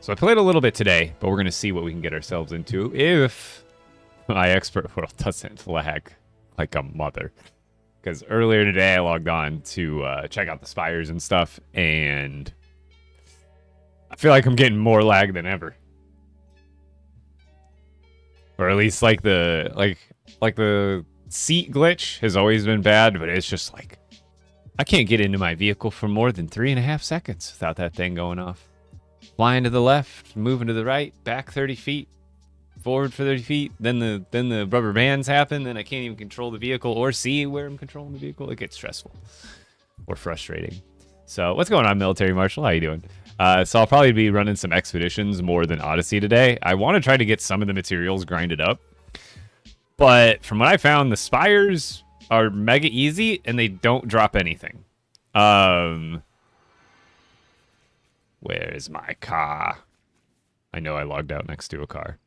So I played a little bit today, but we're going to see what we can get ourselves into if my expert world doesn't lag like a mother. Because earlier today I logged on to check out the spires and stuff, and I feel like I'm getting more lag than ever. Or at least like the seat glitch has always been bad, but it's just like I can't get into my vehicle for more than 3.5 seconds without that thing going off. Flying to the left, moving to the right, back 30 feet, forward for 30 feet. Then the rubber bands happen. Then I can't even control the vehicle or see where I'm controlling the vehicle. It gets stressful or frustrating. So what's going on, Military Marshal? How you doing? So I'll probably be running some expeditions more than Odyssey today. I want to try to get some of the materials grinded up. But from what I found, the spires are mega easy and they don't drop anything. Where's my car? I know I logged out next to a car.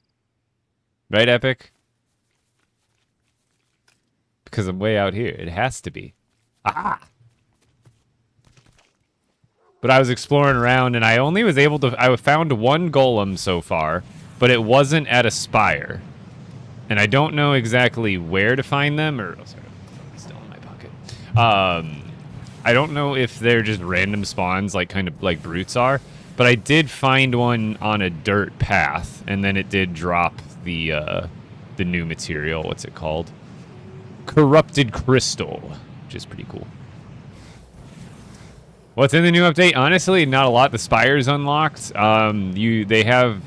Right, Epic? Because I'm way out here. It has to be. Ah! But I was exploring around, and I only was able to... I found one golem so far, but it wasn't at a spire. And I don't know exactly where to find them, or... Oh, sorry. It's still in my pocket. I don't know if they're just random spawns, like kind of like brutes are, but I did find one on a dirt path, and then it did drop the new material. What's it called? Corrupted crystal, which is pretty cool. What's in the new update? Honestly, not a lot. The spires unlocked. They have,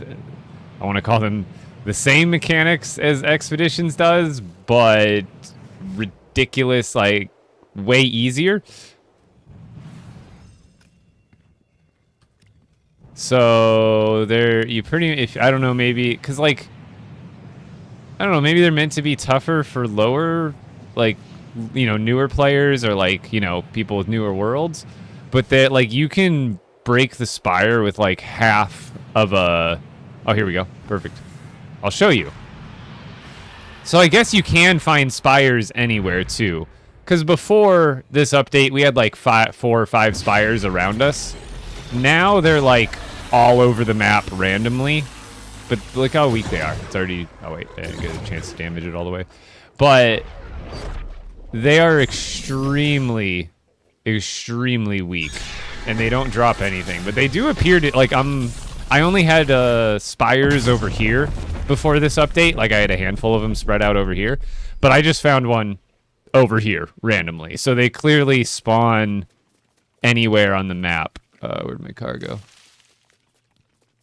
I want to call them the same mechanics as Expeditions does, but ridiculous, like way easier. So I don't know, maybe, because like, I don't know, maybe they're meant to be tougher for lower, like, you know, newer players or like, you know, people with newer worlds. But that, like, you can break the spire with like half of a, oh, here we go. Perfect. I'll show you. So I guess you can find spires anywhere too. Because before this update, we had like 4 or 5 spires around us. Now they're like all over the map randomly, but look how weak they are. It's already, oh wait, I didn't get a chance to damage it all the way. But they are extremely weak, and they don't drop anything, but they do appear to, like, I only had spires over here before this update. Like, I had a handful of them spread out over here, but I just found one over here randomly. So they clearly spawn anywhere on the map. Where'd my car go?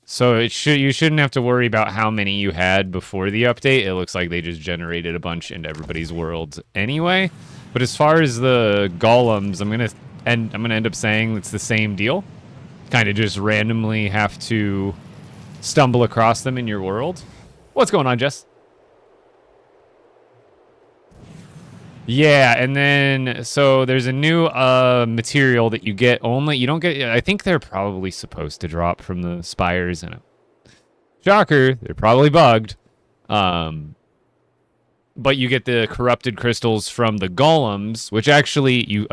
So you shouldn't have to worry about how many you had before the update. It looks like they just generated a bunch into everybody's world anyway. But as far as the golems, I'm gonna end up saying it's the same deal. Kind of just randomly have to stumble across them in your world. What's going on, Jess? Yeah, and then, so there's a new material that you get only, you don't get, I think they're probably supposed to drop from the spires, and shocker, they're probably bugged. But you get the corrupted crystals from the golems, which actually, you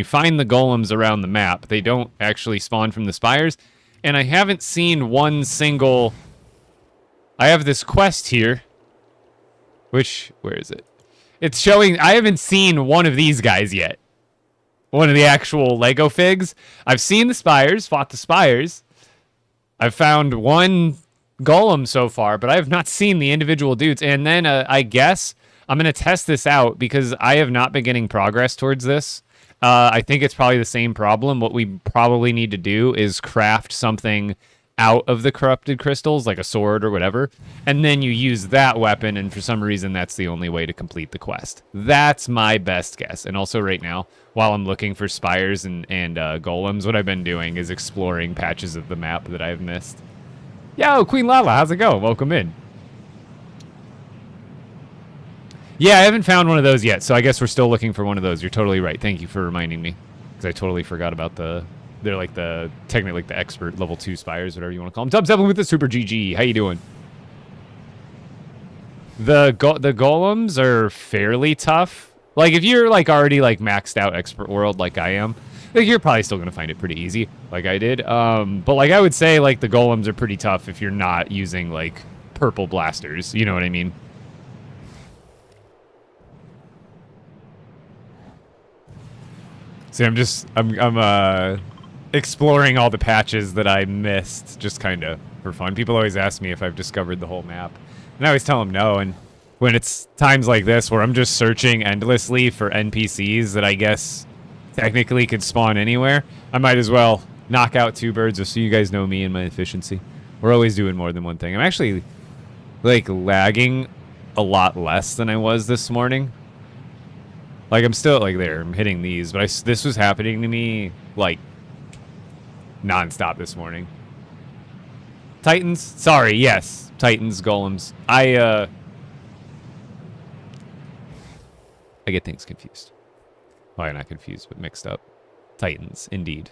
find the golems around the map. They don't actually spawn from the spires, and I haven't seen one single, I have this quest here, which, where is it? It's showing, I haven't seen one of these guys yet. One of the actual Lego figs. I've seen the spires, fought the spires. I've found one golem so far, but I have not seen the individual dudes. And then I guess I'm going to test this out because I have not been getting progress towards this. I think it's probably the same problem. What we probably need to do is craft something out of the corrupted crystals, like a sword or whatever, and then you use that weapon, and for some reason that's the only way to complete the quest. That's my best guess. And also right now, while I'm looking for spires and golems, what I've been doing is exploring patches of the map that I've missed. Yo, Queen Lala, how's it going? Welcome in. Yeah, I haven't found one of those yet, so I guess we're still looking for one of those. You're totally right. Thank you for reminding me, because I totally forgot about they're like technically like the expert level 2 spires, whatever you want to call them. Dub7 with the super GG. How you doing? The golems are fairly tough. Like if you're like already like maxed out expert world like I am, Like, you're probably still gonna find it pretty easy, like I did. But like I would say, like the golems are pretty tough if you're not using like purple blasters. You know what I mean? See, I'm exploring all the patches that I missed, just kind of for fun. People always ask me if I've discovered the whole map, and I always tell them no. And when it's times like this where I'm just searching endlessly for NPCs that I guess technically could spawn anywhere, I might as well knock out 2 birds just so you guys know me and my efficiency. We're always doing more than one thing. I'm actually like lagging a lot less than I was this morning. Like, I'm still, like, there. I'm hitting these. But this was happening to me, like, non-stop this morning. Titans? Sorry, yes. Titans, golems. I get things confused. Well, not confused, but mixed up. Titans, indeed.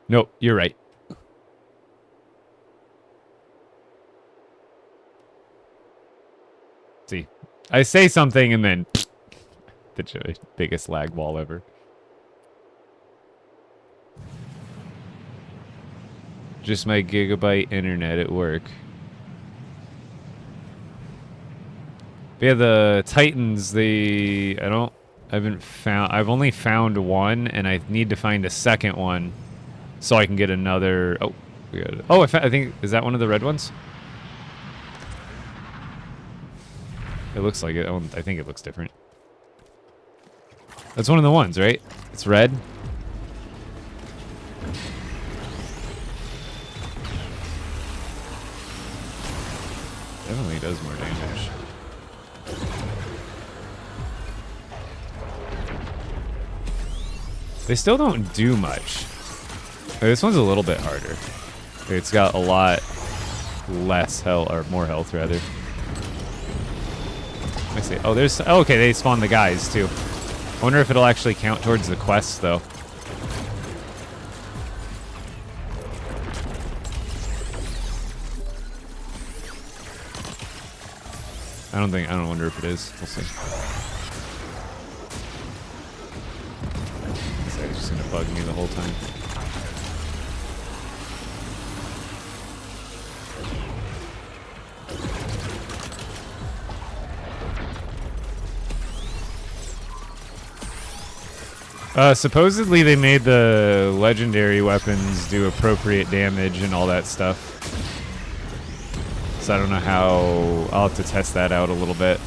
Nope, you're right. See, I say something and then the biggest lag wall ever. Just my gigabyte internet at work. But yeah, the Titans, I've only found one, and I need to find a second one so I can get another. Oh, we got it. Oh, I think, is that one of the red ones? It looks like it. I think it looks different. That's one of the ones, right? It's red. Definitely does more damage. They still don't do much. This one's a little bit harder. It's got a lot less health, or more health rather. I see. Oh, there's. Oh, okay, they spawn the guys too. I wonder if it'll actually count towards the quests though. I don't wonder if it is. We'll see. This guy's just gonna bug me the whole time. Supposedly they made the legendary weapons do appropriate damage and all that stuff. So I don't know how. I'll have to test that out a little bit.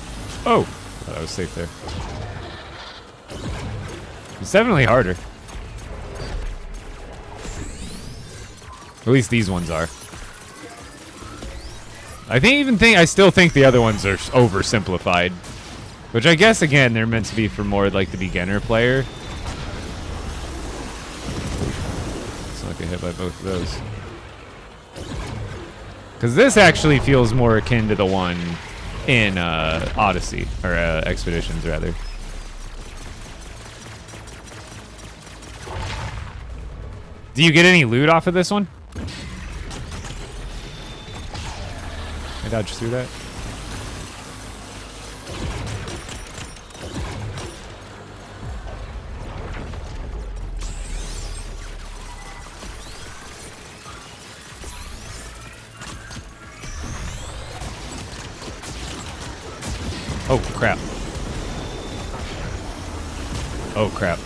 Oh! Thought I was safe there. It's definitely harder. At least these ones are. I still think the other ones are oversimplified. Which I guess, again, they're meant to be for more like the beginner player. So I get hit by both of those. Because this actually feels more akin to the one in Odyssey, or Expeditions, rather. Do you get any loot off of this one? I dodged through that. Oh, crap. Oh, crap.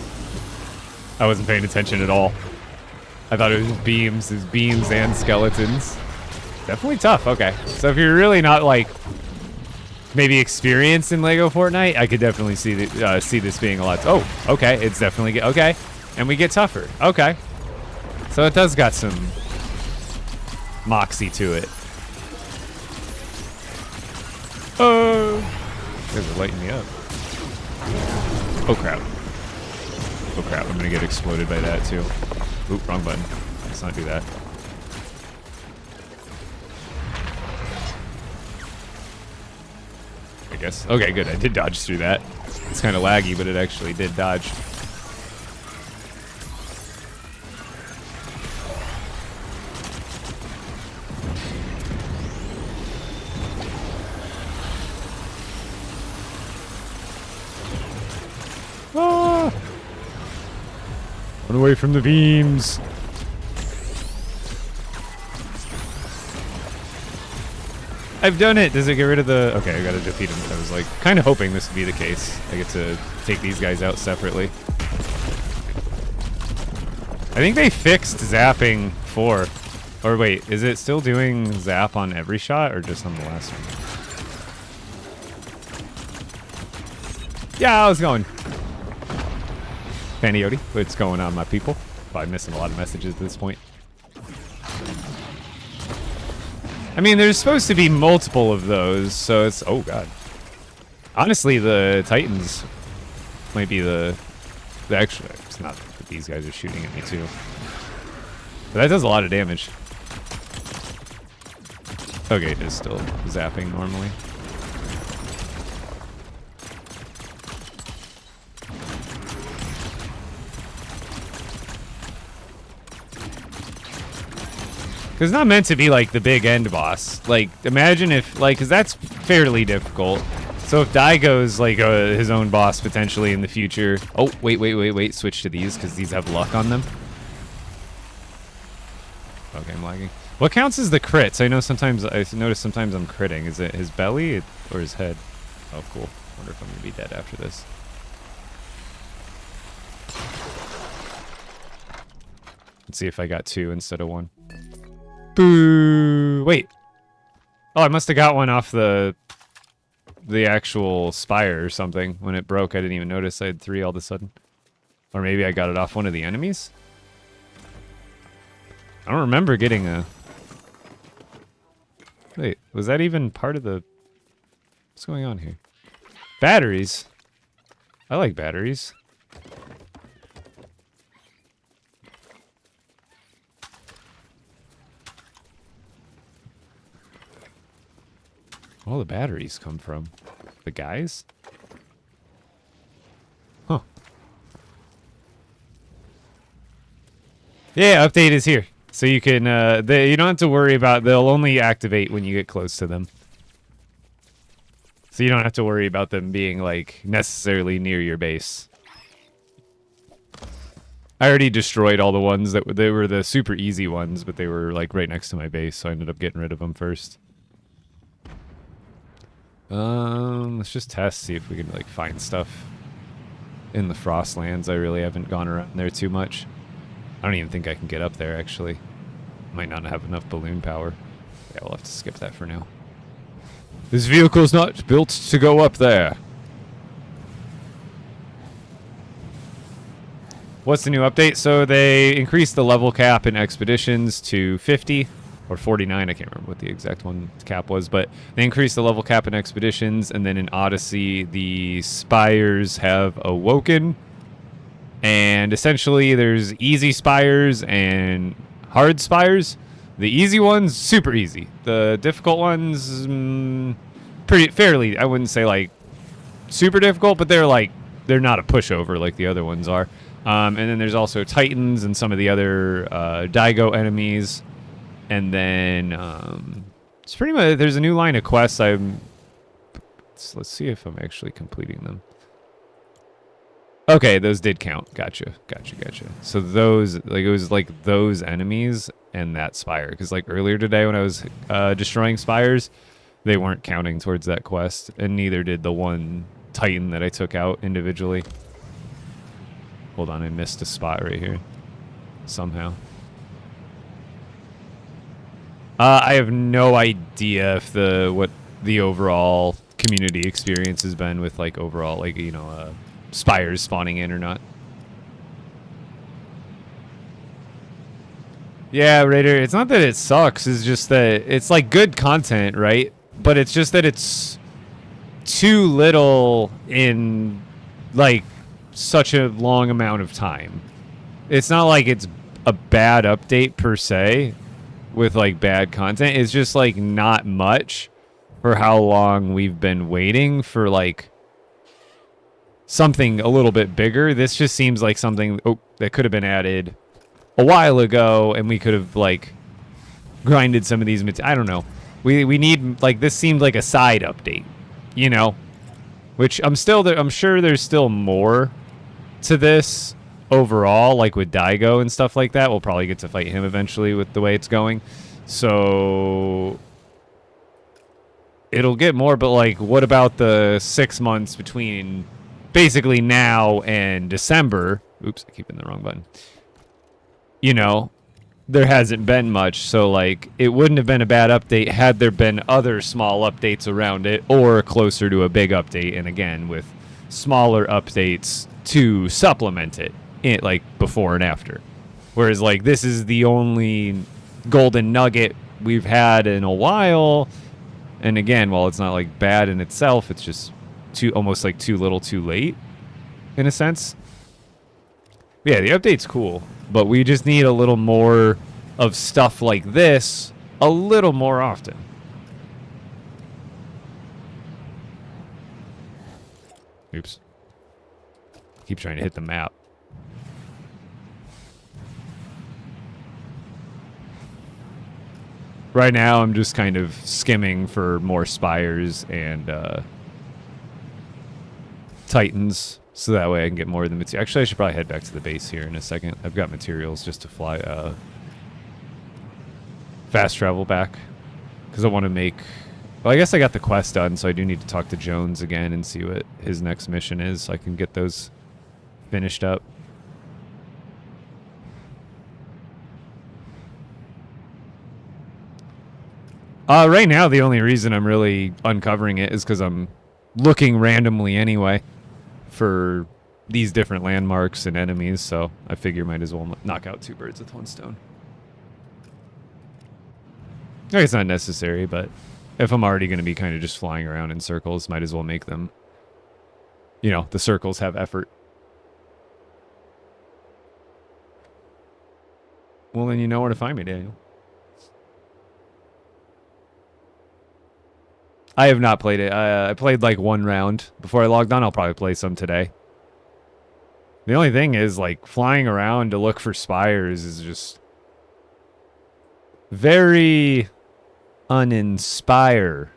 I wasn't paying attention at all. I thought it was beams. It was beams and skeletons. Definitely tough. Okay. So if you're really not, like, maybe experienced in LEGO Fortnite, I could definitely see this being a lot. Oh, okay. It's definitely... Okay. And we get tougher. Okay. So it does got some moxie to it. Oh... You guys are lighting me up. Oh crap. Oh crap, I'm gonna get exploded by that too. Oop, wrong button. Let's not do that. I guess. Okay, good. I did dodge through that. It's kind of laggy, but it actually did dodge. Run away from the beams. I've done it. Does it get rid of the... Okay, I gotta defeat him. I was like kind of hoping this would be the case. I get to take these guys out separately. I think they fixed zapping 4. Or wait, is it still doing zap on every shot or just on the last one? Yeah, how's it going? Paniotti, what's going on, my people? Probably missing a lot of messages at this point. I mean, there's supposed to be multiple of those, so it's... Oh, God. Honestly, the Titans might be the actually, it's not that these guys are shooting at me, too. But that does a lot of damage. Okay, it is still zapping normally. Because it's not meant to be, like, the big end boss. Like, imagine if, like, because that's fairly difficult. So if Daigo's, like, his own boss potentially in the future... Oh, wait. Switch to these, because these have luck on them. Okay, I'm lagging. What counts as the crits? I know sometimes... I notice sometimes I'm critting. Is it his belly or his head? Oh, cool. Wonder if I'm going to be dead after this. Let's see if I got 2 instead of 1. Boo! Wait. Oh, I must have got one off the actual spire or something. When it broke, I didn't even notice I had 3 all of a sudden. Or maybe I got it off one of the enemies? I don't remember getting a... Wait, was that even part of the... What's going on here? Batteries? I like batteries. All the batteries come from the guys? Huh. Yeah, update is here. So you can, you don't have to worry about, they'll only activate when you get close to them. So you don't have to worry about them being, like, necessarily near your base. I already destroyed all the ones that they were the super easy ones, but they were, like, right next to my base, so I ended up getting rid of them first. Let's just test, see if we can, like, find stuff in the Frostlands. I really haven't gone around there too much. I don't even think I can get up there, actually. Might not have enough balloon power. Yeah, we'll have to skip that for now. This vehicle's not built to go up there. What's the new update? So they increased the level cap in Expeditions to 50. Or 49, I can't remember what the exact one cap was, but they increased the level cap in Expeditions, and then in Odyssey, the spires have awoken, and essentially there's easy spires and hard spires. The easy ones, super easy. The difficult ones, pretty fairly, I wouldn't say like super difficult, but they're not a pushover like the other ones are. And then there's also Titans and some of the other Daigo enemies. And then it's pretty much, there's a new line of quests. Let's see if I'm actually completing them. Okay, those did count. Gotcha. So those, like, it was like those enemies and that spire. Because like earlier today when I was destroying spires, they weren't counting towards that quest. And neither did the one Titan that I took out individually. Hold on, I missed a spot right here. Somehow. I have no idea if what the overall community experience has been with, like, overall, like, you know, spires spawning in or not. Yeah, Raider, it's not that it sucks, it's just that it's, like, good content, right? But it's just that it's too little in, like, such a long amount of time. It's not like it's a bad update per se. With like bad content, it's just like not much for how long we've been waiting for like something a little bit bigger. This just seems like something that could have been added a while ago, and we could have like grinded some of these. I don't know. We need, like, this seemed like a side update, you know, which I'm sure there's still more to this, overall, like with Daigo and stuff like that. We'll probably get to fight him eventually with the way it's going. So it'll get more, but like, what about the 6 months between basically now and December? Oops, I keep hitting the wrong button. You know, there hasn't been much, so like, it wouldn't have been a bad update had there been other small updates around it, or closer to a big update, and again, with smaller updates to supplement it, like before and after. Whereas like, this is the only golden nugget we've had in a while, and again, while it's not like bad in itself, it's just almost like too little too late in a sense. Yeah, the update's cool, but we just need a little more of stuff like this a little more often. Oops. Keep trying to hit the map. Right now, I'm just kind of skimming for more spires and titans, so that way I can get more of the material. Actually, I should probably head back to the base here in a second. I've got materials just to fly fast travel back, because I want to make... Well, I guess I got the quest done, so I do need to talk to Jones again and see what his next mission is, so I can get those finished up. Right now, the only reason I'm really uncovering it is because I'm looking randomly anyway for these different landmarks and enemies, so I figure might as well knock out 2 birds with 1 stone. I guess it's not necessary, but if I'm already going to be kind of just flying around in circles, might as well make them, you know, the circles have effort. Well, then you know where to find me, Daniel. I have not played it. I played like 1 round before I logged on. I'll probably play some today. The only thing is, like, flying around to look for spires is just very uninspiring.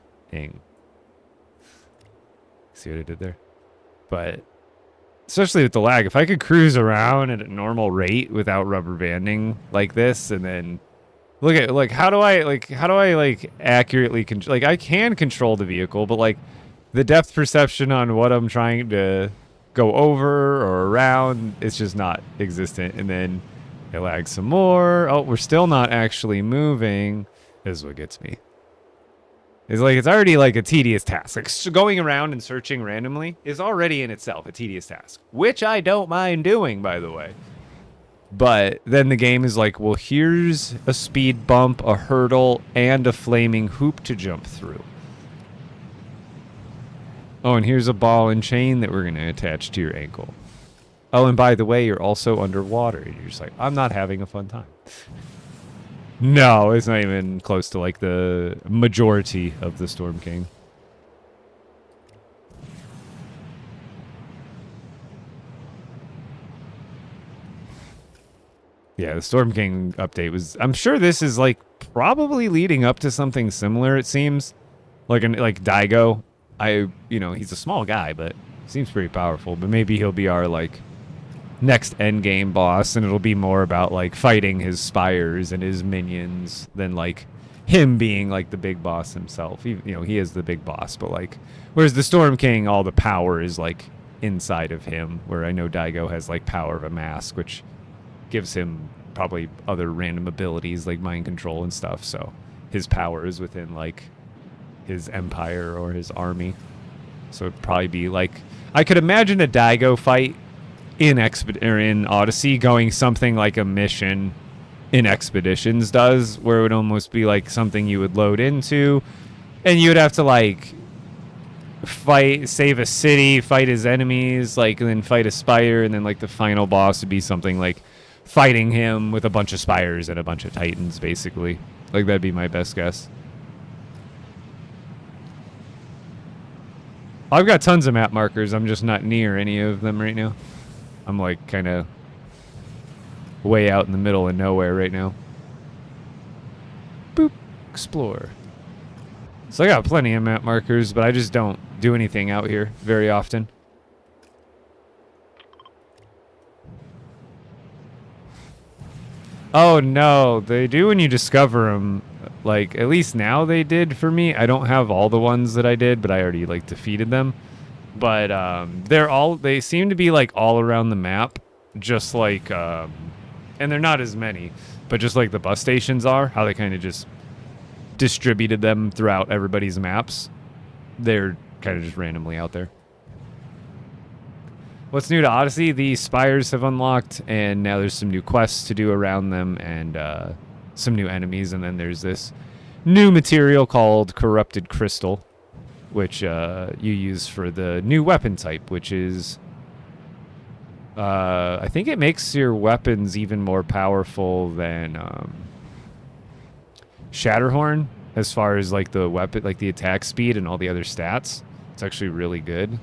See what I did there? But especially with the lag, if I could cruise around at a normal rate without rubber banding like this, and then look at, like, how do I accurately control, like, I can control the vehicle, but like the depth perception on what I'm trying to go over or around, it's just not existent. And then it lags some more. Oh, we're still not actually moving. This is what gets me. It's like, it's already like a tedious task. Like, going around and searching randomly is already in itself a tedious task, which I don't mind doing, by the way. But then the game is like, well, here's a speed bump, a hurdle, and a flaming hoop to jump through. Oh, and here's a ball and chain that we're going to attach to your ankle. Oh, and by the way, you're also underwater. And you're just like, I'm not having a fun time. No, it's not even close to like the majority of the Storm King. Yeah, the Storm King update was... I'm sure this is like probably leading up to something similar, it seems. Like Daigo. You know, he's a small guy, but seems pretty powerful. But maybe he'll be our like next end game boss, and it'll be more about like fighting his spires and his minions than like him being like the big boss himself. You know, he is the big boss, but like, whereas the Storm King, all the power is like inside of him, where I know Daigo has like power of a mask, which gives him probably other random abilities like mind control and stuff. So his power is within like his empire or his army. So it'd probably be like, I could imagine a Daigo fight in Odyssey going something like a mission in Expeditions does, where it would almost be like something you would load into, and you would have to like save a city, fight his enemies, like, and then fight a spire, and then like the final boss would be something like fighting him with a bunch of spires and a bunch of titans, basically. Like, that'd be my best guess. I've got tons of map markers. I'm just not near any of them right now. I'm like kind of way out in the middle of nowhere right now. Boop. Explore. So I got plenty of map markers, but I just don't do anything out here very often. Oh no, they do when you discover them. Like at least now they did for me. I don't have all the ones that I did, but I already like defeated them. But they seem to be like all around the map, just like and they're not as many, but just like the bus stations are, how they kind of just distributed them throughout everybody's maps. They're kind of just randomly out there. What's new to Odyssey? The spires have unlocked, and now there's some new quests to do around them, and some new enemies, and then there's this new material called Corrupted Crystal, which you use for the new weapon type, which is... I think it makes your weapons even more powerful than Shatterhorn, as far as like the weapon, like the attack speed and all the other stats. It's actually really good.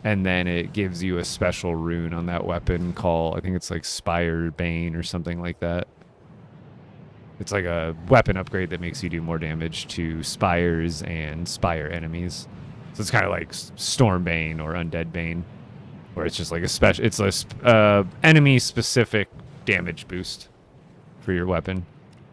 And then it gives you a special rune on that weapon called, I think it's like Spire, Bane, or something like that. It's like a weapon upgrade that makes you do more damage to spires and spire enemies. So it's kind of like Storm Bane or Undead Bane, where it's just like a special, it's a enemy specific damage boost for your weapon.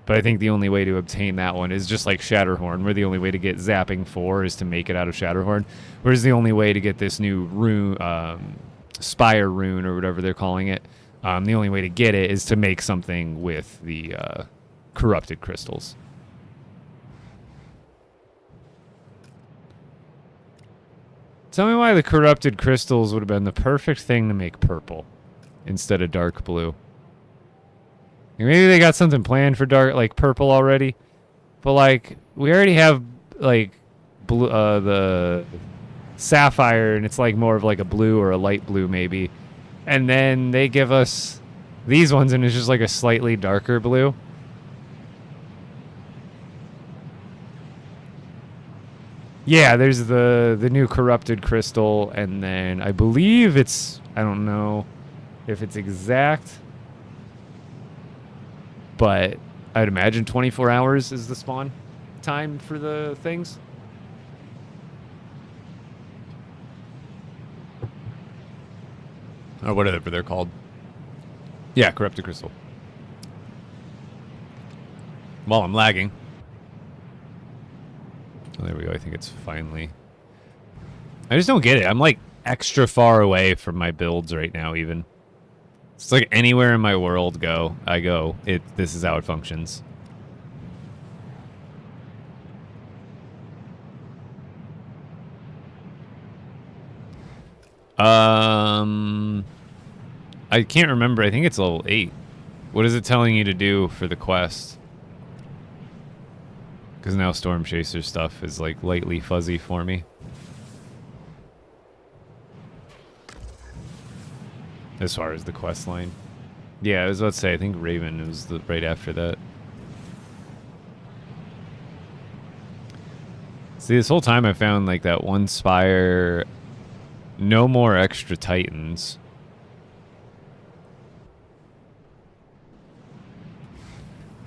But I think the only way to obtain that one is just like Shatterhorn, where the only way to get Zapping 4 is to make it out of Shatterhorn. Whereas the only way to get this new rune, Spire rune, or whatever they're calling it, the only way to get it is to make something with the corrupted crystals. Tell me why the corrupted crystals would have been the perfect thing to make purple instead of dark blue. Maybe they got something planned for dark, like purple already, but like we already have like blue, the sapphire, and it's like more of like a blue or a light blue maybe, and then they give us these ones, and it's just like a slightly darker blue. Yeah, there's the new corrupted crystal, and then I believe it's, I don't know if it's exact, but I'd imagine 24 hours is the spawn time for the things. Or whatever they're called. Yeah, corrupted crystal. Well, I'm lagging. Oh, there we go. I think it's finally... I just don't get it. I'm like extra far away from my builds right now even. It's like anywhere in my world I go, this is how it functions. I can't remember. I think it's level 8. What is it telling you to do for the quest? Because now Storm Chaser stuff is like lightly fuzzy for me. As far as the quest line. Yeah, I was about to say, I think Raven was right after that. See, this whole time I found like that one spire, no more extra titans.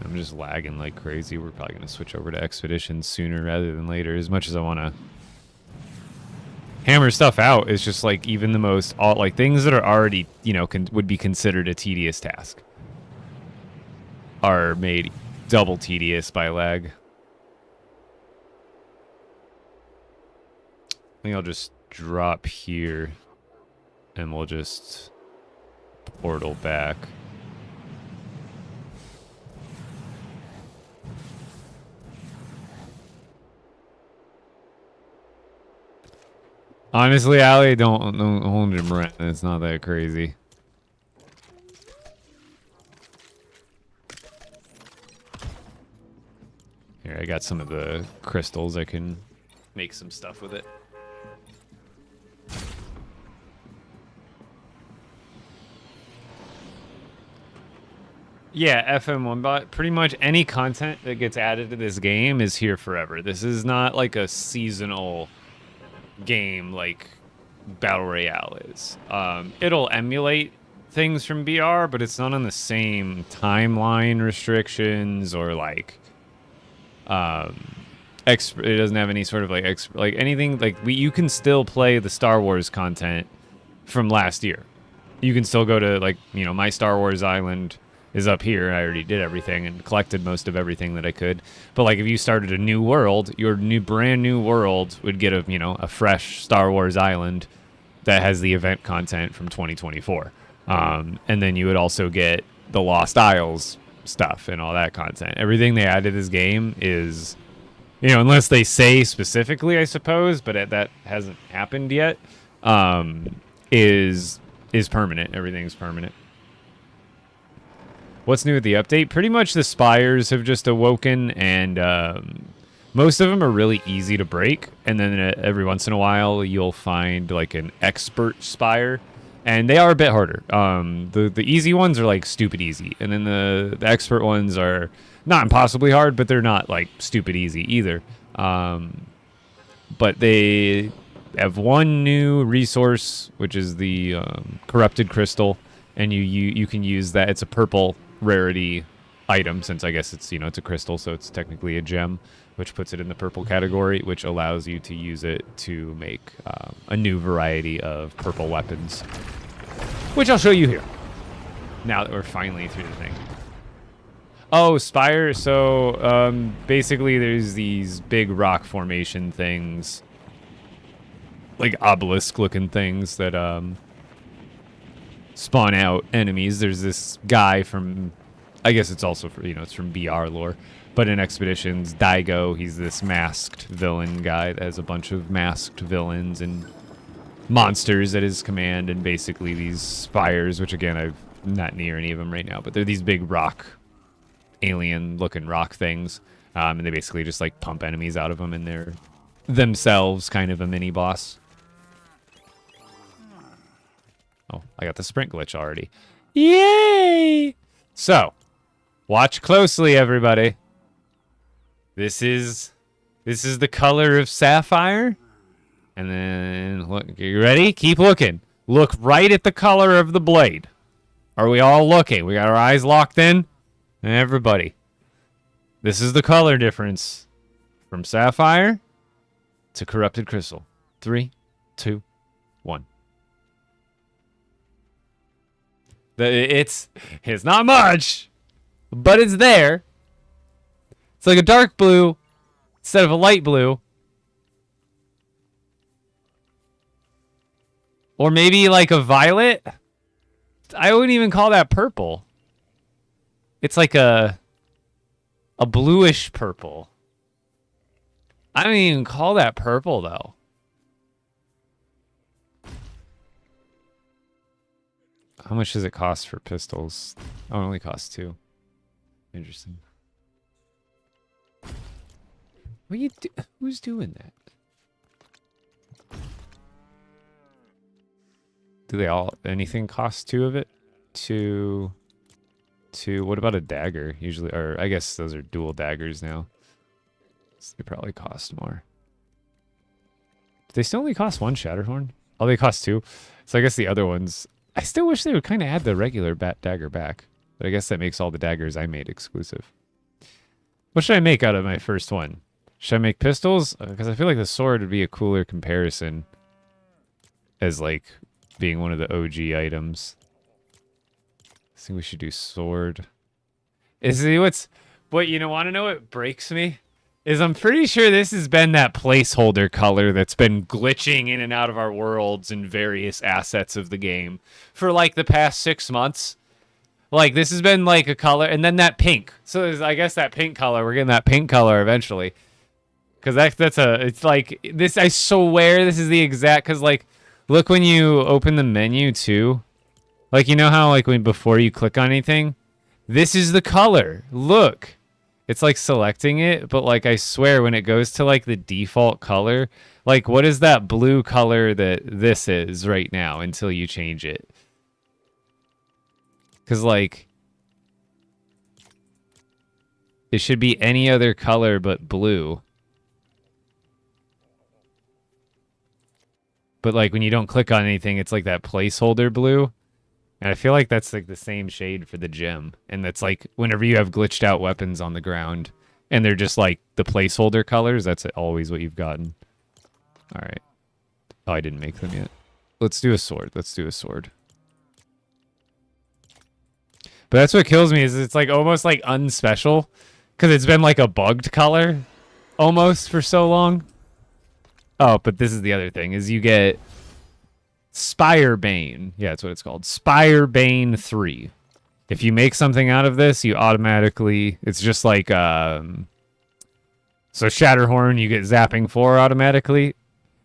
I'm just lagging like crazy. We're probably going to switch over to expeditions sooner rather than later. As much as I want to hammer stuff out, it's just like even the most like things that are already, you know, would be considered a tedious task are made double tedious by lag. I think I'll just drop here and we'll just portal back. Honestly, Allie, don't hold your breath. It's not that crazy. Here, I got some of the crystals. I can make some stuff with it. Yeah, FM1 bot. Pretty much any content that gets added to this game is here forever. This is not like a seasonal game like Battle Royale is. It'll emulate things from BR, but it's not on the same timeline restrictions or like it doesn't have any sort of like anything like you can still play the Star Wars content from last year. You can still go to like, you know, my Star Wars Island is up here. I already did everything and collected most of everything that I could. But like if you started a new world, your brand new world would get a, you know, a fresh Star Wars island that has the event content from 2024. And then you would also get the Lost Isles stuff and all that content. Everything they add to this game is, you know, unless they say specifically, I suppose, but that hasn't happened yet, is permanent. Everything's permanent. What's new with the update? Pretty much the spires have just awoken, and most of them are really easy to break. And then every once in a while, you'll find like an expert spire, and they are a bit harder. The easy ones are like stupid easy, and then the expert ones are not impossibly hard, but they're not like stupid easy either. But they have one new resource, which is the corrupted crystal, and you can use that. It's a purple rarity item, since I guess it's, you know, it's a crystal, so it's technically a gem, which puts it in the purple category, which allows you to use it to make a new variety of purple weapons, which I'll show you here now that we're finally through the thing. Oh, Spire. So basically there's these big rock formation things, like obelisk looking things that spawn out enemies. There's this guy from, I guess it's also for, you know, it's from BR lore, but in Expeditions, Daigo, he's this masked villain guy that has a bunch of masked villains and monsters at his command, and basically these spires, which again, I'm not near any of them right now, but they're these big rock, alien looking rock things, and they basically just like pump enemies out of them, and they're themselves kind of a mini boss. Oh, I got the sprint glitch already. Yay! So, watch closely, everybody. This is the color of sapphire. And then, look, you ready? Keep looking. Look right at the color of the blade. Are we all looking? We got our eyes locked in? Everybody. This is the color difference from sapphire to corrupted crystal. 3, 2, 1. It's not much, but it's there. It's like a dark blue instead of a light blue. Or maybe like a violet. I wouldn't even call that purple. It's like a bluish purple. I don't even call that purple though. How much does it cost for pistols? Oh, it only costs 2. Interesting. What you do? Who's doing that? Do they all, anything cost 2 of it? 2. What about a dagger? Usually, or I guess those are dual daggers now. So they probably cost more. Do they still only cost 1 Shatterhorn? Oh, they cost 2. So I guess the other ones, I still wish they would kind of add the regular dagger back. But I guess that makes all the daggers I made exclusive. What should I make out of my first one? Should I make pistols? Because I feel like the sword would be a cooler comparison as like being one of the OG items. I think we should do sword. What you want to know what breaks me? Is I'm pretty sure this has been that placeholder color that's been glitching in and out of our worlds and various assets of the game for like the past 6 months. Like this has been like a color, and then that pink. So I guess that pink color, we're getting that pink color eventually. Cause it's like this, I swear this is the exact, cause like, look when you open the menu too. Like, you know how like before you click on anything, this is the color, look. It's like selecting it, but like I swear when it goes to like the default color, like what is that blue color that this is right now until you change it? Because like it should be any other color but blue. But like when you don't click on anything, it's like that placeholder blue. And I feel like that's like the same shade for the gem. And that's like whenever you have glitched out weapons on the ground and they're just like the placeholder colors, that's always what you've gotten. All right. Oh, I didn't make them yet. Let's do a sword. But that's what kills me is it's like almost like unspecial because it's been like a bugged color almost for so long. Oh, but this is the other thing is you get Spire Bane. Yeah, that's what it's called. Spire Bane 3. If you make something out of this, you automatically... It's just like... So Shatterhorn, you get Zapping 4 automatically.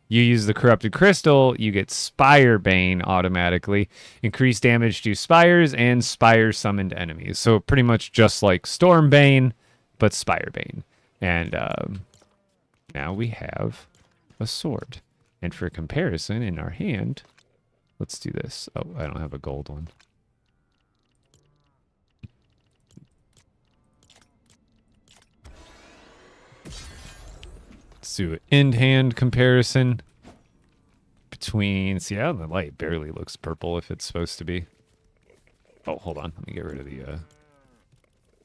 You use the Corrupted Crystal, you get Spire Bane automatically. Increase damage to Spires and Spire summoned enemies. So pretty much just like Storm Bane, but Spire Bane. And now we have a sword. And for comparison, in our hand... Let's do this. Oh, I don't have a gold one. Let's do an in-hand comparison between... See, out in the light barely looks purple if it's supposed to be. Oh, hold on. Let me get rid of the...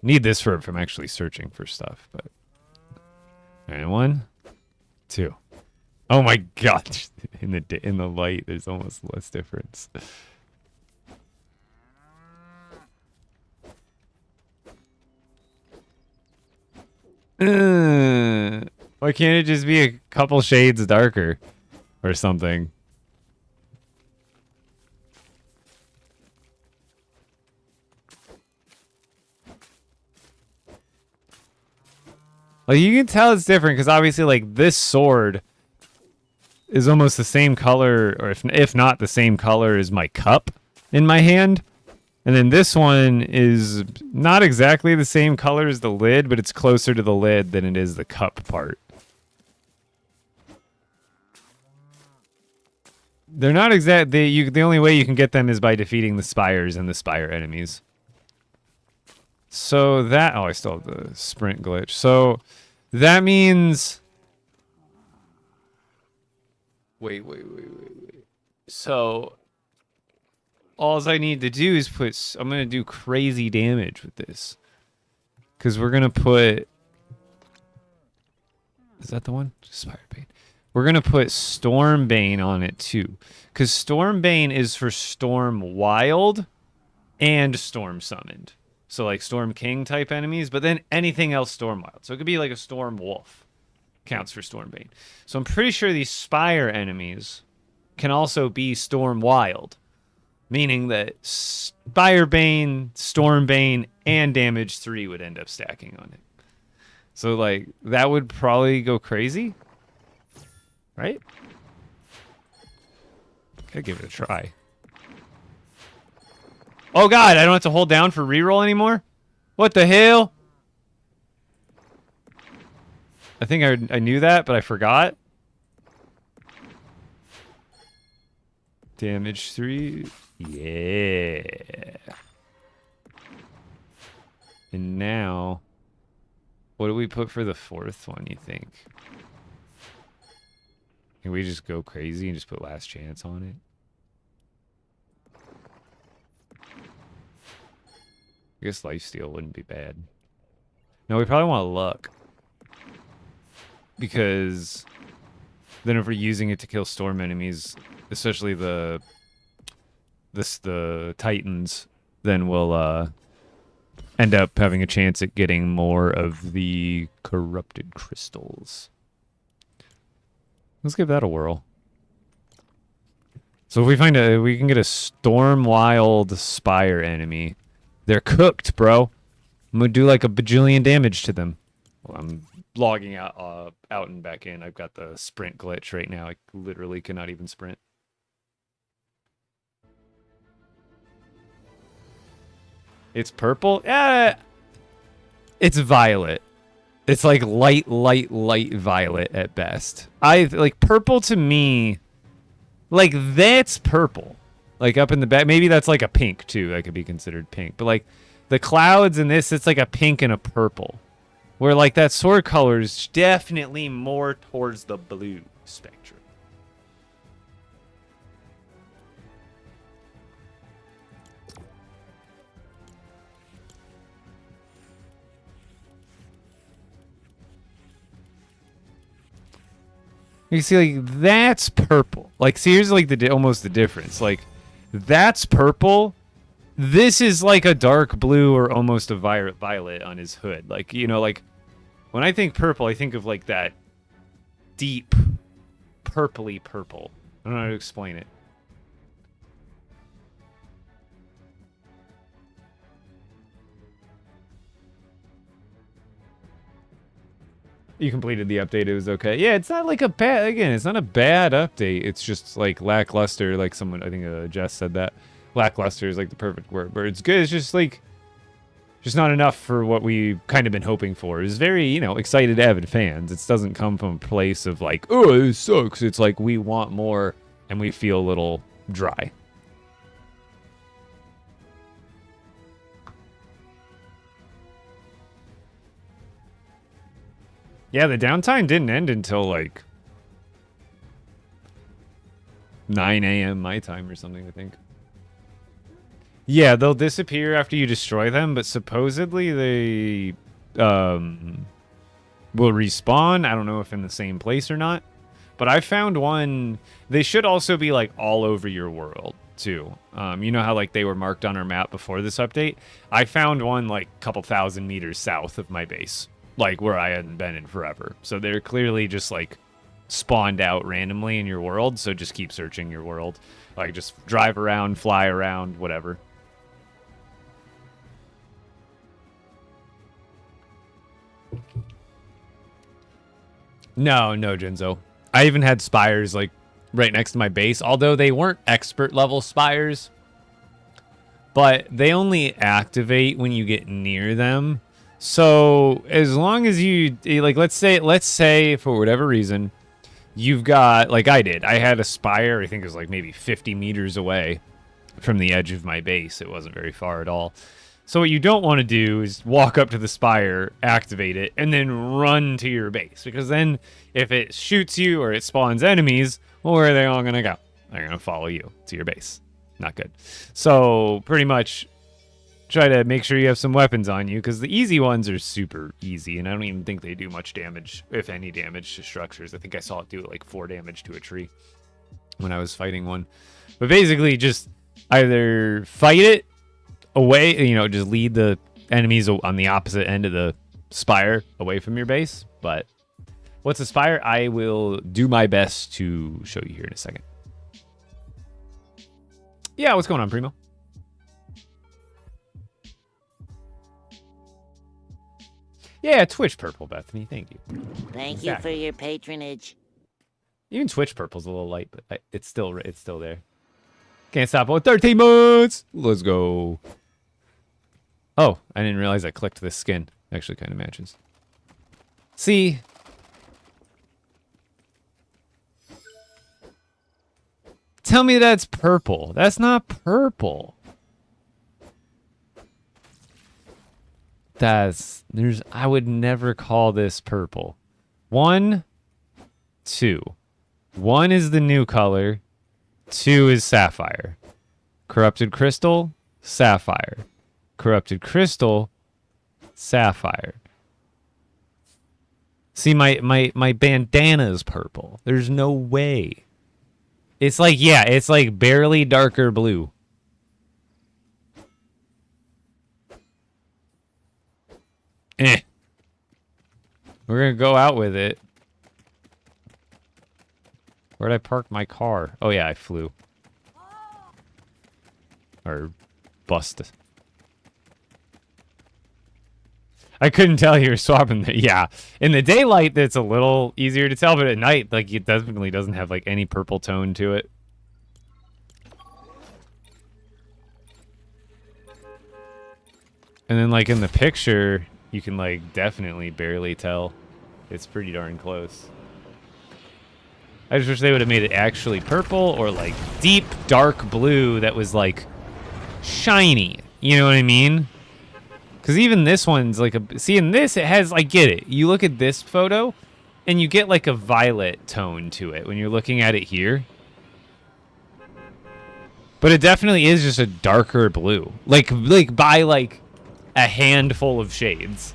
Need this for if I'm actually searching for stuff, but... And 1, 2. Oh my god! In the light, there's almost less difference. Why can't it just be a couple shades darker, or something? Like you can tell it's different because obviously, like this sword is almost the same color, or if not the same color as my cup in my hand. And then this one is not exactly the same color as the lid, but it's closer to the lid than it is the cup part. They're not exact. The only way you can get them is by defeating the spires and the spire enemies. So that... Oh, I still have the sprint glitch. So that means... Wait. So, all I need to do is put... I'm going to do crazy damage with this. Because we're going to put... Is that the one? Spire Bane. We're going to put Storm Bane on it, too. Because Storm Bane is for Storm Wild and Storm Summoned. So, like, Storm King type enemies. But then anything else Storm Wild. So, it could be like a Storm Wolf. Counts for Storm Bane. So I'm pretty sure these Spire enemies can also be Storm Wild. Meaning that Spire Bane, Storm Bane, and Damage 3 would end up stacking on it. So, like, that would probably go crazy. Right? Gotta give it a try. Oh god, I don't have to hold down for reroll anymore? What the hell? I think I knew that, but I forgot. Damage 3. Yeah. And now, what do we put for the fourth one, you think? Can we just go crazy and just put last chance on it? I guess lifesteal wouldn't be bad. No, we probably want luck. Because then if we're using it to kill storm enemies, especially the titans, then we'll end up having a chance at getting more of the corrupted crystals. Let's give that a whirl. So if we find we can get a storm wild spire enemy. They're cooked, bro. I'm gonna do like a bajillion damage to them. Well, I'm logging out and back in. I've got the sprint glitch right now. I literally cannot even sprint. It's purple? Yeah. It's violet. It's like light violet at best. Like purple to me, like that's purple. Like up in the back, maybe that's like a pink too. That could be considered pink. But like the clouds in this, it's like a pink and a purple. Where like that sword color is definitely more towards the blue spectrum. You see, like, that's purple. Like, see, here's, like, almost the difference. Like, that's purple. This is like a dark blue or almost a violet on his hood. Like, you know, like when I think purple, I think of like that deep purpley purple. I don't know how to explain it. You completed the update. It was okay. Yeah, it's not like a bad... Again, it's not a bad update. It's just like lackluster. Like someone... I think Jess said that. Lackluster is like the perfect word. But it's good. It's just like... Just not enough for what we've kind of been hoping for. It's very, you know, excited avid fans. It doesn't come from a place of like, oh, this sucks. It's like we want more and we feel a little dry. Yeah, the downtime didn't end until like 9 a.m. my time or something, I think. Yeah, they'll disappear after you destroy them, but supposedly they will respawn. I don't know if in the same place or not. But I found one... They should also be like all over your world, too. You know how like they were marked on our map before this update? I found one like a couple thousand meters south of my base. Like where I hadn't been in forever. So they're clearly just like spawned out randomly in your world. So just keep searching your world. Like just drive around, fly around, whatever. No, Jinzo. I even had spires like right next to my base. Although they weren't expert level spires. But they only activate when you get near them. So as long as you like, let's say for whatever reason, you've got like I did. I had a spire. I think it was like maybe 50 meters away from the edge of my base. It wasn't very far at all. So what you don't want to do is walk up to the spire, activate it, and then run to your base. Because then if it shoots you or it spawns enemies, well, where are they all going to go? They're going to follow you to your base. Not good. So pretty much try to make sure you have some weapons on you, because the easy ones are super easy, and I don't even think they do much damage, if any damage, to structures. I think I saw it do like 4 damage to a tree when I was fighting one. But basically just either fight it away, you know, just lead the enemies on the opposite end of the spire away from your base. But what's a spire? I will do my best to show you here in a second. Yeah, what's going on, Primo? Yeah, Twitch Purple, Bethany. Thank you. Thank you for your patronage. Even Twitch Purple's a little light, but it's still there. Can't stop. Oh, 13 months! Let's go. Oh, I didn't realize I clicked this skin. Actually kind of matches. See? Tell me that's purple. That's not purple. I would never call this purple. 1, 2. 1 is the new color. 2 is sapphire. Corrupted crystal, sapphire. Corrupted crystal, sapphire. See, my bandana is purple. There's no way. It's like, yeah, it's like barely darker blue. We're gonna go out with it. Where'd I park my car? Oh yeah, I flew. Or bust. I couldn't tell you were swapping the, yeah. In the daylight, that's a little easier to tell, but at night, like, it definitely doesn't have, like, any purple tone to it. And then, like, in the picture, you can, like, definitely barely tell. It's pretty darn close. I just wish they would have made it actually purple or, like, deep, dark blue that was, like, shiny. You know what I mean? Because even this one's like a... See, in this, it has... I get it. You look at this photo, and you get like a violet tone to it when you're looking at it here. But it definitely is just a darker blue. Like by, like, a handful of shades.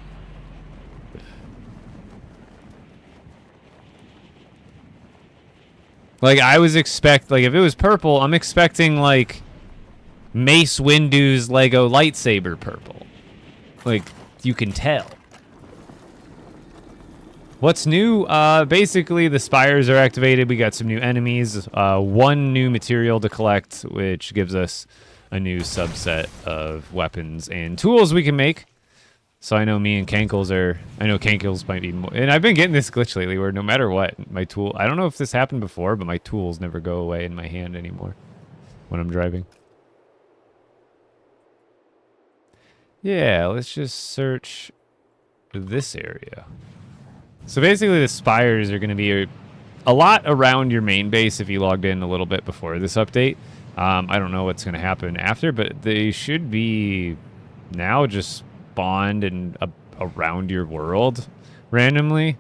Like, I was like, if it was purple, I'm expecting, like... Mace Windu's Lego lightsaber purple. Like, you can tell. What's new? Basically, the spires are activated. We got some new enemies. One new material to collect, which gives us a new subset of weapons and tools we can make. So I know me and Kankles are... I know Kankles might be more... And I've been getting this glitch lately where no matter what, my tool... I don't know if this happened before, but my tools never go away in my hand anymore when I'm driving. Yeah, let's just search this area. So basically the spires are going to be a lot around your main base if you logged in a little bit before this update. I don't know what's going to happen after, but they should be now just spawned and around your world randomly,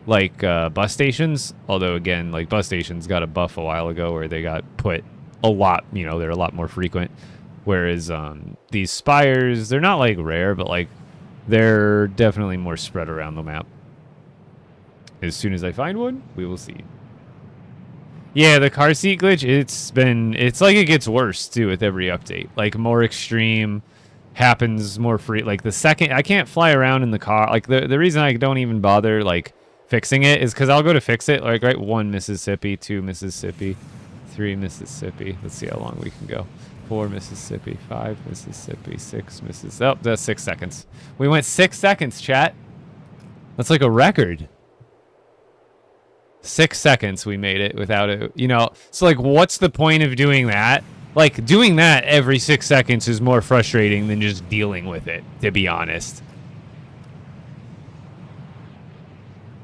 like bus stations. Although, again, like bus stations got a buff a while ago where they got put a lot, you know, they're a lot more frequent. Whereas these spires, they're not like rare, but like they're definitely more spread around the map. As soon as I find one, we will see. Yeah, the car seat glitch, it's like it gets worse too with every update. Like more extreme, happens more free. Like the second, I can't fly around in the car. Like the reason I don't even bother like fixing it is because I'll go to fix it. Like, right, 1 Mississippi, 2 Mississippi, 3 Mississippi. Let's see how long we can go. 4 Mississippi, 5 Mississippi, 6 Mississippi. Oh, that's 6 seconds. We went 6 seconds, chat. That's like a record. 6 seconds we made it without it, you know. So like, what's the point of doing that? Like, doing that every 6 seconds is more frustrating than just dealing with it, to be honest.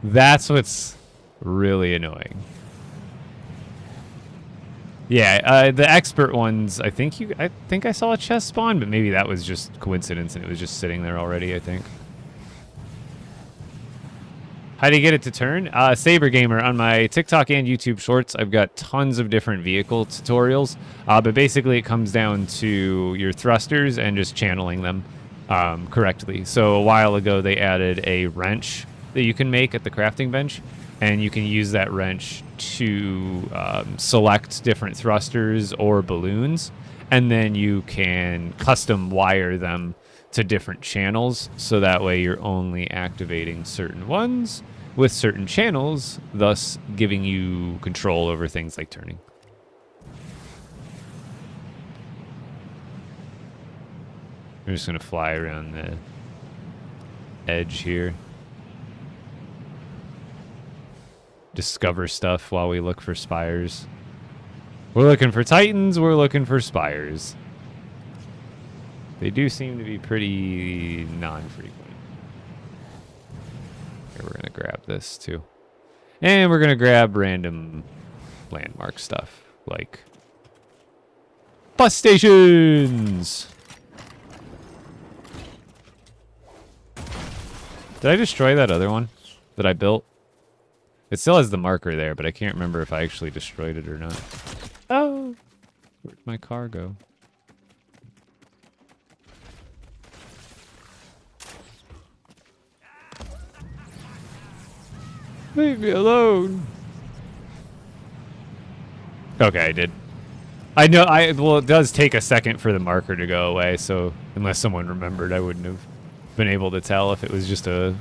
That's what's really annoying. Yeah, the expert ones, I think I saw a chest spawn, but maybe that was just coincidence and it was just sitting there already, I think. How do you get it to turn? Saber Gamer on my TikTok and YouTube Shorts. I've got tons of different vehicle tutorials, but basically it comes down to your thrusters and just channeling them correctly. So a while ago they added a wrench that you can make at the crafting bench, and you can use that wrench to select different thrusters or balloons, and then you can custom wire them to different channels, so that way you're only activating certain ones with certain channels, thus giving you control over things like turning. I'm just going to fly around the edge here. Discover stuff while we look for spires. We're looking for titans, we're looking for spires. They do seem to be pretty non-frequent. Here, we're going to grab this too. And we're going to grab random landmark stuff, like bus stations. Did I destroy that other one that I built? It still has the marker there, but I can't remember if I actually destroyed it or not. Oh, where'd my car go? Leave me alone. Okay, I did. I know, well, it does take a second for the marker to go away, so unless someone remembered, I wouldn't have been able to tell if it was just a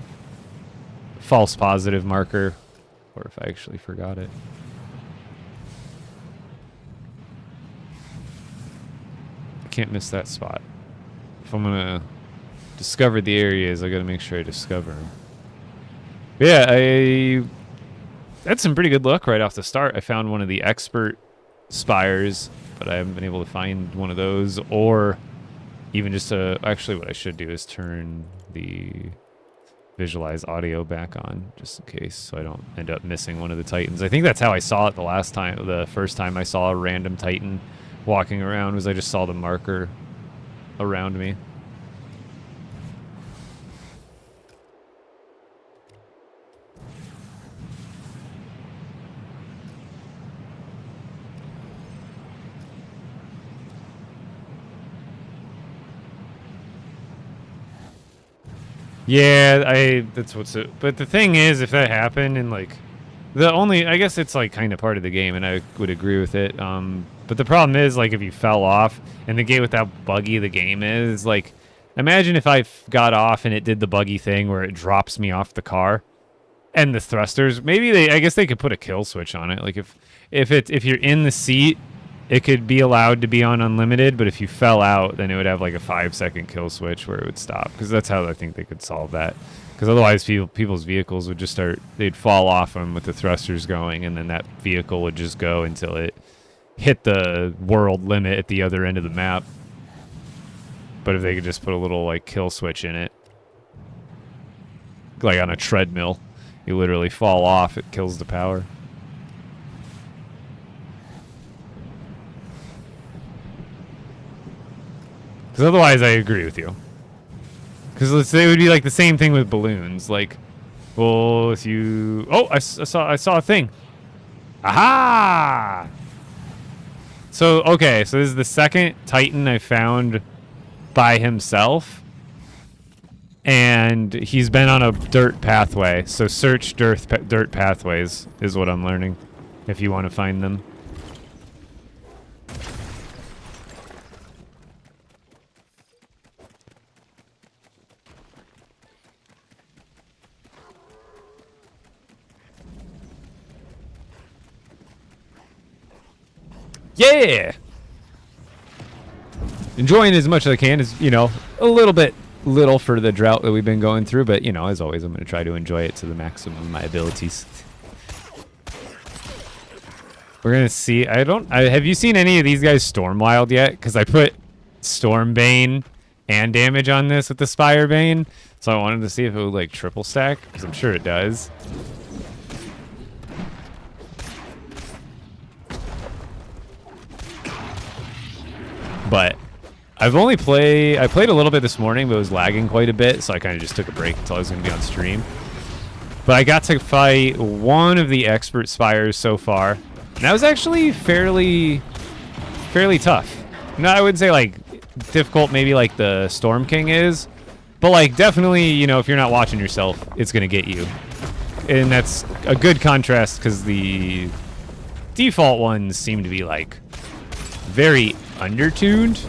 false positive marker or if I actually forgot it. I can't miss that spot. If I'm gonna discover the areas, I gotta make sure I discover them. Yeah, I had some pretty good luck right off the start. I found one of the expert spires, but I haven't been able to find one of those, or even just actually what I should do is turn the visualize audio back on just in case, so I don't end up missing one of the titans. I think that's how I saw it the first time I saw a random titan walking around, was I just saw the marker around me. Yeah, that's what's it. But the thing is, if that happened, and like, I guess it's like kind of part of the game, and I would agree with it. But the problem is, like, if you fell off, and the game with how buggy the game is, like, imagine if I got off and it did the buggy thing where it drops me off the car, and the thrusters. Maybe I guess they could put a kill switch on it. Like if you're in the seat, it could be allowed to be on unlimited, but if you fell out, then it would have like a 5-second kill switch where it would stop. Because that's how I think they could solve that. Because otherwise, people's vehicles would just they'd fall off them with the thrusters going, and then that vehicle would just go until it hit the world limit at the other end of the map. But if they could just put a little like kill switch in it, like on a treadmill, you literally fall off, it kills the power. Because otherwise, I agree with you. Because let's say it would be like the same thing with balloons. Like, well, if you... Oh, I saw a thing. Aha! So, okay, so this is the second Titan I found by himself. And he's been on a dirt pathway. So search dirt pathways is what I'm learning. If you want to find them. Yeah! Enjoying as much as I can is, you know, a little for the drought that we've been going through, but, you know, as always, I'm going to try to enjoy it to the maximum of my abilities. We're going to see. Have you seen any of these guys Stormwild yet? Because I put Storm Bane and damage on this with the Spire Bane, so I wanted to see if it would, like, triple stack, because I'm sure it does. But I played a little bit this morning, but it was lagging quite a bit, so I kind of just took a break until I was going to be on stream. But I got to fight one of the expert spires so far, and that was actually fairly tough. No, I wouldn't say like difficult, maybe like the Storm King is, but like definitely, you know, if you're not watching yourself, it's going to get you. And that's a good contrast because the default ones seem to be like very undertuned.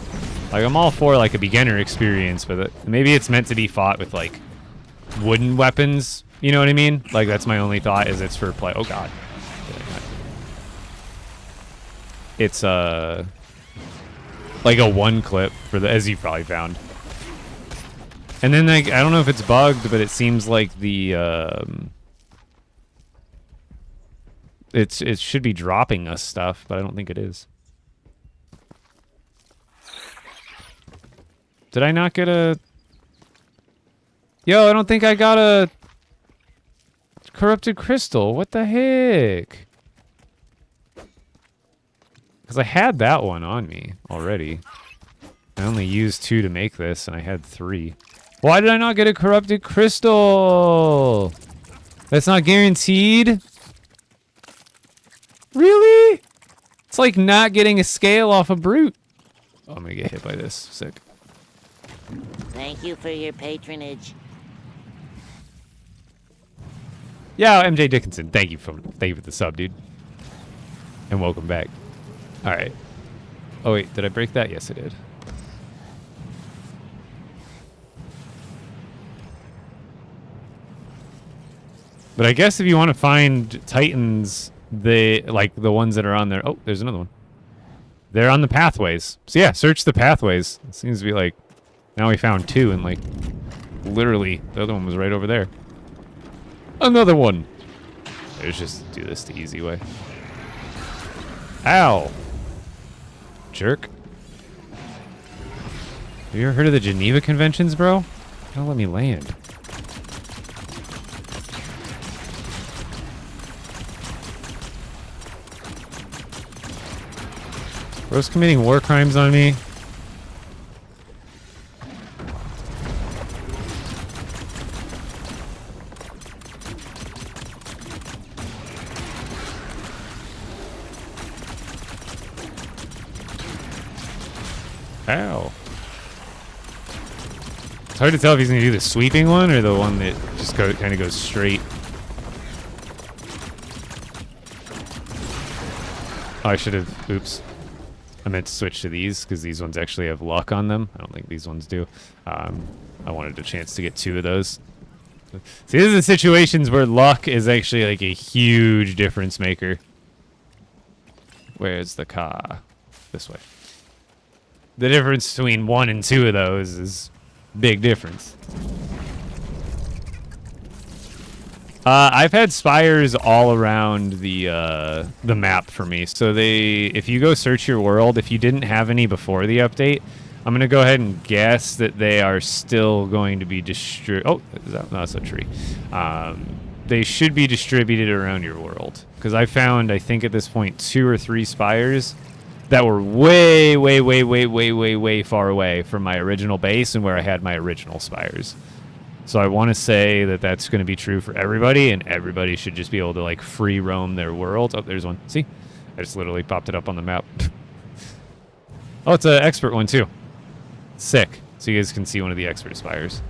Like, I'm all for like a beginner experience, but maybe it's meant to be fought with like wooden weapons. You know what I mean? Like, that's my only thought, is it's for play. Oh god, it's like a one clip for the, as you probably found. And then like, I don't know if it's bugged, but it seems like the it should be dropping us stuff, but I don't think it is. Did I not get a... Yo, I don't think I got a corrupted crystal. What the heck? Because I had that one on me already. I only used 2 to make this, and I had 3. Why did I not get a corrupted crystal? That's not guaranteed? Really? It's like not getting a scale off a brute. Oh, I'm gonna get hit by this. Sick. Thank you for your patronage. Yeah, MJ Dickinson, thank you for the sub, dude. And welcome back. Alright. Oh wait, did I break that? Yes, I did. But I guess if you want to find Titans, the ones that are on there. Oh, there's another one. They're on the pathways. So yeah, search the pathways. It seems to be like, now we found 2, and like literally the other one was right over there. Another one. Let's just do this the easy way. Ow. Jerk. Have you ever heard of the Geneva Conventions, bro? Don't let me land. Bro's committing war crimes on me. Ow. It's hard to tell if he's going to do the sweeping one or the one that just kind of goes straight. Oh, I should have... Oops. I meant to switch to these because these ones actually have luck on them. I don't think these ones do. I wanted a chance to get 2 of those. See, this is the situations where luck is actually like a huge difference maker. Where's the car? This way. The difference between 1 and 2 of those is big difference. I've had spires all around the map for me. So if you go search your world, if you didn't have any before the update, I'm gonna go ahead and guess that they are still going to be distributed. Oh, no, that's a tree. They should be distributed around your world because I found, I think at this point, 2 or 3 spires that were way, way, way, way, way, way, way far away from my original base and where I had my original spires. So I want to say that that's going to be true for everybody, and everybody should just be able to like free roam their world. Oh, there's one. See? I just literally popped it up on the map. Oh, it's an expert one too. Sick. So you guys can see one of the expert spires.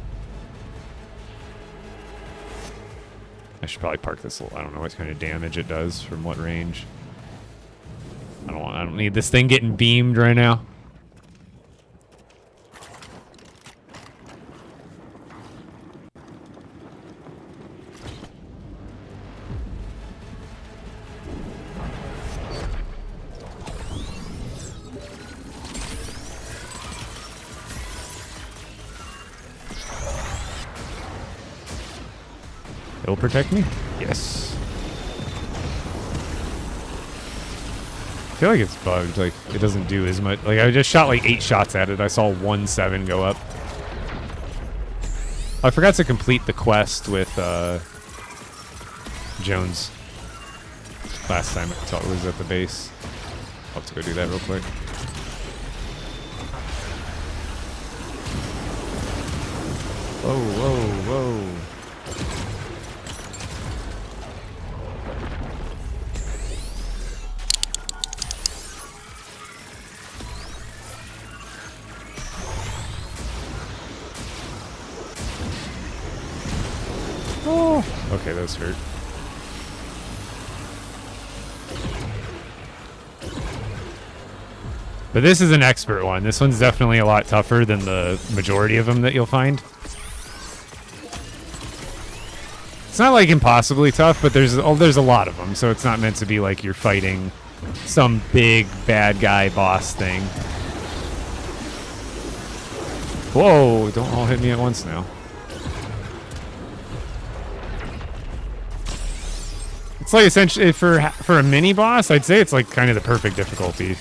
I should probably park this. I don't know what kind of damage it does from what range. I don't need this thing getting beamed right now. It'll protect me? Yes. I feel like it's bugged. Like, it doesn't do as much. Like, I just shot like 8 shots at it. I saw 1-7 go up. I forgot to complete the quest with Jones last time it was at the base. I'll have to go do that real quick. Whoa, whoa, whoa. Oh. Okay, those hurt. But this is an expert one. This one's definitely a lot tougher than the majority of them that you'll find. It's not like impossibly tough, but there's a lot of them, so it's not meant to be like you're fighting some big bad guy boss thing. Whoa, don't all hit me at once now. It's like essentially for a mini boss, I'd say it's like kind of the perfect difficulty.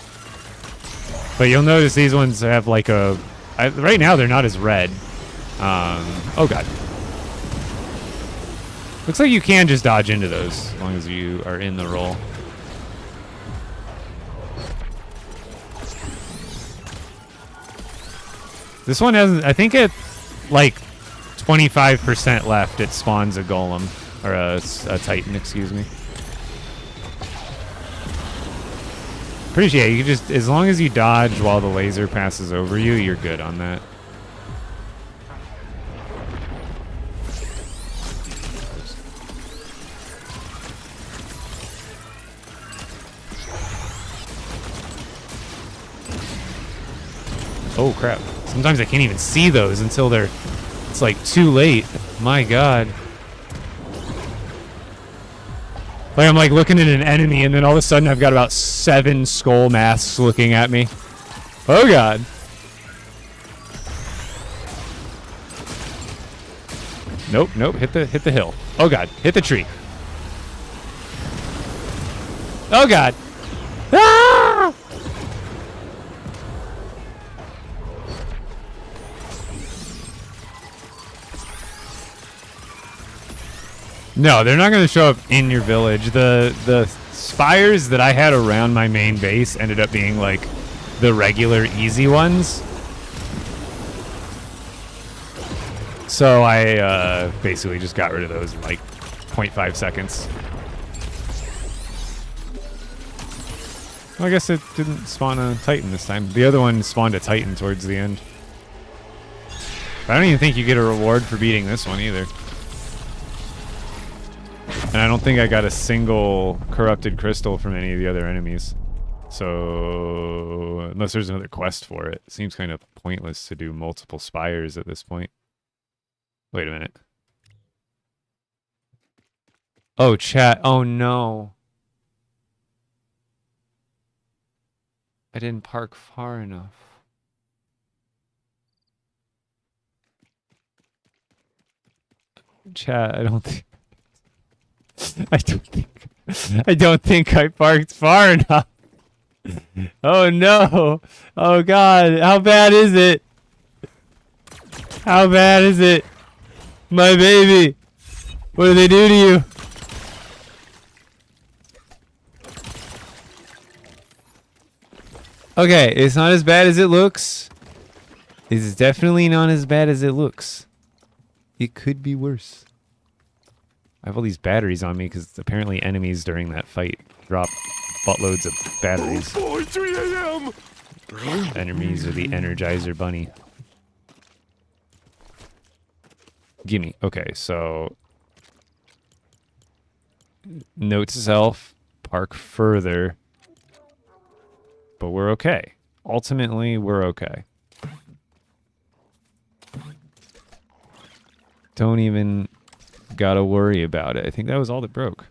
But you'll notice these ones have like right now they're not as red. Oh god. Looks like you can just dodge into those as long as you are in the roll. This one hasn't, I think at like 25% left it spawns a golem. Or a titan, excuse me. Pretty sure, yeah, you can just, as long as you dodge while the laser passes over you, you're good on that. Oh crap. Sometimes I can't even see those until it's like too late. My god. Like I'm like looking at an enemy and then all of a sudden I've got about 7 skull masks looking at me. Oh god. Nope, nope, hit the hill. Oh god, hit the tree. Oh god. Ah! No, they're not going to show up in your village. The spires that I had around my main base ended up being like the regular easy ones. So I basically just got rid of those in like 0.5 seconds. Well, I guess it didn't spawn a Titan this time. The other one spawned a Titan towards the end. But I don't even think you get a reward for beating this one either. And I don't think I got a single corrupted crystal from any of the other enemies. So unless there's another quest for it, seems kind of pointless to do multiple spires at this point. Wait a minute. Oh, chat. Oh, no. I didn't park far enough. Chat, I don't think... I don't think I parked far enough. Oh, no. Oh, God. How bad is it? How bad is it? My baby. What do they do to you? Okay, it's not as bad as it looks. It's definitely not as bad as it looks. It could be worse. I have all these batteries on me because apparently enemies during that fight drop buttloads of batteries. Oh boy, 3 a.m. Enemies are the Energizer Bunny. Gimme. Okay, so... Note to self, park further. But we're okay. Ultimately, we're okay. Don't even gotta worry about it. I think that was all that broke.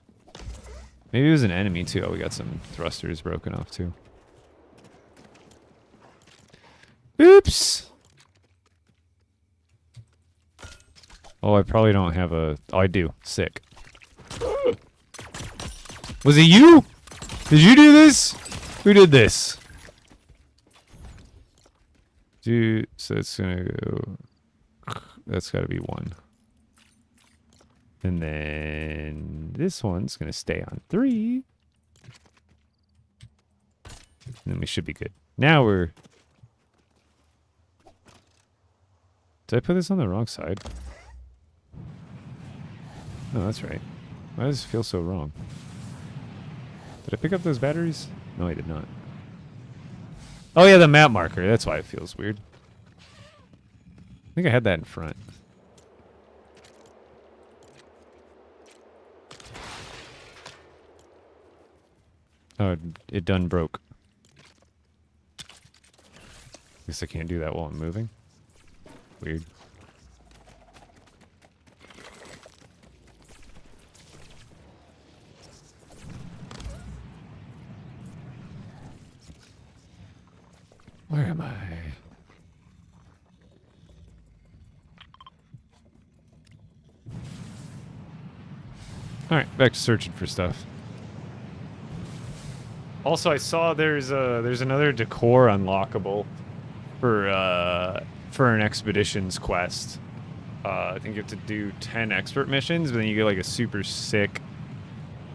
Maybe it was an enemy too. Oh, we got some thrusters broken off too. Oops! Oh, I probably don't have a... Oh, I do. Sick. Was it you? Did you do this? Who did this? Dude, so it's gonna go... That's gotta be 1. And then this one's gonna stay on 3. And then we should be good. Now we're... Did I put this on the wrong side? No, that's right. Why does it feel so wrong? Did I pick up those batteries? No, I did not. Oh yeah, the map marker. That's why it feels weird. I think I had that in front. Oh, it done broke. Guess I can't do that while I'm moving. Weird. Where am I? Alright, back to searching for stuff. Also, I saw there's another decor unlockable for an expeditions quest. I think you have to do 10 expert missions, but then you get like a super sick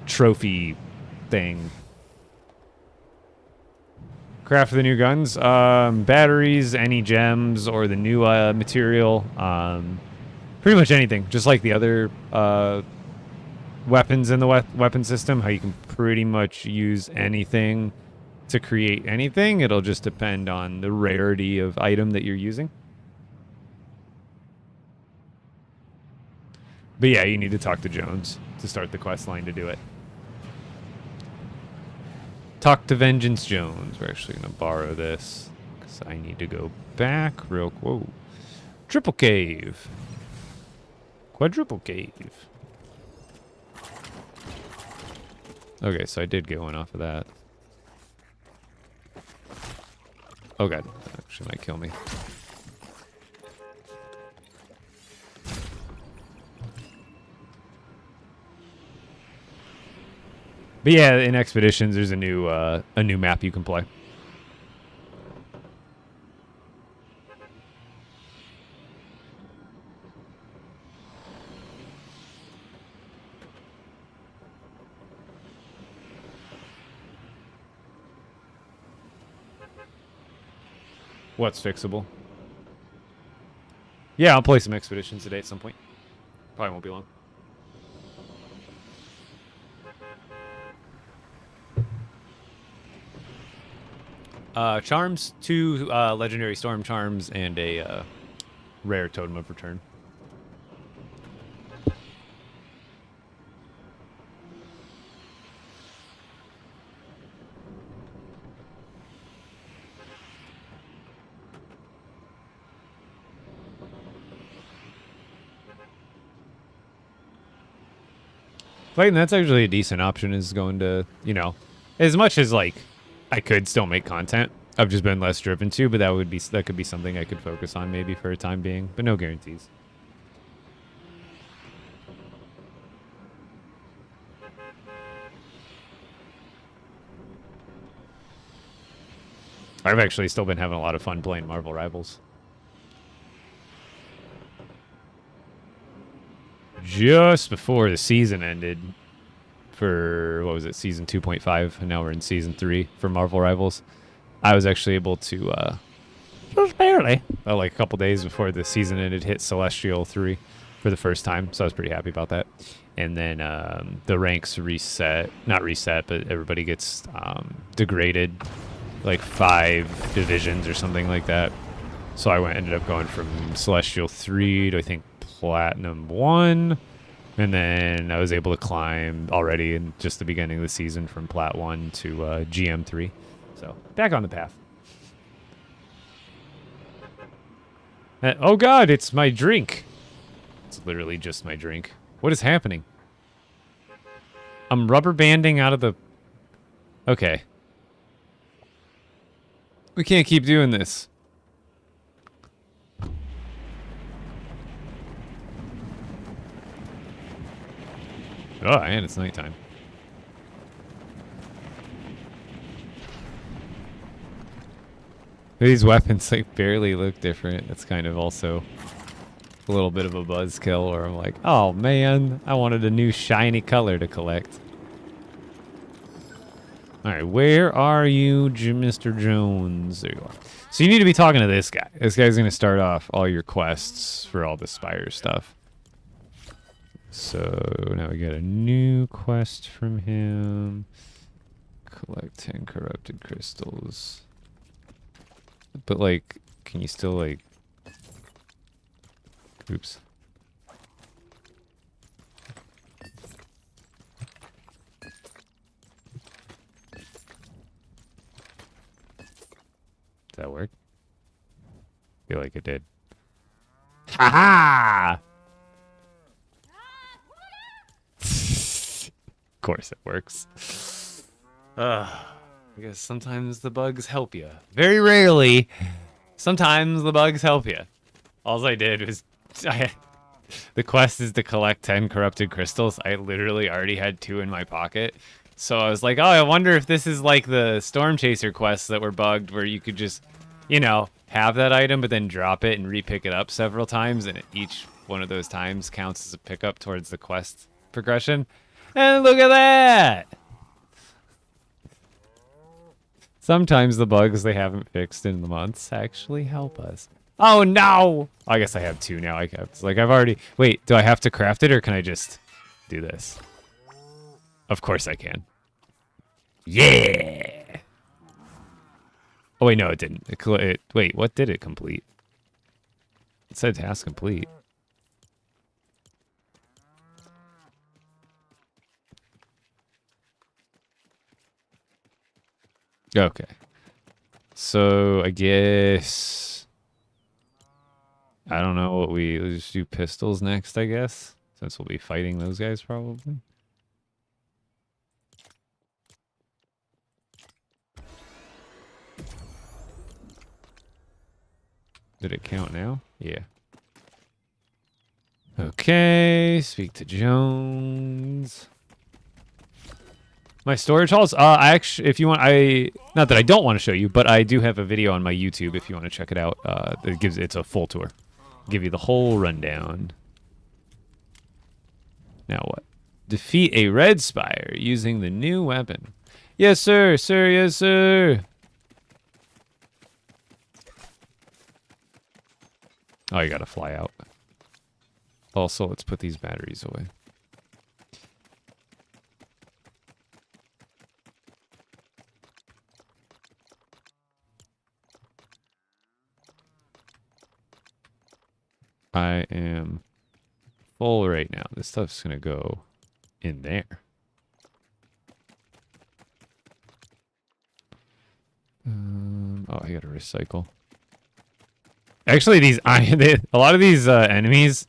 trophy thing. Craft the new guns. Batteries, any gems, or the new material. Pretty much anything. Just like the other weapons in the weapon system, how you can pretty much use anything to create anything. It'll just depend on the rarity of item that you're using. But yeah, you need to talk to Jones to start the quest line to do it. Talk to Vengeance Jones. We're actually going to borrow this because I need to go back real... Whoa. Triple cave. Quadruple cave. Okay, so I did get one off of that. Oh god, that actually might kill me. But yeah, in Expeditions, there's a new map you can play. What's fixable? Yeah, I'll play some Expeditions today at some point. Probably won't be long. Charms, 2 legendary storm charms, and a rare totem of return. Right, and that's actually a decent option, is going to, you know, as much as, like, I could still make content, I've just been less driven to, but that could be something I could focus on maybe for a time being, but no guarantees. I've actually still been having a lot of fun playing Marvel Rivals. Just before the season ended for, what was it, season 2.5, and now we're in season 3 for Marvel Rivals, I was actually able to, just barely, like a couple days before the season ended, hit Celestial 3 for the first time, so I was pretty happy about that. And then the ranks reset, not reset, but everybody gets degraded, like 5 divisions or something like that. So I ended up going from Celestial 3 to, I think, Platinum 1, and then I was able to climb already in just the beginning of the season from Plat 1 to GM 3. So back on the path. Oh god, it's my drink. It's literally just my drink. What is happening? I'm rubber banding out of the... Okay. We can't keep doing this. Oh, and it's nighttime. These weapons like barely look different. That's kind of also a little bit of a buzzkill where I'm like, oh man, I wanted a new shiny color to collect. Alright, where are you, Mr. Jones? There you are. So you need to be talking to this guy. This guy's going to start off all your quests for all the Spire stuff. So now we got a new quest from him. Collect 10 corrupted crystals. But like, can you still like... Oops. Did that work? I feel like it did. Ha ha! Of course it works. I guess sometimes the bugs help you. Very rarely, sometimes the bugs help you. All I did was... the quest is to collect 10 corrupted crystals. I literally already had 2 in my pocket. So I was like, oh, I wonder if this is like the Storm Chaser quests that were bugged where you could just, you know, have that item but then drop it and re-pick it up several times, and each one of those times counts as a pickup towards the quest progression. And look at that! Sometimes the bugs they haven't fixed in the months actually help us. Oh no! I guess I have 2 now. It's like I've already... Wait, do I have to craft it or can I just do this? Of course I can. Yeah! Oh wait, no, it didn't. Wait, what did it complete? It said task complete. Okay. So I guess I don't know what we'll just do pistols next, I guess. Since we'll be fighting those guys probably. Did it count now? Yeah. Okay, speak to Jones. My storage halls? I actually, if you want, not that I don't want to show you, but I do have a video on my YouTube if you want to check it out. It's a full tour. Give you the whole rundown. Now what? Defeat a red spire using the new weapon. Yes, sir. Sir, yes, sir. Oh, you gotta fly out. Also, let's put these batteries away. I am full right now. This stuff's gonna go in there. Oh, I gotta recycle. Actually, a lot of these enemies,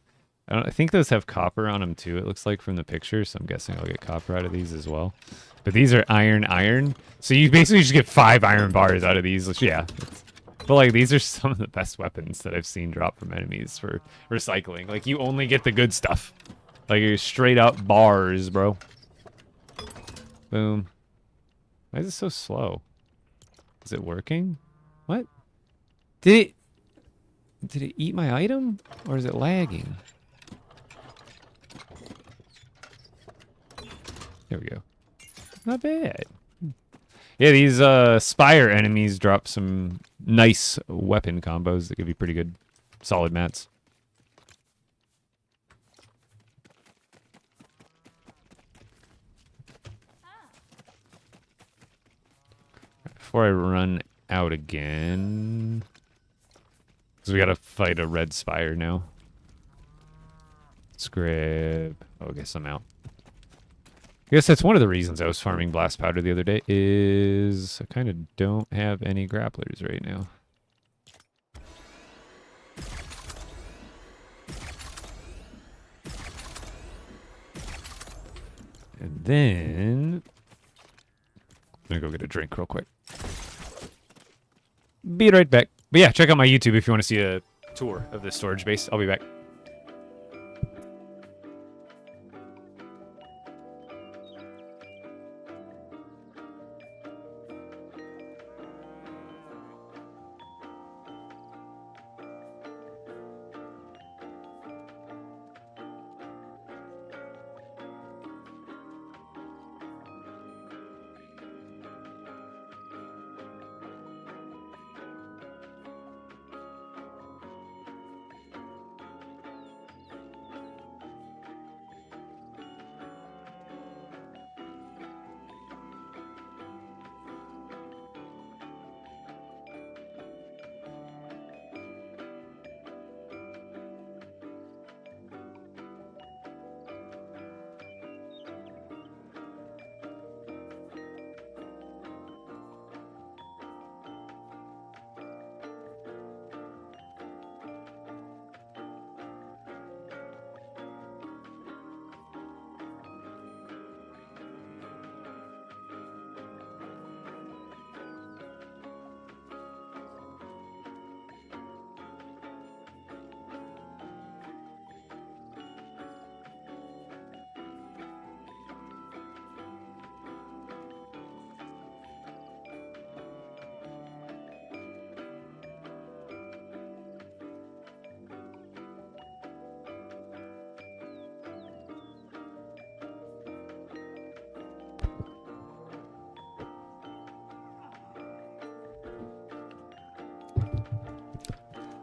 I think those have copper on them too, it looks like from the picture, so I'm guessing I'll get copper out of these as well. But these are iron. So you basically just get 5 iron bars out of these, which, yeah. But, like, these are some of the best weapons that I've seen drop from enemies for recycling. Like, you only get the good stuff. Like, you're straight up bars, bro. Boom. Why is it so slow? Is it working? What? Did it eat my item? Or is it lagging? There we go. Not bad. Yeah, these Spire enemies drop some nice weapon combos that give you pretty good solid mats. Before I run out again, because we gotta fight a red Spire now. Let's grab... Oh, I guess I'm out. I guess that's one of the reasons I was farming blast powder the other day, is I kind of don't have any grapplers right now. And then I'm gonna go get a drink real quick. Be right back. But yeah, check out my YouTube if you want to see a tour of this storage base. I'll be back.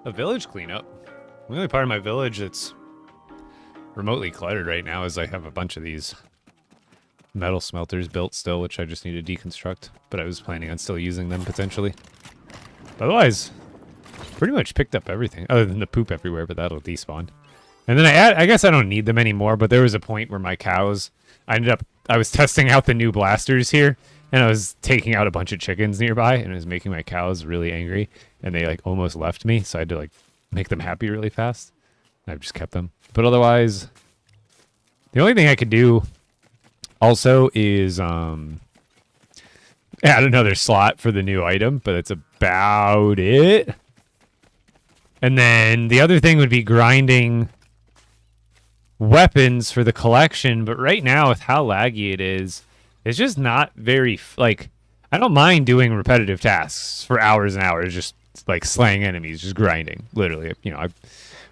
A village cleanup. The only part of my village that's remotely cluttered right now is I have a bunch of these metal smelters built still, which I just need to deconstruct. But I was planning on still using them potentially. But otherwise, pretty much picked up everything other than the poop everywhere, but that'll despawn. And then I guess I don't need them anymore, but there was a point where my cows, I was testing out the new blasters here, and I was taking out a bunch of chickens nearby, and it was making my cows really angry, and they like almost left me, so I had to like make them happy really fast. I've just kept them. But otherwise, the only thing I could do also is add another slot for the new item, but that's about it. And then the other thing would be grinding weapons for the collection, but right now with how laggy it is, it's just not very, like, I don't mind doing repetitive tasks for hours and hours, just like slaying enemies, just grinding, literally. You know, I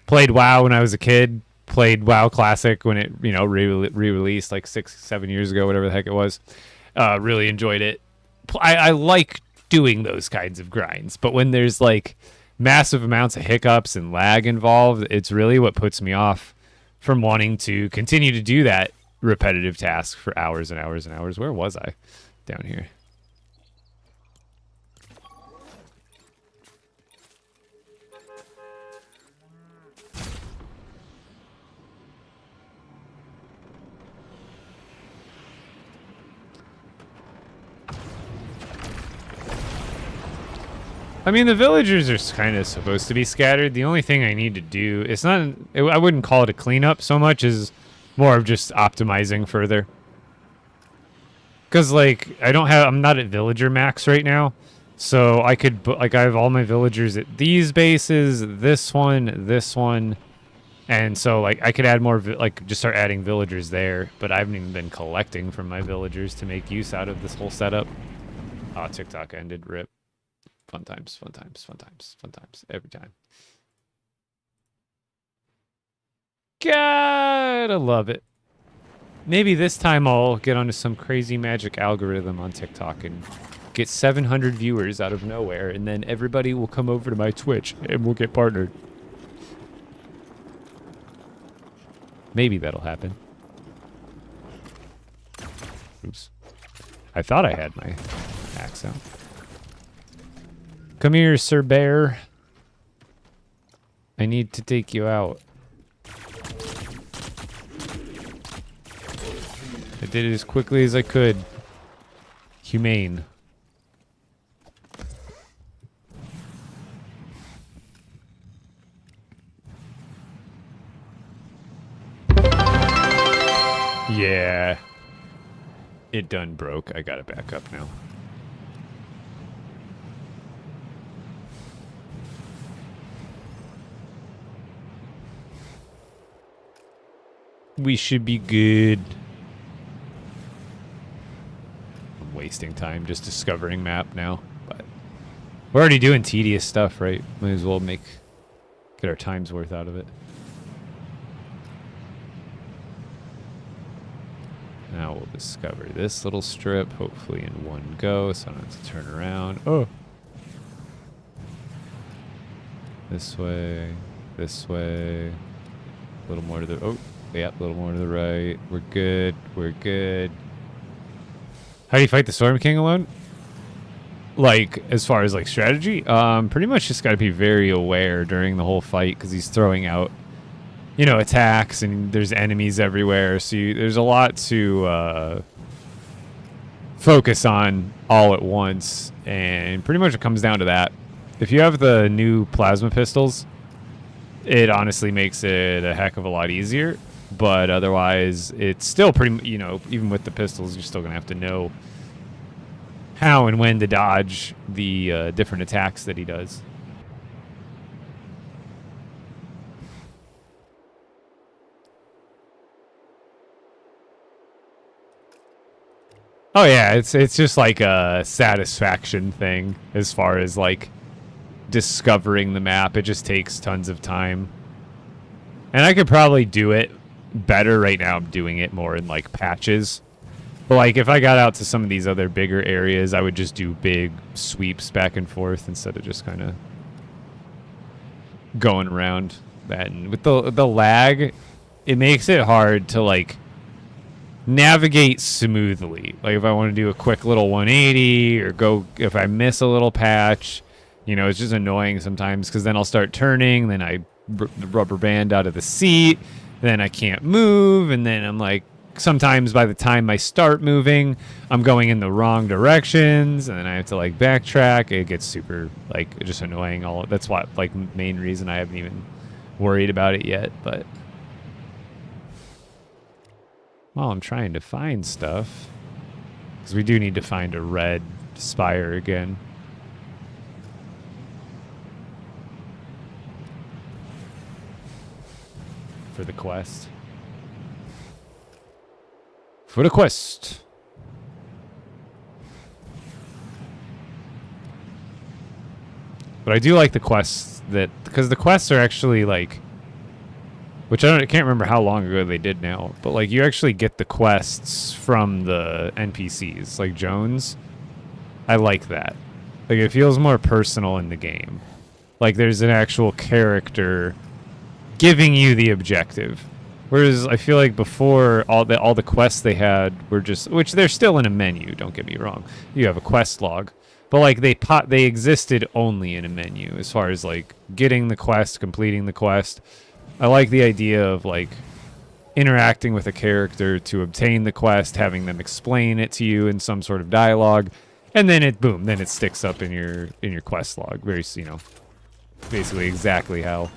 played WoW when I was a kid, played WoW Classic when it, you know, re-released like 6-7 years ago, whatever the heck it was. Really enjoyed it. I like doing those kinds of grinds, but when there's like massive amounts of hiccups and lag involved, it's really what puts me off from wanting to continue to do that repetitive task for hours and hours and hours. Where was I? Down here. I mean, the villagers are kind of supposed to be scattered. The only thing I need to do, it's not, I wouldn't call it a cleanup so much as more of just optimizing further. Because, like, I'm not at villager max right now. So I could, like, I have all my villagers at these bases, this one. And so, like, I could add more, like, just start adding villagers there. But I haven't even been collecting from my villagers to make use out of this whole setup. Oh, TikTok ended. Rip. Fun times, fun times, fun times, fun times. Every time. Gotta love it. Maybe this time I'll get onto some crazy magic algorithm on TikTok and get 700 viewers out of nowhere, and then everybody will come over to my Twitch and we'll get partnered. Maybe that'll happen. Oops. I thought I had my axe out. Come here, Sir Bear. I need to take you out. I did it as quickly as I could. Humane. Yeah. It done broke. I got it back up now. We should be good. I'm wasting time just discovering map now, but we're already doing tedious stuff, right? Might as well get our time's worth out of it. Now we'll discover this little strip, hopefully in one go, so I don't have to turn around. Oh! This way, this way. A little more to the... Oh! Yeah, a little more to the right. We're good. We're good. How do you fight the Storm King alone? Like, as far as, like, strategy? Pretty much just got to be very aware during the whole fight because he's throwing out, you know, attacks and there's enemies everywhere. So there's a lot to focus on all at once. And pretty much it comes down to that. If you have the new plasma pistols, it honestly makes it a heck of a lot easier. But otherwise, it's still pretty, you know, even with the pistols, you're still going to have to know how and when to dodge the different attacks that he does. Oh yeah, it's just like a satisfaction thing as far as like discovering the map. It just takes tons of time. And I could probably do it better right now. I'm doing it more in like patches. But like if I got out to some of these other bigger areas, I would just do big sweeps back and forth instead of just kind of going around that. And with the lag, it makes it hard to like navigate smoothly. Like if I want to do a quick little 180 or go, if I miss a little patch, you know, it's just annoying sometimes because then I'll start turning, then I rubber band out of the seat, then I can't move, and then I'm like, sometimes by the time I start moving, I'm going in the wrong directions, and then I have to like backtrack. It gets super like just annoying. That's what like main reason I haven't even worried about it yet. But well, I'm trying to find stuff because we do need to find a red spire again. For the quest. For the quest. But I do like the quests because the quests are actually like, which I can't remember how long ago they did now, but like you actually get the quests from the NPCs, like Jones. I like that. Like it feels more personal in the game. Like there's an actual character giving you the objective. Whereas I feel like before all the quests they had were just, which they're still in a menu, don't get me wrong. You have a quest log. But like they existed only in a menu as far as like getting the quest, completing the quest. I like the idea of like interacting with a character to obtain the quest, having them explain it to you in some sort of dialogue, And then then it sticks up in your quest log. Very, basically exactly how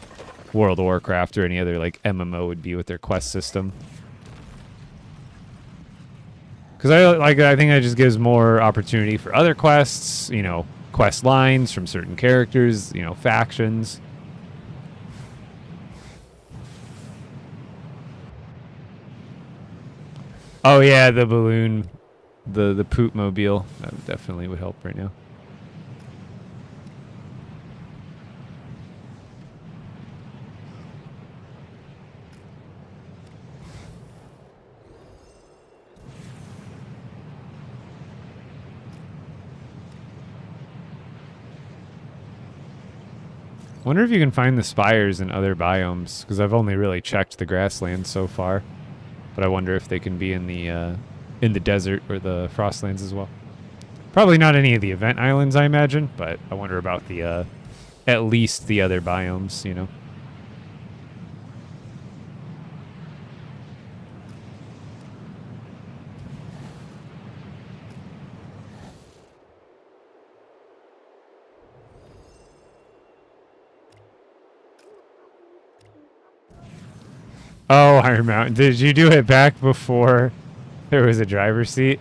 World of Warcraft or any other like MMO would be with their quest system. Because I think that just gives more opportunity for other quests, quest lines from certain characters, factions. Oh yeah, the balloon, the poop mobile, that definitely would help right now. Wonder if you can find the spires in other biomes, because I've only really checked the grasslands so far. But I wonder if they can be in the desert or the frostlands as well. Probably not any of the event islands, I imagine, but I wonder about the at least the other biomes, Oh, Iron Mountain. Did you do it back before there was a driver's seat?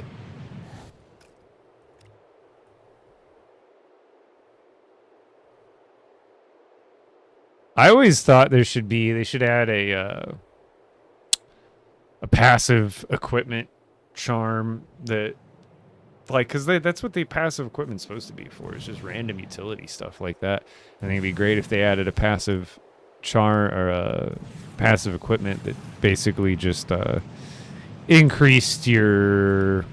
I always thought they should add a passive equipment charm that, like, because that's what the passive equipment's supposed to be for. It's just random utility stuff like that. I think it'd be great if they added a passive charm or a passive equipment that basically just increased your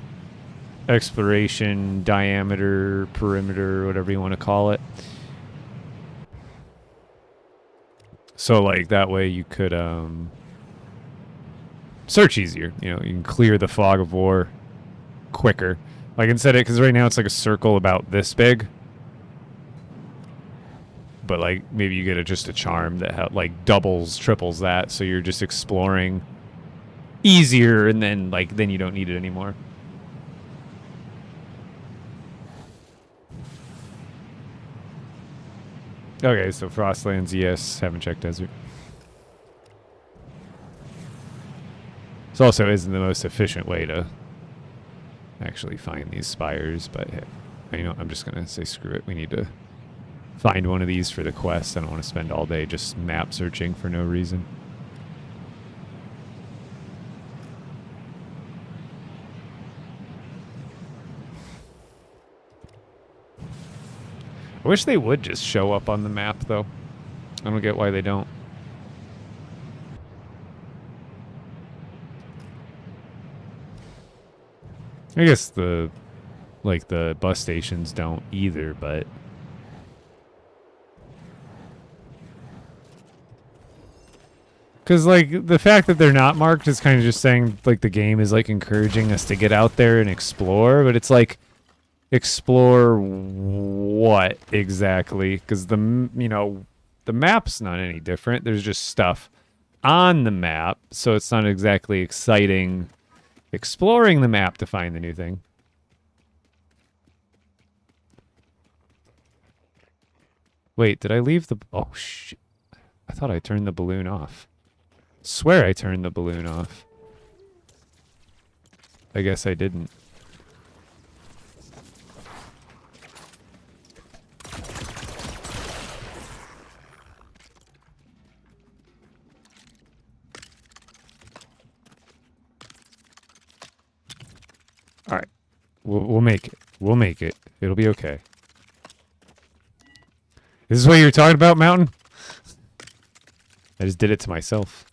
exploration diameter, perimeter, whatever you want to call it. So like that way you could search easier. You can clear the fog of war quicker. Like instead of, because right now it's like a circle about this big. But like maybe you get just a charm that like doubles, triples that, so you're just exploring easier, and then you don't need it anymore. Okay, so Frostlands, yes. Haven't checked Desert. This also isn't the most efficient way to actually find these spires, but hey, I'm just gonna say screw it. We need to find one of these for the quest. I don't want to spend all day just map searching for no reason. I wish they would just show up on the map, though. I don't get why they don't. I guess the bus stations don't either, but because the fact that they're not marked is kind of just saying the game is encouraging us to get out there and explore, but it's explore what exactly? Because the map's not any different. There's just stuff on the map, so it's not exactly exciting exploring the map to find the new thing. Wait, did I leave the... Oh, shit. I thought I turned the balloon off. Swear I turned the balloon off. I guess I didn't. All right. We'll make it. We'll make it. It'll be okay. This is what you were talking about, Mountain? I just did it to myself.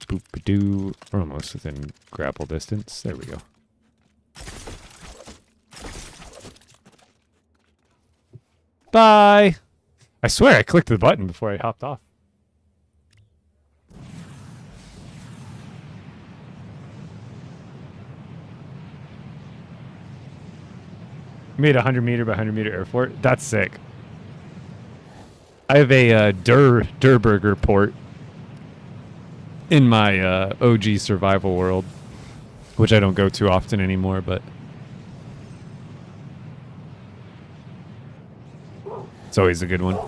Boop-a-doo. We're almost within grapple distance. There we go. Bye! I swear I clicked the button before I hopped off. Made a 100 meter by 100 meter airport. That's sick. I have a Durburger port in my OG survival world, which I don't go too often anymore, but it's always a good one.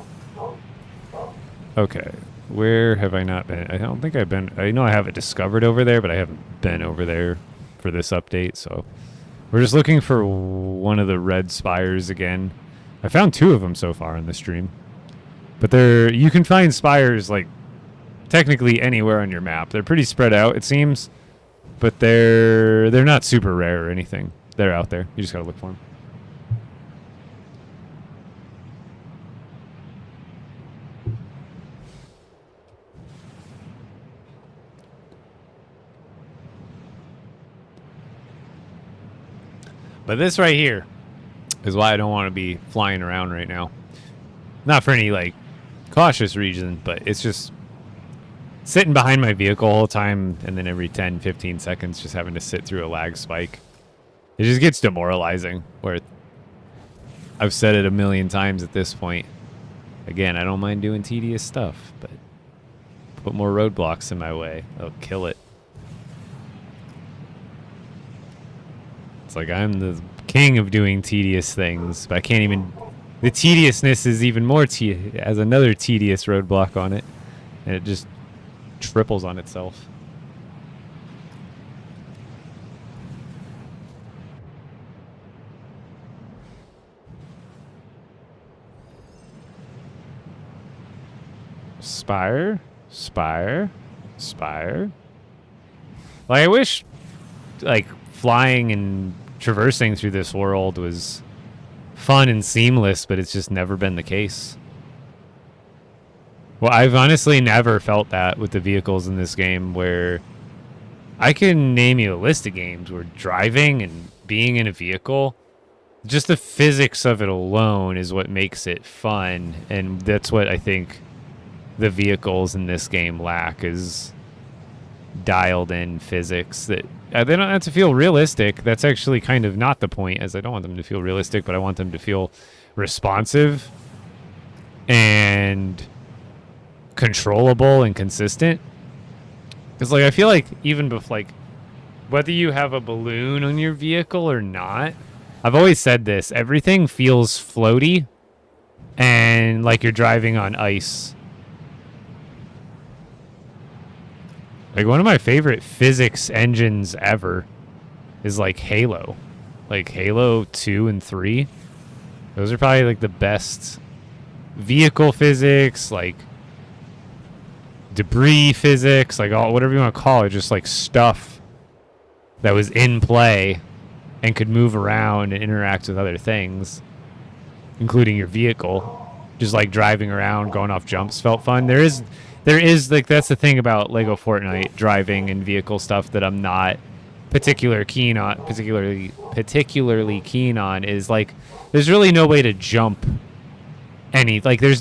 Okay, where have I not been? I don't think I've been. I know I have it discovered over there, but I haven't been over there for this update, so we're just looking for one of the red spires again. I found 2 of them so far in the stream, but you can find spires like technically anywhere on your map. They're pretty spread out, it seems, but they're not super rare or anything. They're out there. You just gotta look for them. But this right here is why I don't want to be flying around right now. Not for any, like, cautious reason, but it's just sitting behind my vehicle all the time, and then every 10, 15 seconds just having to sit through a lag spike. It just gets demoralizing, where I've said it a million times at this point. Again, I don't mind doing tedious stuff, but put more roadblocks in my way. I'll kill it. Like, I'm the king of doing tedious things, but I can't even... The tediousness is even more has another tedious roadblock on it, and it just triples on itself. Spire? Spire? Spire? Like, I wish, like, flying and traversing through this world was fun and seamless, but it's just never been the case. Well, I've honestly never felt that with the vehicles in this game, where I can name you a list of games where driving and being in a vehicle, just the physics of it alone is what makes it fun, and that's what I think the vehicles in this game lack, is dialed in physics that they don't have to feel realistic. That's actually kind of not the point, as I don't want them to feel realistic, but I want them to feel responsive and controllable and consistent. Because, like, I feel like even before, like, whether you have a balloon on your vehicle or not, I've always said this, everything feels floaty and like you're driving on ice. Like, one of my favorite physics engines ever is, like, Halo. Like, Halo 2 and 3. Those are probably, like, the best vehicle physics, like, debris physics, like, all whatever you want to call it, just, like, stuff that was in play and could move around and interact with other things, including your vehicle. Just, like, driving around, going off jumps felt fun. There is, like, that's the thing about LEGO Fortnite driving and vehicle stuff that I'm not particularly keen on is, like, there's really no way to jump any, like, there's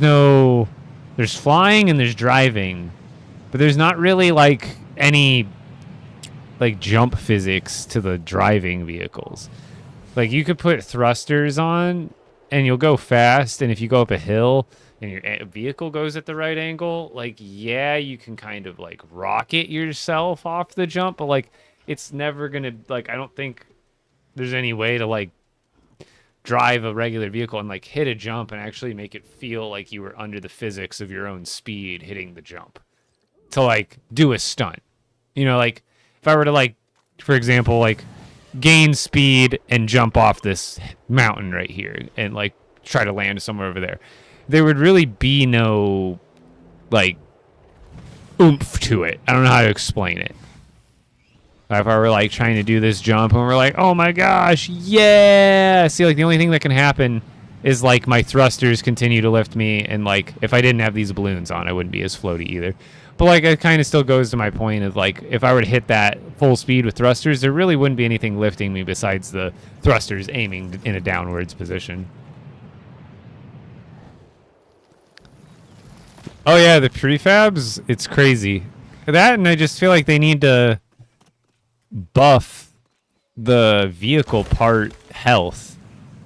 flying and there's driving, but there's not really, like, any, like, jump physics to the driving vehicles. Like, you could put thrusters on and you'll go fast, and if you go up a hill and your vehicle goes at the right angle, like, yeah, you can kind of, like, rocket yourself off the jump, but, like, it's never gonna, like, I don't think there's any way to, like, drive a regular vehicle and, like, hit a jump and actually make it feel like you were under the physics of your own speed hitting the jump to, like, do a stunt. You know, like, if I were to, like, for example, like, gain speed and jump off this mountain right here and, like, try to land somewhere over there, there would really be no, like, oomph to it. I don't know how to explain it. If I were, like, trying to do this jump and we're like, oh my gosh, yeah! See, like, the only thing that can happen is, like, my thrusters continue to lift me, and, like, if I didn't have these balloons on, I wouldn't be as floaty either. But, like, it kind of still goes to my point of, like, if I were to hit that full speed with thrusters, there really wouldn't be anything lifting me besides the thrusters aiming in a downwards position. Oh yeah, the prefabs, it's crazy. That, and I just feel like they need to buff the vehicle part health.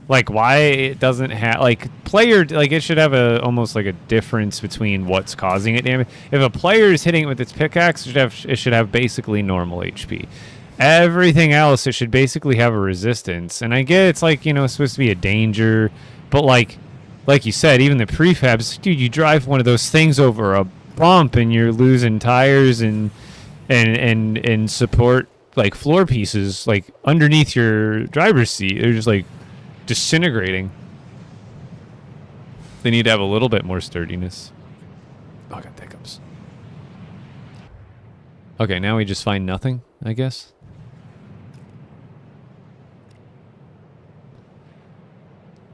Like why it doesn't have like player like it should have a almost like a difference between what's causing it damage. If a player is hitting it with its pickaxe, it should have basically normal HP. Everything else it should basically have a resistance. And I get it's like, you know, it's supposed to be a danger, but like you said, even the prefabs, dude, you drive one of those things over a bump and you're losing tires and support like floor pieces like underneath your driver's seat. They're just like disintegrating. They need to have a little bit more sturdiness. Oh, I got hiccups. Okay, now we just find nothing, I guess.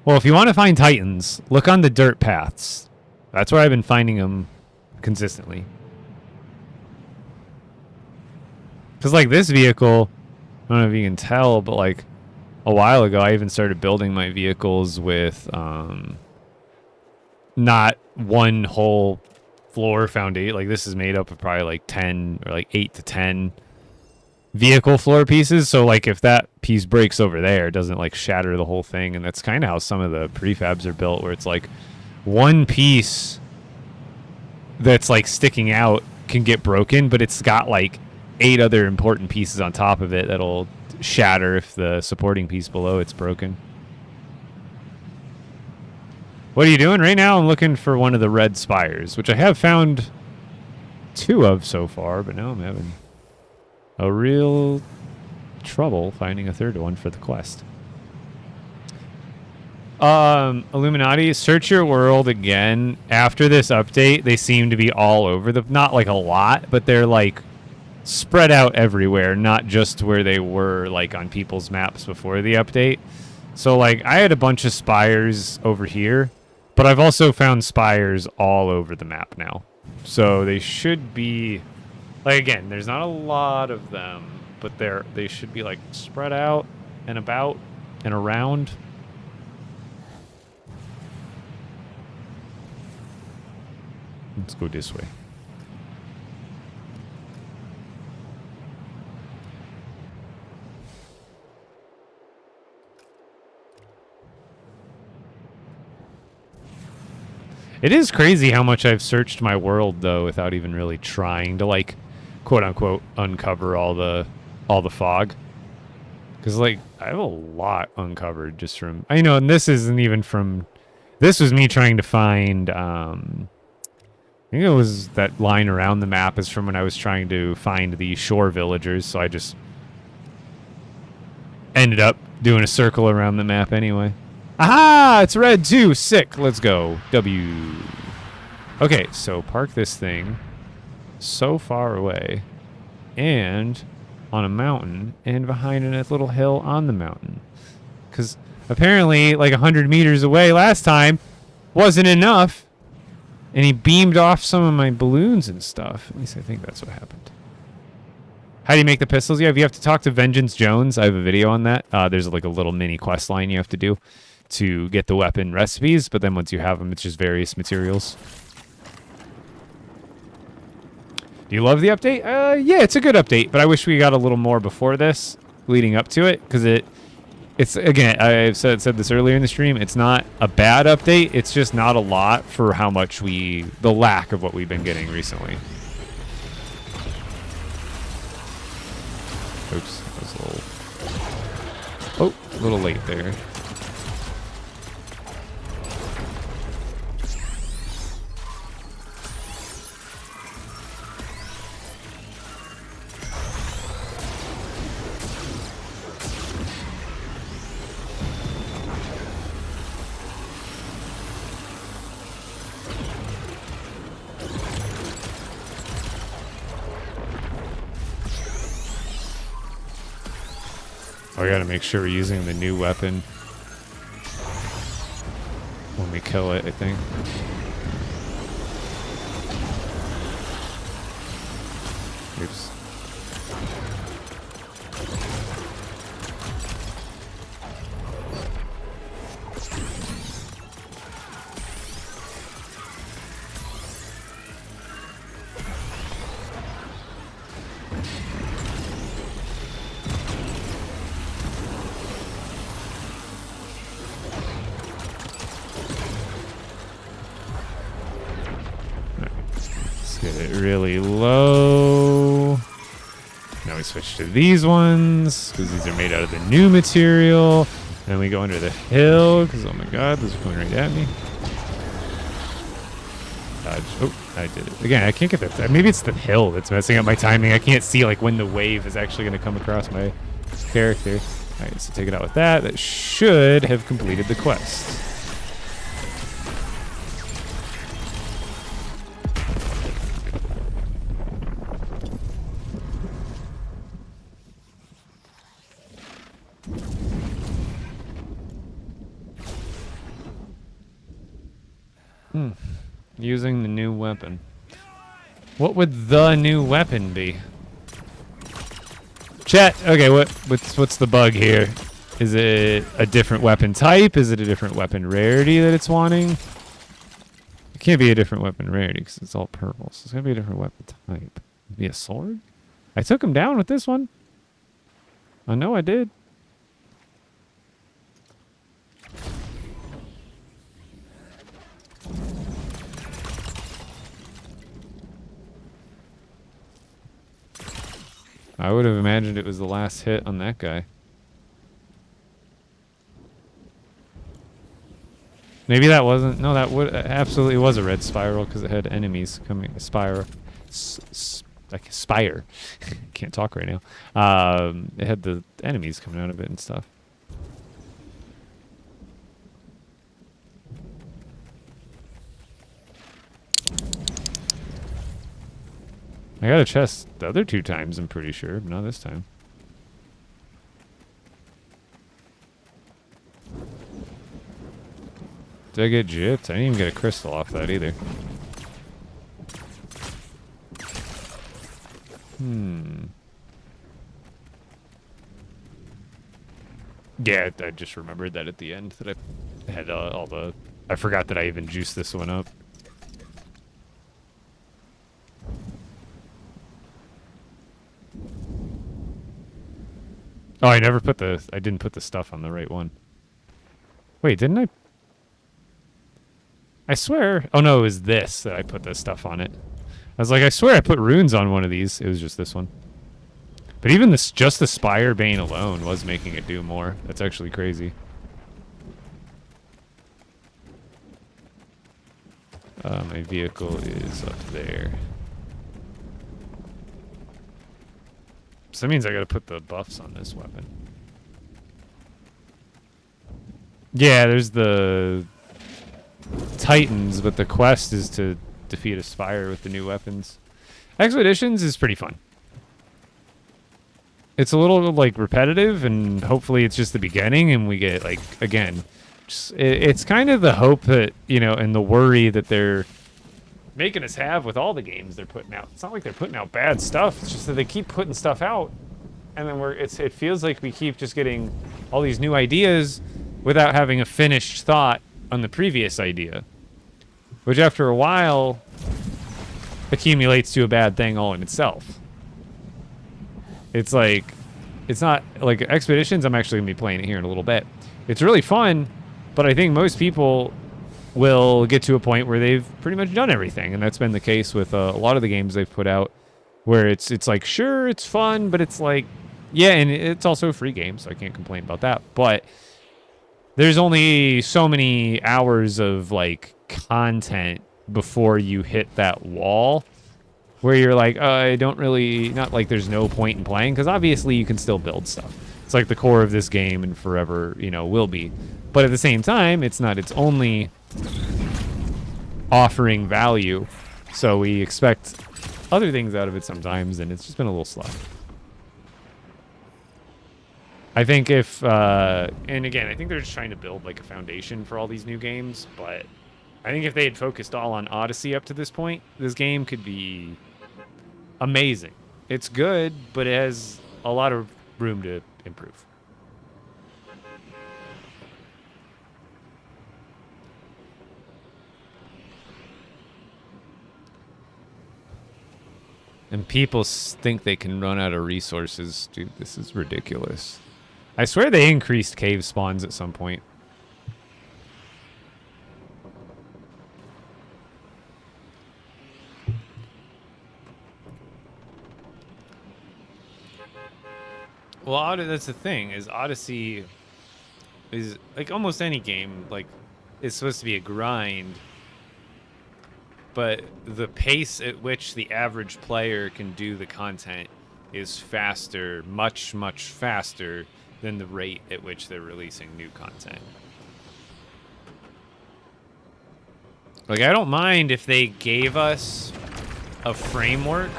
Well, if you want to find titans, look on the dirt paths. That's where I've been finding them consistently. Because, like, this vehicle, I don't know if you can tell, but, like, a while ago, I even started building my vehicles with not one whole floor foundation. Like, this is made up of probably, like, 10 or, like, 8 to 10 vehicle floor pieces. So, like, if that piece breaks over there, it doesn't, like, shatter the whole thing. And that's kind of how some of the prefabs are built, where it's, like, one piece that's, like, sticking out can get broken, but it's got, like, 8 other important pieces on top of it that'll shatter if the supporting piece below it's broken. What are you doing right now? I'm looking for one of the red spires, which I have found 2 of so far, but now I'm having a real trouble finding a 3rd one for the quest. Illuminati, search your world again. After this update, they seem to be all over the, not like a lot, but they're like spread out everywhere, not just where they were like on people's maps before the update. So like I had a bunch of spires over here, but I've also found spires all over the map now. So they should be like, again, there's not a lot of them, but they should be like spread out and about and around. Let's go this way. It is crazy how much I've searched my world though without even really trying to like quote unquote uncover all the fog. Cuz like I have a lot uncovered just from, I know, and this isn't even from, this was me trying to find I think it was that line around the map is from when I was trying to find the shore villagers, so I just ended up doing a circle around the map anyway. Aha! It's red too! Sick! Let's go. W. Okay, so park this thing so far away and on a mountain and behind a little hill on the mountain. Because apparently, like 100 meters away last time wasn't enough. And he beamed off some of my balloons and stuff. At least I think that's what happened. How do you make the pistols? Yeah, if you have to talk to Vengeance Jones, I have a video on that. There's like a little mini quest line you have to do to get the weapon recipes, but then once you have them, it's just various materials. Do you love the update? Yeah, it's a good update, but I wish we got a little more before this, leading up to it, because it's again, I've said this earlier in the stream, it's not a bad update, it's just not a lot for how much the lack of what we've been getting recently. Oops, that was a little late there. I gotta make sure we're using the new weapon when we kill it, I think. Oops. it really low. Now we switch to these ones because these are made out of the new material. And we go under the hill because, oh my god, this is going right at me. Dodge. Oh, I did it. Again, I can't get that. Maybe it's the hill that's messing up my timing. I can't see like when the wave is actually going to come across my character. All right, so take it out with that. That should have completed the quest. Using the new weapon. What would the new weapon be? Chat. Okay, what's the bug here? Is it a different weapon type? Is it a different weapon rarity that it's wanting? It can't be a different weapon rarity because it's all purple. So it's gonna be a different weapon type. Be a sword? I took him down with this one. I know I did. I would have imagined it was the last hit on that guy. Maybe that wasn't. No, that would absolutely was a red spiral because it had enemies coming. Spire, like Spire. Can't talk right now. It had the enemies coming out of it and stuff. I got a chest the other 2 times, I'm pretty sure. But not this time. Did I get gypped? I didn't even get a crystal off that either. Yeah, I just remembered that at the end that I had all the... I forgot that I even juiced this one up. Oh, I never put the... I didn't put the stuff on the right one. Wait, didn't I? I swear... Oh, no, it was this that I put the stuff on it. I was like, I swear I put runes on one of these. It was just this one. But even this, just the Spire Bane alone was making it do more. That's actually crazy. My vehicle is up there. So that means I gotta put the buffs on this weapon. Yeah, there's the Titans, but the quest is to defeat a Spire with the new weapons. Expeditions is pretty fun. It's a little, like, repetitive, and hopefully it's just the beginning, and we get, like, again, just, it's kind of the hope that, you know, and the worry that they're making us have with all the games they're putting out. It's not like they're putting out bad stuff, it's just that they keep putting stuff out, and then it feels like we keep just getting all these new ideas without having a finished thought on the previous idea, which after a while accumulates to a bad thing all in itself. It's like, it's not like Expeditions. I'm actually gonna be playing it here in a little bit. It's really fun, but I think most people will get to a point where they've pretty much done everything, and that's been the case with a lot of the games they've put out, where it's like, sure, it's fun, but it's like, yeah, and it's also a free game, so I can't complain about that. But there's only so many hours of like content before you hit that wall where you're like, I don't really, not like there's no point in playing, because obviously you can still build stuff. It's like the core of this game and forever, you know, will be. But at the same time, it's not its only offering value. So we expect other things out of it sometimes, and it's just been a little slow. I think if, and again, I think they're just trying to build like a foundation for all these new games, but I think if they had focused all on Odyssey up to this point, this game could be amazing. It's good, but it has a lot of room to improve. And people think they can run out of resources. Dude, this is ridiculous. I swear they increased cave spawns at some point. Well, that's the thing, is Odyssey is, like, almost any game, like, is supposed to be a grind, but the pace at which the average player can do the content is faster, much, much faster than the rate at which they're releasing new content. Like, I don't mind if they gave us a framework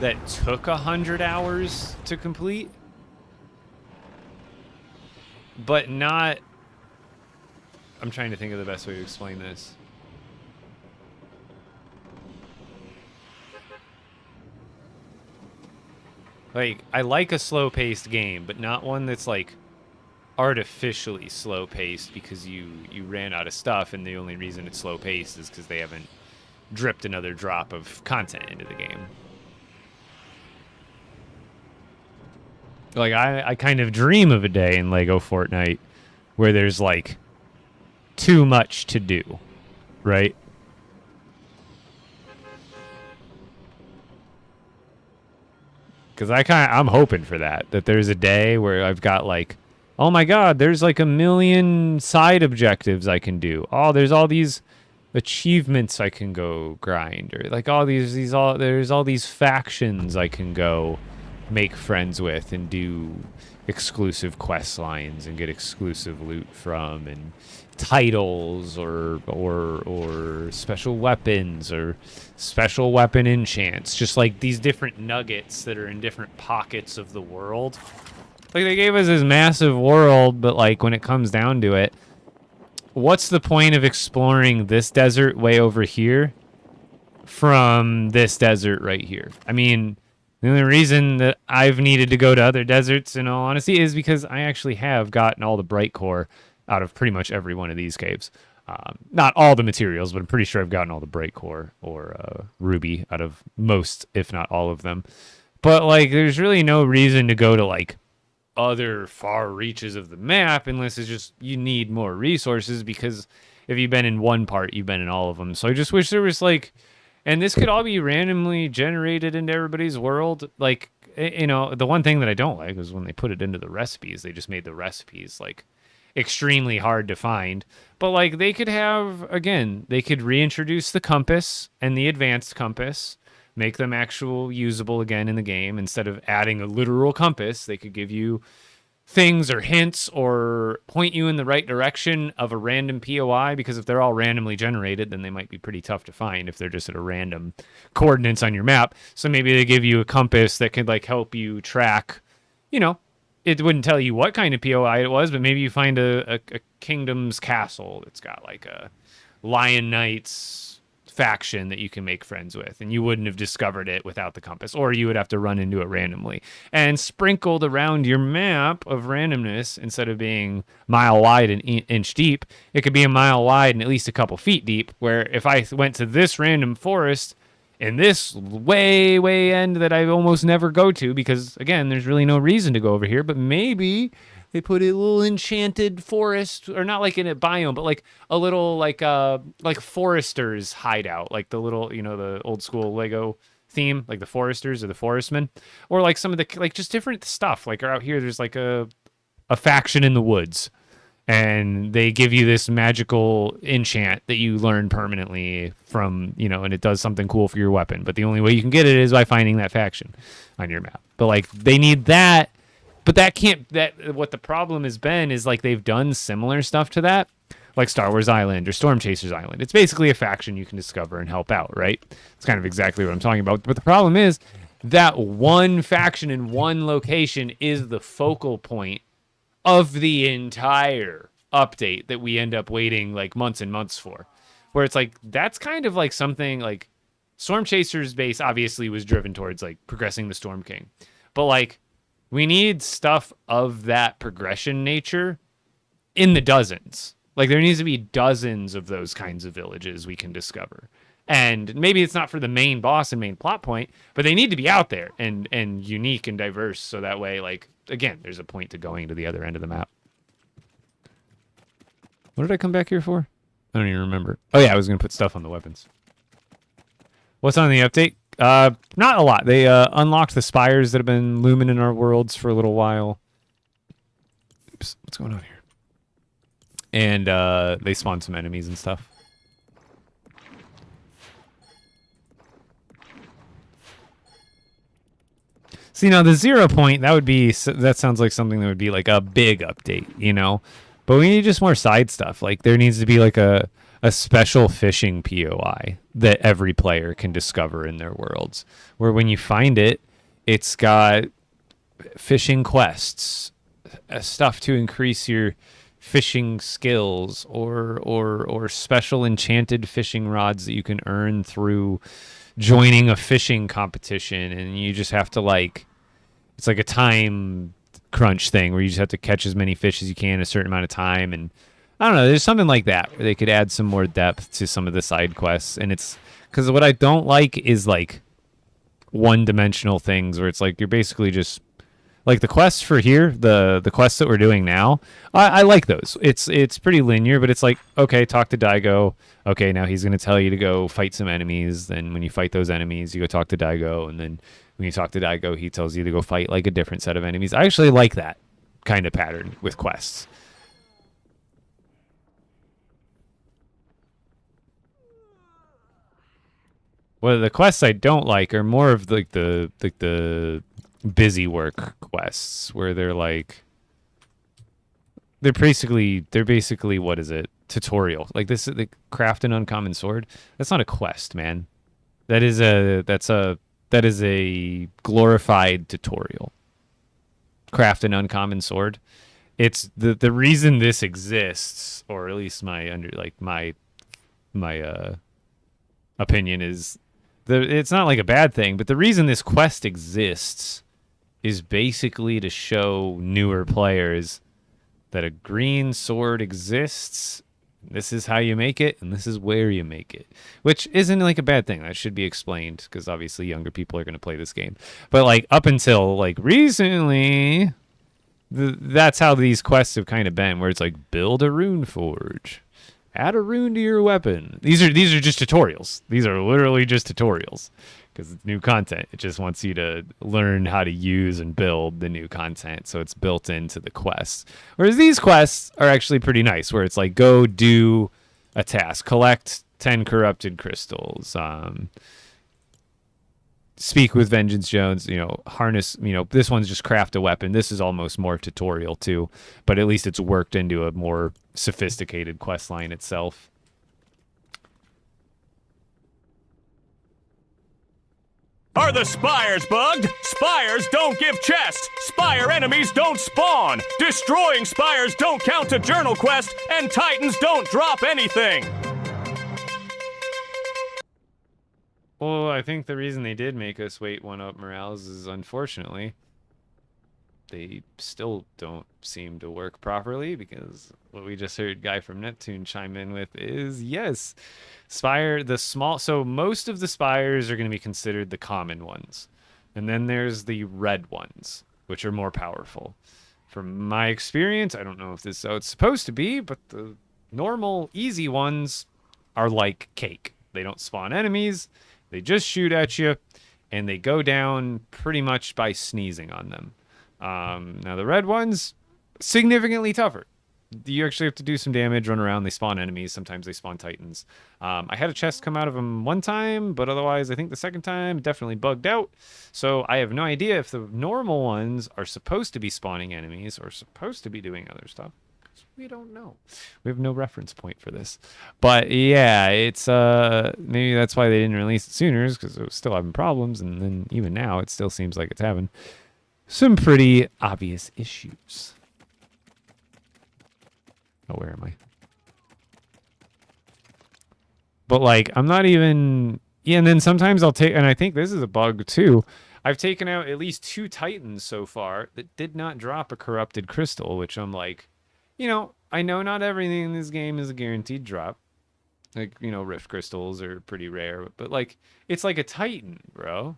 that took 100 hours to complete, but not... I'm trying to think of the best way to explain this. Like, I like a slow-paced game, but not one that's, like, artificially slow-paced because you ran out of stuff, and the only reason it's slow-paced is because they haven't dripped another drop of content into the game. Like, I kind of dream of a day in LEGO Fortnite where there's, like, too much to do, right? Because I'm hoping for that there's a day where I've got, like, oh my god, there's like 1 million side objectives I can do. Oh, there's all these achievements I can go grind, or like all there's all these factions I can go make friends with and do exclusive quest lines and get exclusive loot from, and titles or special weapons or special weapon enchants, just like these different nuggets that are in different pockets of the world. Like, they gave us this massive world, but like when it comes down to it, what's the point of exploring this desert way over here from this desert right here? I mean, the only reason that I've needed to go to other deserts, in all honesty, is because I actually have gotten all the bright core out of pretty much every one of these caves. Not all the materials, but I'm pretty sure I've gotten all the bright core or ruby out of most, if not all of them. But like, there's really no reason to go to like other far reaches of the map unless it's just you need more resources, because if you've been in one part, you've been in all of them. So I just wish there was like, and this could all be randomly generated into everybody's world. Like, you know, the one thing that I don't like is when they put it into the recipes, they just made the recipes like extremely hard to find. But like, they could have, again, they could reintroduce the compass and the advanced compass, make them actual usable again in the game. Instead of adding a literal compass, they could give you things or hints or point you in the right direction of a random POI, because if they're all randomly generated, then they might be pretty tough to find if they're just at a random coordinates on your map. So maybe they give you a compass that could like help you track, you know, it wouldn't tell you what kind of POI it was, but maybe you find a kingdom's castle that's got like a Lion Knights faction that you can make friends with, and you wouldn't have discovered it without the compass, or you would have to run into it randomly. And sprinkled around your map of randomness, instead of being mile wide and inch deep, it could be a mile wide and at least a couple feet deep, where if I went to this random forest in this way end that I almost never go to, because again, there's really no reason to go over here, but maybe they put a little enchanted forest, or not like in a biome, but like a little like forester's hideout, like the little, you know, the old school Lego theme, like the foresters or the forestmen, or like some of the like just different stuff. Like out here, there's like a faction in the woods, and they give you this magical enchant that you learn permanently from, you know, and it does something cool for your weapon. But the only way you can get it is by finding that faction on your map. But like, they need that. But that can't, what the problem has been is like, they've done similar stuff to that, like Star Wars Island or Storm Chasers Island. It's basically a faction you can discover and help out, right? It's kind of exactly what I'm talking about. But the problem is that one faction in one location is the focal point of the entire update that we end up waiting like months and months for. Where it's like, that's kind of like something like Storm Chasers base obviously was driven towards like progressing the Storm King. But like, we need stuff of that progression nature in the dozens. Like, there needs to be dozens of those kinds of villages we can discover. And maybe it's not for the main boss and main plot point, but they need to be out there and unique and diverse. So that way, like, again, there's a point to going to the other end of the map. What did I come back here for? I don't even remember. Oh yeah, I was going to put stuff on the weapons. What's on the update? Not a lot. They unlocked the spires that have been looming in our worlds for a little while. Oops, what's going on here? And they spawned some enemies and stuff. See, now the 0 point, that sounds like something that would be like a big update, you know? But we need just more side stuff. Like there needs to be like a special fishing POI that every player can discover in their worlds. Where when you find it, it's got fishing quests, stuff to increase your fishing skills, or special enchanted fishing rods that you can earn through joining a fishing competition, and you just have to like, it's like a time crunch thing where you just have to catch as many fish as you can in a certain amount of time. And I don't know, there's something like that where they could add some more depth to some of the side quests. And it's because what I don't like is like one-dimensional things where it's like you're basically just like the quests for here, the quests that we're doing now. I like those. It's pretty linear, but it's like, okay, talk to Daigo. Okay, now he's going to tell you to go fight some enemies. Then when you fight those enemies, you go talk to Daigo, and then when you talk to Daigo, he tells you to go fight like a different set of enemies. I actually like that kind of pattern with quests. Well, the quests I don't like are more of like the busy work quests where they're basically what is it? Tutorial. Like this is the craft an uncommon sword. That's not a quest, man. That is a glorified tutorial. Craft an uncommon sword. It's the reason this exists, or at least my opinion is it's not like a bad thing, but the reason this quest exists is basically to show newer players that a green sword exists. This is how you make it, and this is where you make it, which isn't like a bad thing. That should be explained because obviously younger people are going to play this game. But like up until like recently, that's how these quests have kind of been, where it's like build a rune forge, add a rune to your weapon. These are just tutorials. These are literally just tutorials because it's new content. It just wants you to learn how to use and build the new content, so it's built into the quests. Whereas these quests are actually pretty nice, where it's like go do a task, collect 10 corrupted crystals, speak with Vengeance Jones, harness, this one's just craft a weapon. This is almost more tutorial too, but at least it's worked into a more sophisticated quest line itself. Are the spires bugged? Spires don't give chests. Spire enemies don't spawn. Destroying spires don't count to journal quest, and titans don't drop anything. Well, I think the reason they did make us wait one up morales is unfortunately they still don't seem to work properly, because what we just heard Guy from Neptune chime in with is, yes, Spire, so most of the spires are going to be considered the common ones. And then there's the red ones, which are more powerful. From my experience, I don't know if this is how it's supposed to be, but the normal, easy ones are like cake. They don't spawn enemies, they just shoot at you, and they go down pretty much by sneezing on them. Now the red ones, significantly tougher. You actually have to do some damage, run around, they spawn enemies, sometimes they spawn titans. I had a chest come out of them one time, but otherwise I think the second time definitely bugged out. So I have no idea if the normal ones are supposed to be spawning enemies or supposed to be doing other stuff. We don't know. We have no reference point for this. But yeah, it's maybe that's why they didn't release it sooner, because it was still having problems, and then even now it still seems like it's having some pretty obvious issues. Oh, where am I? But like, I'm not even... Yeah, and then sometimes I'll take... And I think this is a bug too. I've taken out at least 2 titans so far that did not drop a corrupted crystal, which I'm like... I know not everything in this game is a guaranteed drop. Like, rift crystals are pretty rare. But like, it's like a titan, bro.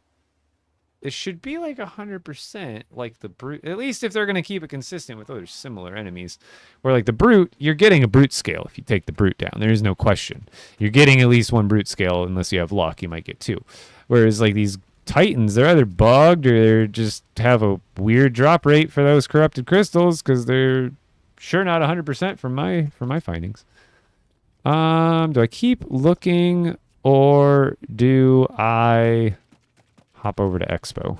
it should be like 100% like the brute, at least if they're going to keep it consistent with other similar enemies. Where like the brute, you're getting a brute scale if you take the brute down. There is no question. You're getting at least 1 brute scale, unless you have luck, you might get 2. Whereas like these titans, they're either bugged or they're just have a weird drop rate for those corrupted crystals, because they're sure not 100% from my findings. Do I keep looking or do I hop over to Expo?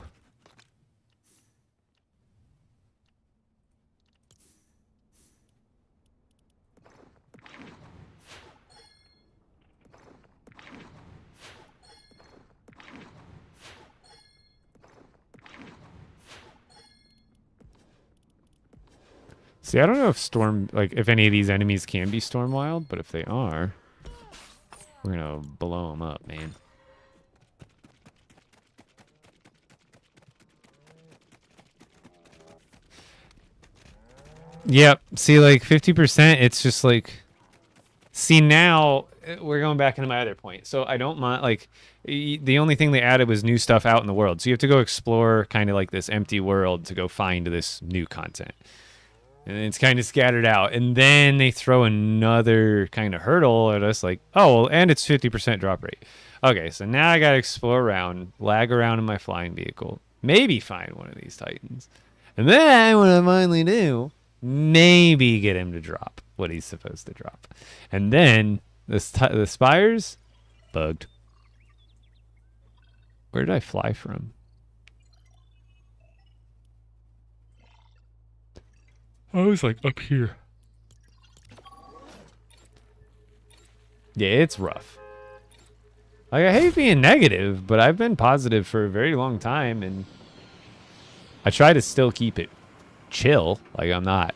See, I don't know if if any of these enemies can be storm wild, but if they are, we're gonna blow them up, man. Yep. See, like 50%, it's just like, see, now we're going back into my other point. So I don't mind, like, the only thing they added was new stuff out in the world. So you have to go explore kind of like this empty world to go find this new content. And it's kind of scattered out. And then they throw another kind of hurdle at us like, oh, well, and it's 50% drop rate. Okay, so now I got to explore around, lag around in my flying vehicle, maybe find one of these titans. And then what I finally do, maybe get him to drop what he's supposed to drop. And then the spires, bugged. Where did I fly from? I was like up here. Yeah, it's rough. Like, I hate being negative, but I've been positive for a very long time, and I try to still keep it chill. Like, I'm not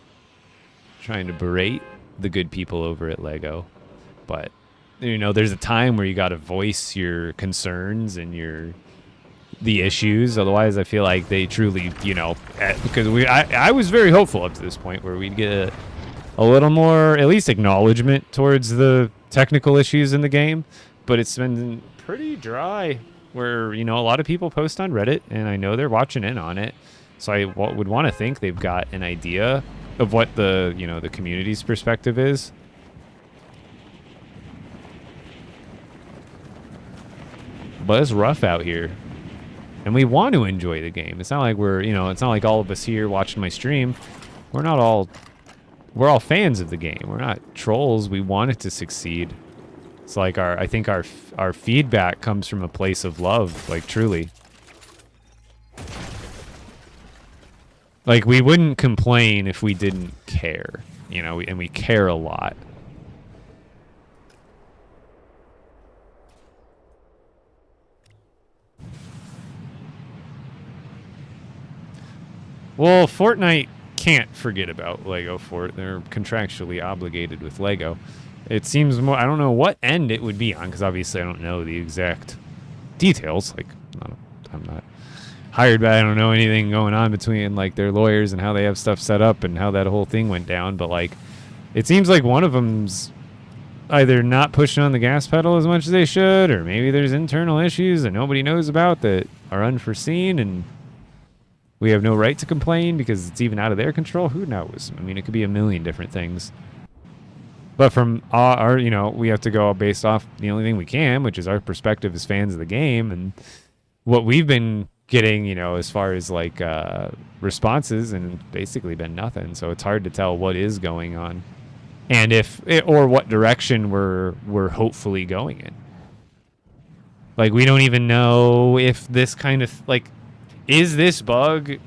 trying to berate the good people over at LEGO, but you know, there's a time where you got to voice your concerns and the issues. Otherwise, I feel like they truly, you know, because I was very hopeful up to this point where we'd get a little more, at least acknowledgement towards the technical issues in the game, but it's been pretty dry where, you know, a lot of people post on Reddit and I know they're watching in on it. So I would want to think they've got an idea of what the, you know, the community's perspective is. But it's rough out here. And we want to enjoy the game. It's not like we're, you know, it's not like all of us here watching my stream. We're all fans of the game. We're not trolls. We want it to succeed. It's like I think our feedback comes from a place of love, like truly. Like, we wouldn't complain if we didn't care, you know, and we care a lot. Well, Fortnite can't forget about LEGO Fort. They're contractually obligated with LEGO. It seems more, I don't know what end it would be on, because obviously I don't know the exact details. Like, I'm not hired by, I don't know anything going on between, like, their lawyers and how they have stuff set up and how that whole thing went down. But, like, it seems like one of them's either not pushing on the gas pedal as much as they should, or maybe there's internal issues that nobody knows about that are unforeseen, and we have no right to complain because it's even out of their control. Who knows? I mean, it could be a million different things. But from our, you know, we have to go based off the only thing we can, which is our perspective as fans of the game. And what we've been getting, you know, as far as like responses, and basically been nothing. So it's hard to tell what is going on and if it, or what direction we're hopefully going in. Like, we don't even know if this kind of, like, is this bug,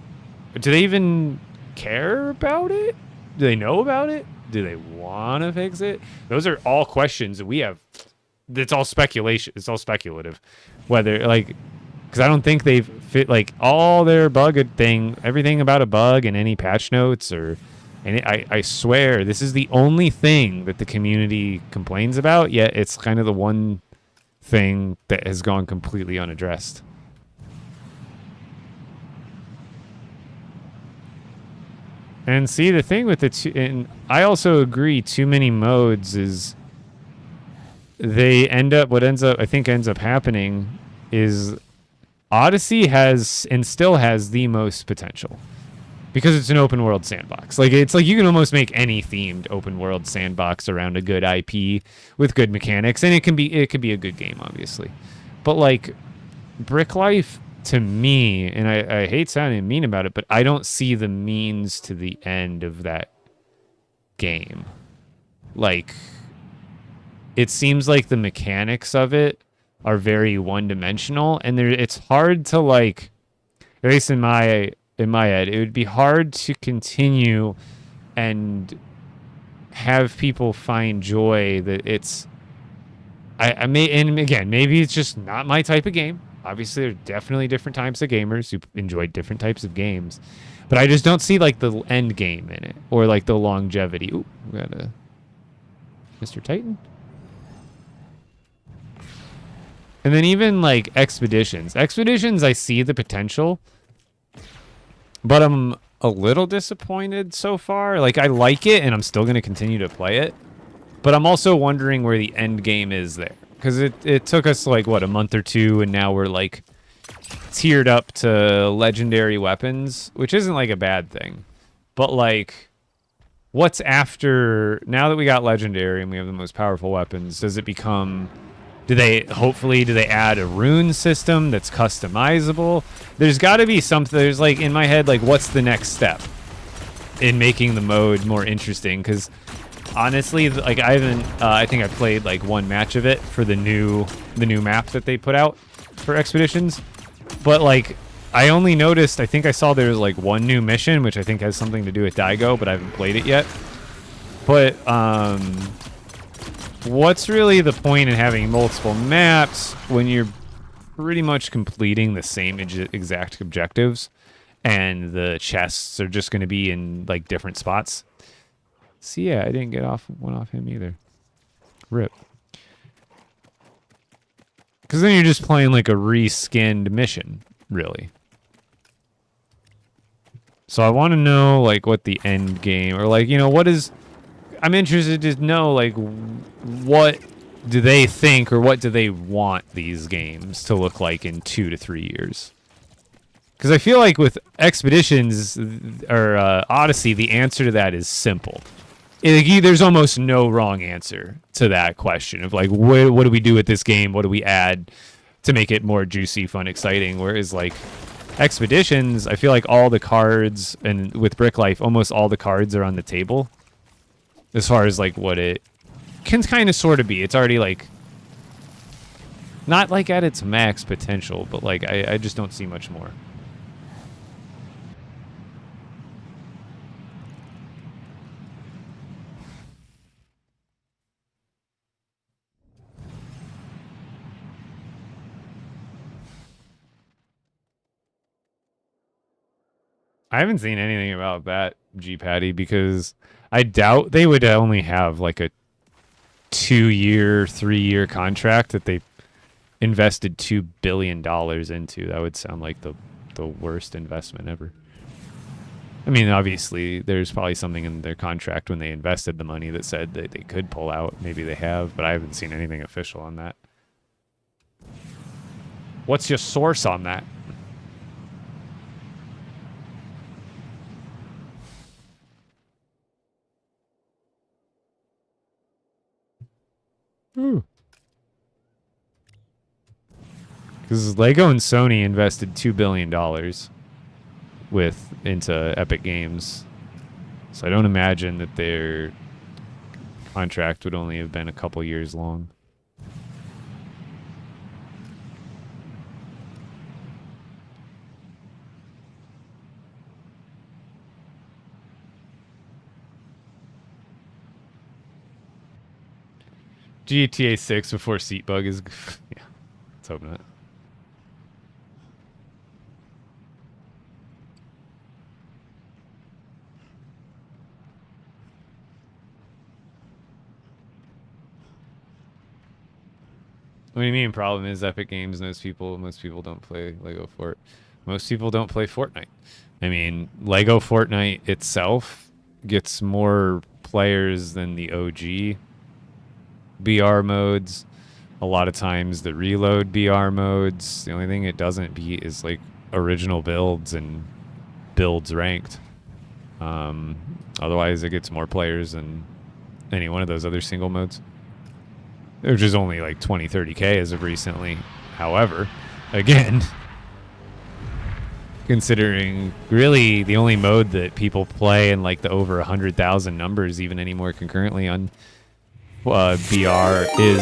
do they even care about it? Do they know about it? Do they want to fix it? Those are all questions that we have. It's all speculation. It's all speculative. Whether, like, because I don't think they've fit, like, all their bug thing, everything about a bug in any patch notes, or, and I swear, this is the only thing that the community complains about, yet it's kind of the one thing that has gone completely unaddressed. And see, the thing with the and I also agree, too many modes is they end up, what ends up, I think ends up happening is Odyssey has and still has the most potential because it's an open world sandbox. Like it's like you can almost make any themed open world sandbox around a good IP with good mechanics, and it could be a good game, obviously. But like Brick Life, to me, and I hate sounding mean about it, but I don't see the means to the end of that game. Like, it seems like the mechanics of it are very one-dimensional, and it's hard to, like, at least in my head, it would be hard to continue and have people find joy that it's... I may, and again, maybe it's just not my type of game. Obviously, there's definitely different types of gamers who enjoy different types of games. But I just don't see, like, the end game in it. Or, like, the longevity. Ooh, we got a... Mr. Titan? And then even, like, Expeditions. Expeditions, I see the potential. But I'm a little disappointed so far. Like, I like it, and I'm still going to continue to play it. But I'm also wondering where the end game is there. Because it took us, like, what, a month or two, and now we're, like, tiered up to legendary weapons, which isn't, like, a bad thing. But, like, what's after... Now that we got legendary and we have the most powerful weapons, does it become... Do they add a rune system that's customizable? There's got to be something... There's, like, in my head, like, what's the next step in making the mode more interesting? Because... Honestly, like I think I played like one match of it for the new map that they put out for Expeditions, but like I only noticed, I think I saw there was like one new mission, which I think has something to do with Daigo, but I haven't played it yet. But what's really the point in having multiple maps when you're pretty much completing the same exact objectives, and the chests are just going to be in like different spots? See, yeah, I didn't get one off him either. Rip. Because then you're just playing like a reskinned mission, really. So I want to know like what the end game, or like, you know, what is... I'm interested to know like what do they think, or what do they want these games to look like in 2 to 3 years? Because I feel like with Expeditions or Odyssey, the answer to that is simple. There's almost no wrong answer to that question of like, what do we do with this game? What do we add to make it more juicy, fun, exciting? Whereas like Expeditions, I feel like all the cards, and with Brick Life, almost all the cards are on the table as far as like what it can kind of sort of be. It's already like not like at its max potential, but like I just don't see much more. I haven't seen anything about that, G-Patty, because I doubt they would only have like a 2-year, 3-year contract that they invested $2 billion into. That would sound like the worst investment ever. I mean, obviously, there's probably something in their contract when they invested the money that said that they could pull out. Maybe they have, but I haven't seen anything official on that. What's your source on that? Because Lego and Sony invested $2 billion into Epic Games. So I don't imagine that their contract would only have been a couple years long. GTA 6 before seat bug is... yeah, let's hope not. What do you mean problem is Epic Games most people don't play LEGO Fort. Most people don't play Fortnite. I mean, LEGO Fortnite itself gets more players than the OG BR modes. a lot of times the reload BR modes. The only thing it doesn't beat is like original builds and builds ranked. Otherwise, it gets more players than any one of those other single modes. Which is only like 20, 30K as of recently. However, again, considering really the only mode that people play in like the over 100,000 numbers even anymore concurrently on BR is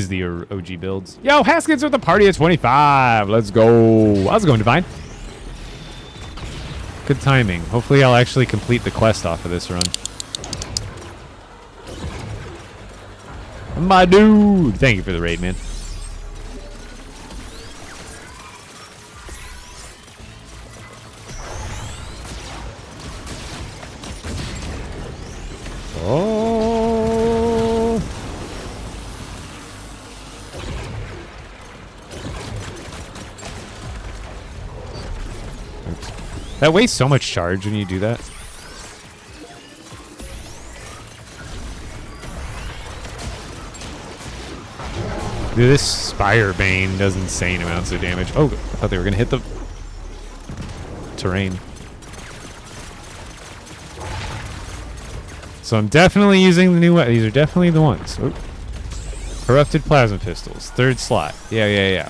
the OG builds. Yo, Haskins with the party at 25. Let's go. How's it going, Divine? Good timing. Hopefully I'll actually complete the quest off of this run. My dude. Thank you for the raid, man. Oh. Oops. That wastes so much charge when you do that. Dude, this Spire bane does insane amounts of damage. Oh, I thought they were going to hit the terrain. So I'm definitely using the new... These are definitely the ones. Oh. Corrupted plasma pistols. Third slot. Yeah.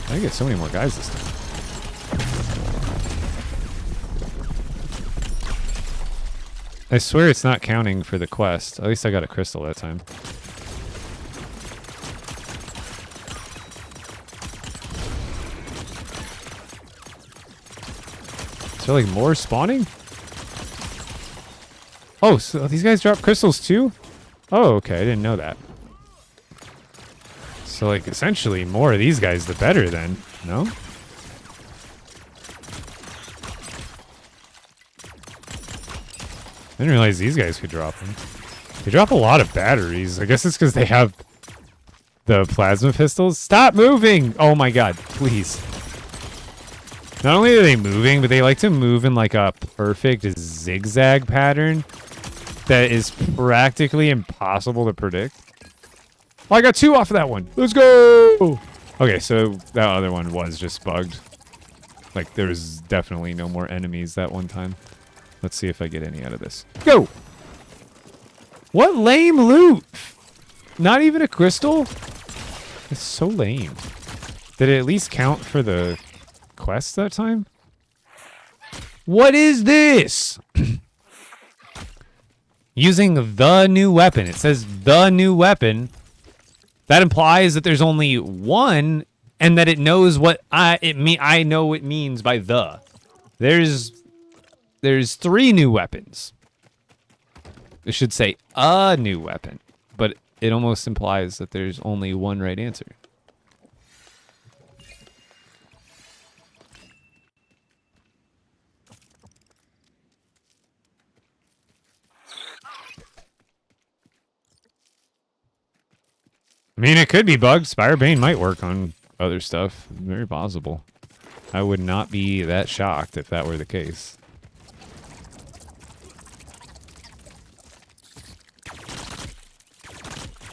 I get so many more guys this time. I swear it's not counting for the quest. At least I got a crystal that time. Is there like more spawning? Oh, so these guys drop crystals too? Oh, okay. I didn't know that. So like essentially more of these guys the better then, no? I didn't realize these guys could drop them. They drop a lot of batteries. I guess it's because they have the plasma pistols. Stop moving! Oh my god, please. Not only are they moving, but they like to move in like a perfect zigzag pattern that is practically impossible to predict. Oh, I got 2 off of that one. Let's go! Okay, so that other one was just bugged. Like, there was definitely no more enemies that one time. Let's see if I get any out of this. Go! What lame loot? Not even a crystal? It's so lame. Did it at least count for the quest that time? What is this? Using the new weapon. It says the new weapon. That implies that there's only one and that it knows what I know it means by the. There's 3 new weapons. It should say a new weapon, but it almost implies that there's only one right answer. I mean, it could be bugged. Spire Bane might work on other stuff. Very possible. I would not be that shocked if that were the case.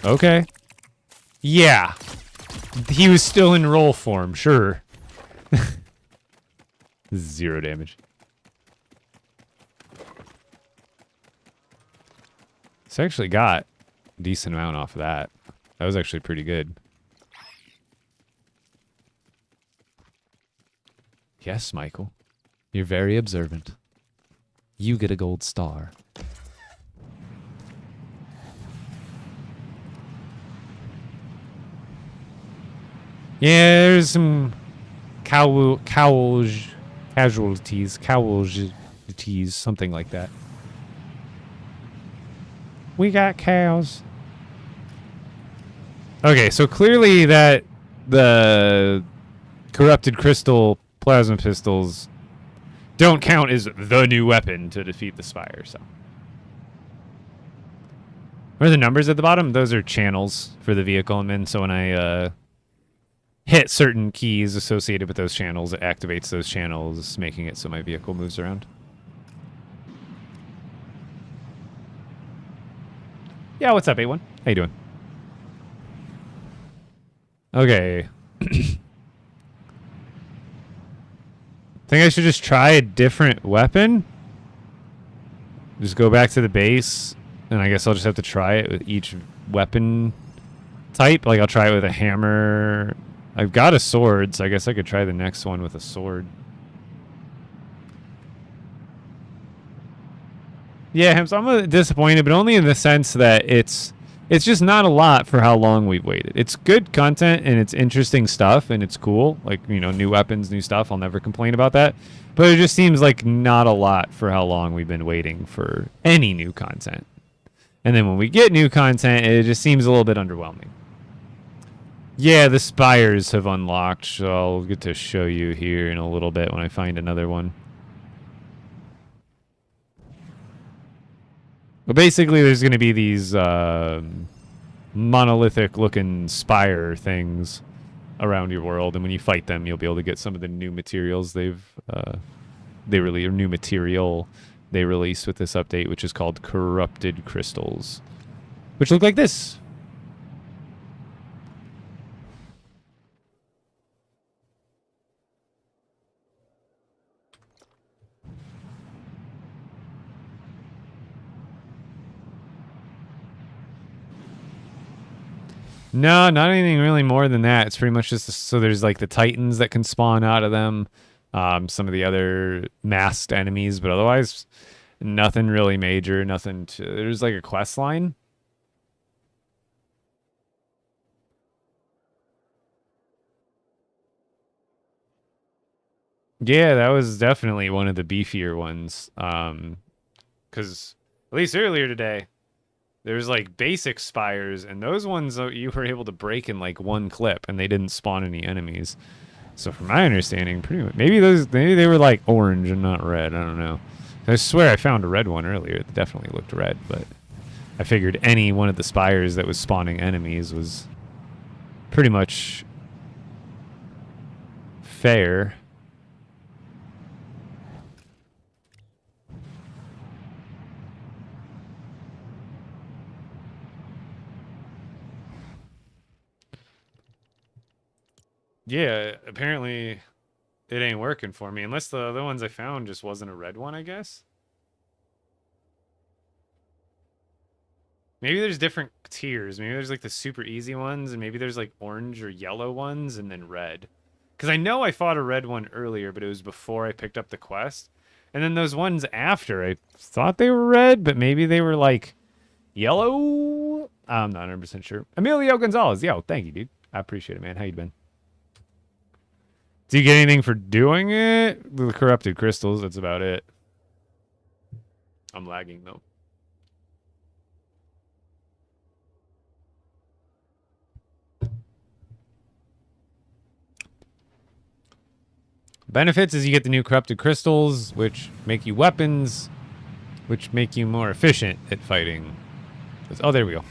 Okay. Yeah. He was still in roll form, sure. 0 damage. So I actually got a decent amount off of that. That was actually pretty good. Yes, Michael. You're very observant. You get a gold star. Yeah, there's some casualties, something like that. We got cows. Okay, so clearly that the corrupted crystal plasma pistols don't count as the new weapon to defeat the Spire, so. What are the numbers at the bottom? Those are channels for the vehicle I'm in, so when I, hit certain keys associated with those channels, it activates those channels, making it so my vehicle moves around. Yeah, what's up, A1? How you doing? Okay. Think I should just try a different weapon? Just go back to the base, and I guess I'll just have to try it with each weapon type. Like, I'll try it with a hammer. I've got a sword, so I guess I could try the next one with a sword. Yeah, so I'm disappointed, but only in the sense that it's just not a lot for how long we've waited. It's good content, and it's interesting stuff, and it's cool. Like, you know, new weapons, new stuff. I'll never complain about that. But it just seems like not a lot for how long we've been waiting for any new content. And then when we get new content, it just seems a little bit underwhelming. Yeah, the spires have unlocked, so I'll get to show you here in a little bit when I find another one. But basically, there's going to be these monolithic-looking spire things around your world, and when you fight them, you'll be able to get some of the new materials new material they released with this update, which is called corrupted crystals, which look like this. No, not anything really more than that. It's pretty much just so there's like the titans that can spawn out of them, some of the other masked enemies, but otherwise nothing really major. There's like a quest line. Yeah, that was definitely one of the beefier ones. Because at least earlier today, there's like basic spires, and those ones you were able to break in like one clip, and they didn't spawn any enemies. So from my understanding, pretty much maybe they were like orange and not red. I don't know. I swear I found a red one earlier. It definitely looked red, but I figured any one of the spires that was spawning enemies was pretty much fair. Yeah, apparently it ain't working for me. Unless the other ones I found just wasn't a red one, I guess. Maybe there's different tiers. Maybe there's like the super easy ones, and maybe there's like orange or yellow ones, and then red. Because I know I fought a red one earlier, but it was before I picked up the quest. And then those ones after, I thought they were red, but maybe they were like yellow? I'm not 100% sure. Emilio Gonzalez. Yo, thank you, dude. I appreciate it, man. How you been? Do you get anything for doing it? The corrupted crystals, that's about it. I'm lagging, though. Benefits is you get the new corrupted crystals, which make you weapons, which make you more efficient at fighting. Oh, there we go.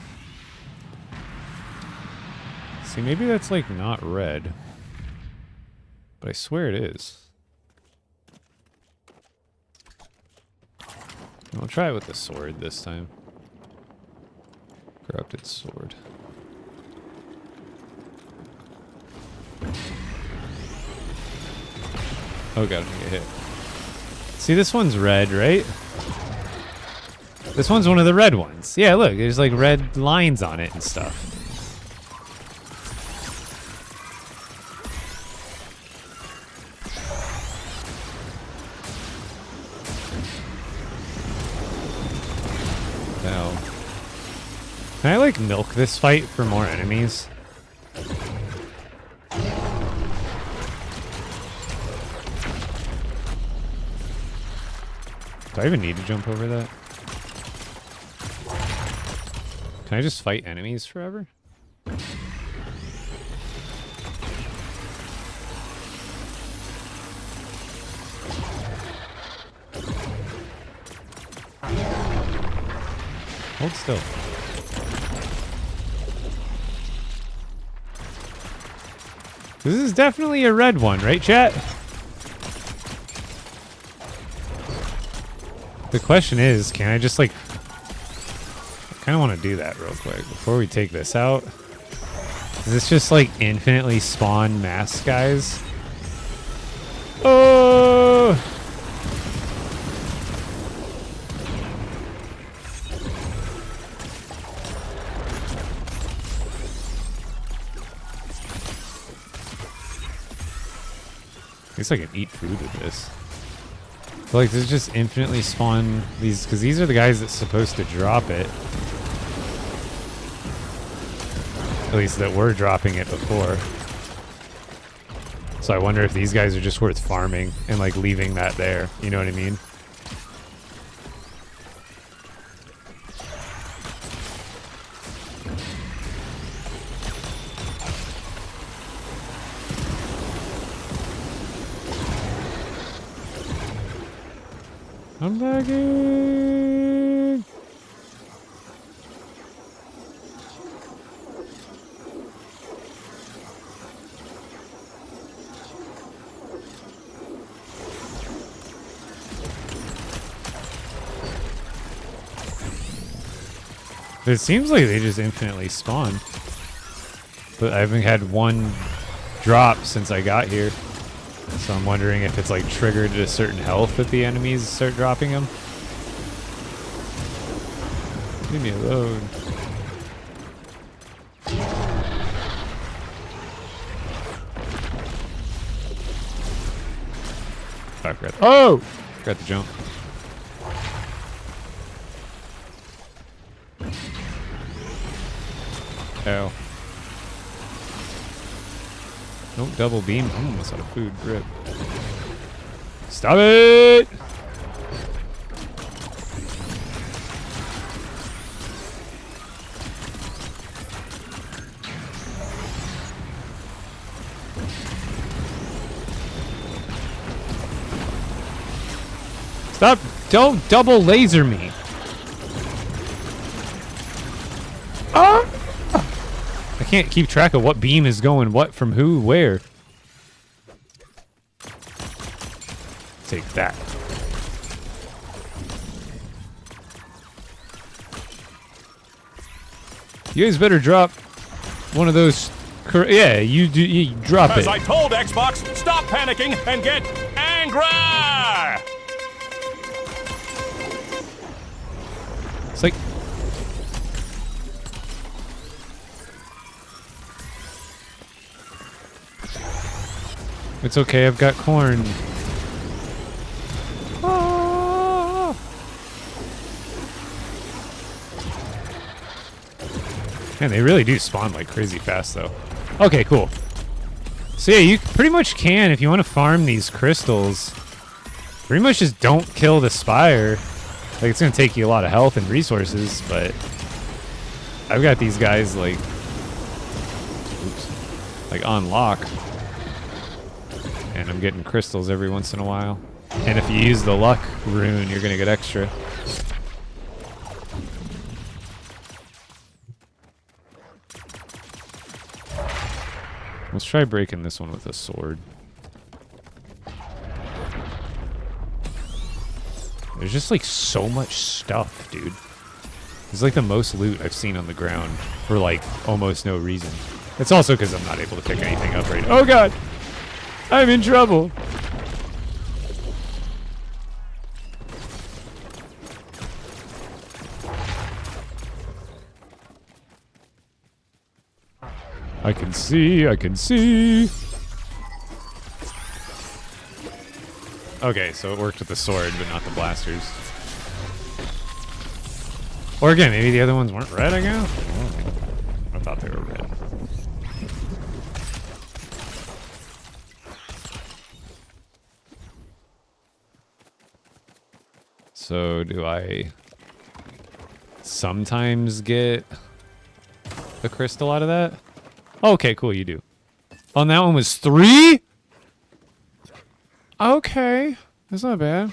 See, maybe that's like not red. But I swear it is. I'll try it with the sword this time. Corrupted sword. Oh god, I'm gonna get hit. See, this one's red, right? This one's one of the red ones. Yeah, look, there's like red lines on it and stuff. Can I, like, milk this fight for more enemies? Do I even need to jump over that? Can I just fight enemies forever? Hold still. This is definitely a red one, right, chat? The question is, can I just like... I kind of want to do that real quick before we take this out. Does this just like infinitely spawn mass guys? Oh! I guess I can eat food with this. But like, does it just infinitely spawn these? Because these are the guys that's supposed to drop it. At least that were dropping it before. So I wonder if these guys are just worth farming and like leaving that there. You know what I mean? I'm lagging. It seems like they just infinitely spawn. But I haven't had one drop since I got here. So I'm wondering if it's like triggered at a certain health that the enemies start dropping them. Leave me alone. Oh, I forgot. Oh! Forgot to jump. Ow. Don't double beam. I'm almost out of food. Rip. Stop it! Stop! Don't double laser me. Oh! I can't keep track of what beam is going what from who, where. Take that. You guys better drop one of those. Yeah, you do. You drop it. As I told Xbox, stop panicking and get angry. It's like. It's okay, I've got corn. Ah! Man, they really do spawn like crazy fast, though. Okay, cool. So yeah, you pretty much can, if you want to farm these crystals, pretty much just don't kill the Spire. Like, it's going to take you a lot of health and resources, but I've got these guys, like, on lock. And I'm getting crystals every once in a while. And if you use the luck rune, you're going to get extra. Let's try breaking this one with a sword. There's just like so much stuff, dude. It's like the most loot I've seen on the ground for like almost no reason. It's also because I'm not able to pick anything up right now. Oh god! I'm in trouble! I can see, I can see! Okay, so it worked with the sword, but not the blasters. Or again, maybe the other ones weren't red, I guess? I thought they were red. So, do I sometimes get a crystal out of that? Okay, cool, you do. Oh, and that one was 3? Okay, that's not bad.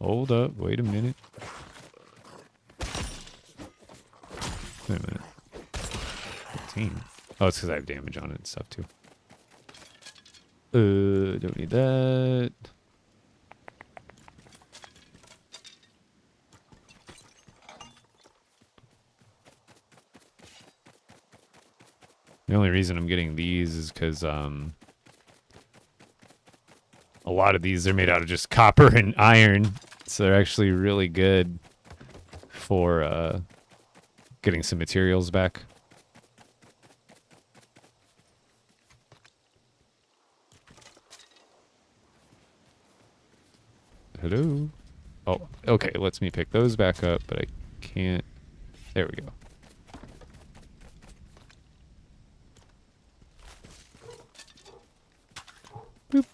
Hold up, wait a minute. Wait a minute. 15. Oh, it's because I have damage on it and stuff too. Don't need that. The only reason I'm getting these is because a lot of these are made out of just copper and iron, so they're actually really good for getting some materials back. Hello? Oh, okay, it lets me pick those back up, but I can't. There we go. Boop.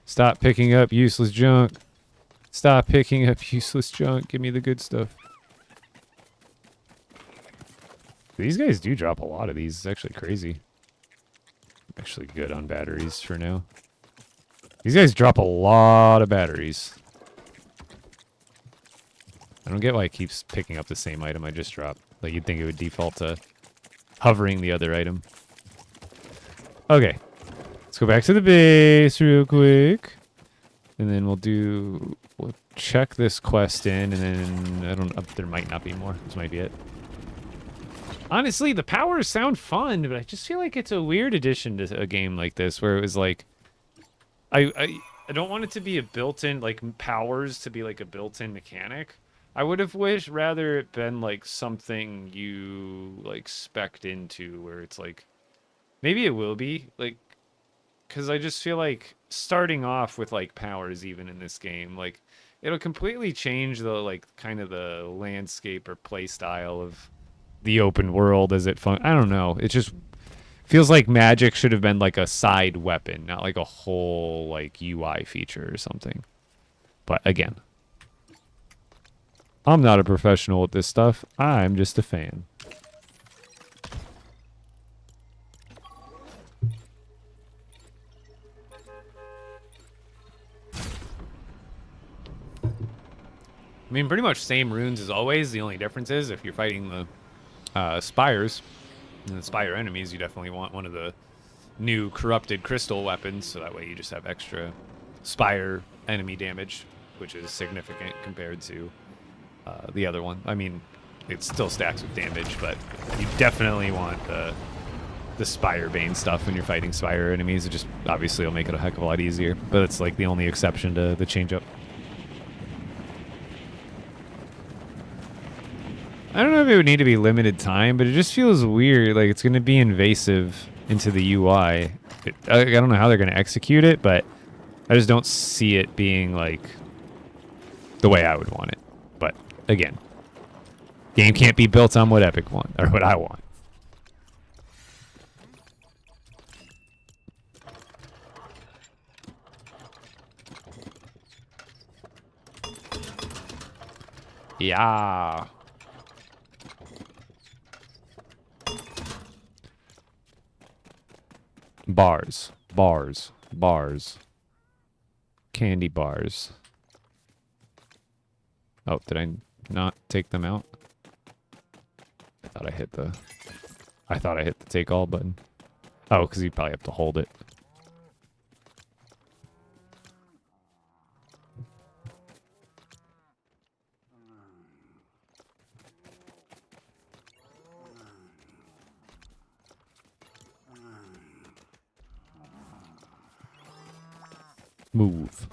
Stop picking up useless junk. Stop picking up useless junk. Give me the good stuff. These guys do drop a lot of these. It's actually crazy. Actually good on batteries for now. These guys drop a lot of batteries. I don't get why it keeps picking up the same item I just dropped. Like, you'd think it would default to hovering the other item. Okay. Let's go back to the base real quick. And then we'll check this quest in, and then, there might not be more. This might be it. Honestly, the powers sound fun, but I just feel like it's a weird addition to a game like this, where it was like, I don't want it to be a built-in, like, powers to be like a built-in mechanic. I would have wished rather it been like something you like spec'd into, where it's like, maybe it will be like, because I just feel like starting off with like powers even in this game, like it'll completely change the like kind of the landscape or play style of the open world as it I don't know. It just feels like magic should have been like a side weapon, not like a whole like UI feature or something. But again, I'm not a professional at this stuff. I'm just a fan. I mean, pretty much same runes as always. The only difference is if you're fighting the spires and the spire enemies, you definitely want one of the new corrupted crystal weapons, so that way you just have extra spire enemy damage, which is significant compared to the other one. I mean, it still stacks with damage, but you definitely want the spire bane stuff when you're fighting spire enemies. It just obviously will make it a heck of a lot easier, but it's like the only exception to the change up. I don't know if it would need to be limited time, but it just feels weird. Like it's going to be invasive into the UI. I don't know how they're going to execute it, but I just don't see it being like the way I would want it. But again, game can't be built on what Epic want or what I want. Yeah. Bars. Bars. Bars. Candy bars. Oh, did I not take them out? I thought I hit the take all button. Oh, because you probably have to hold it. Move.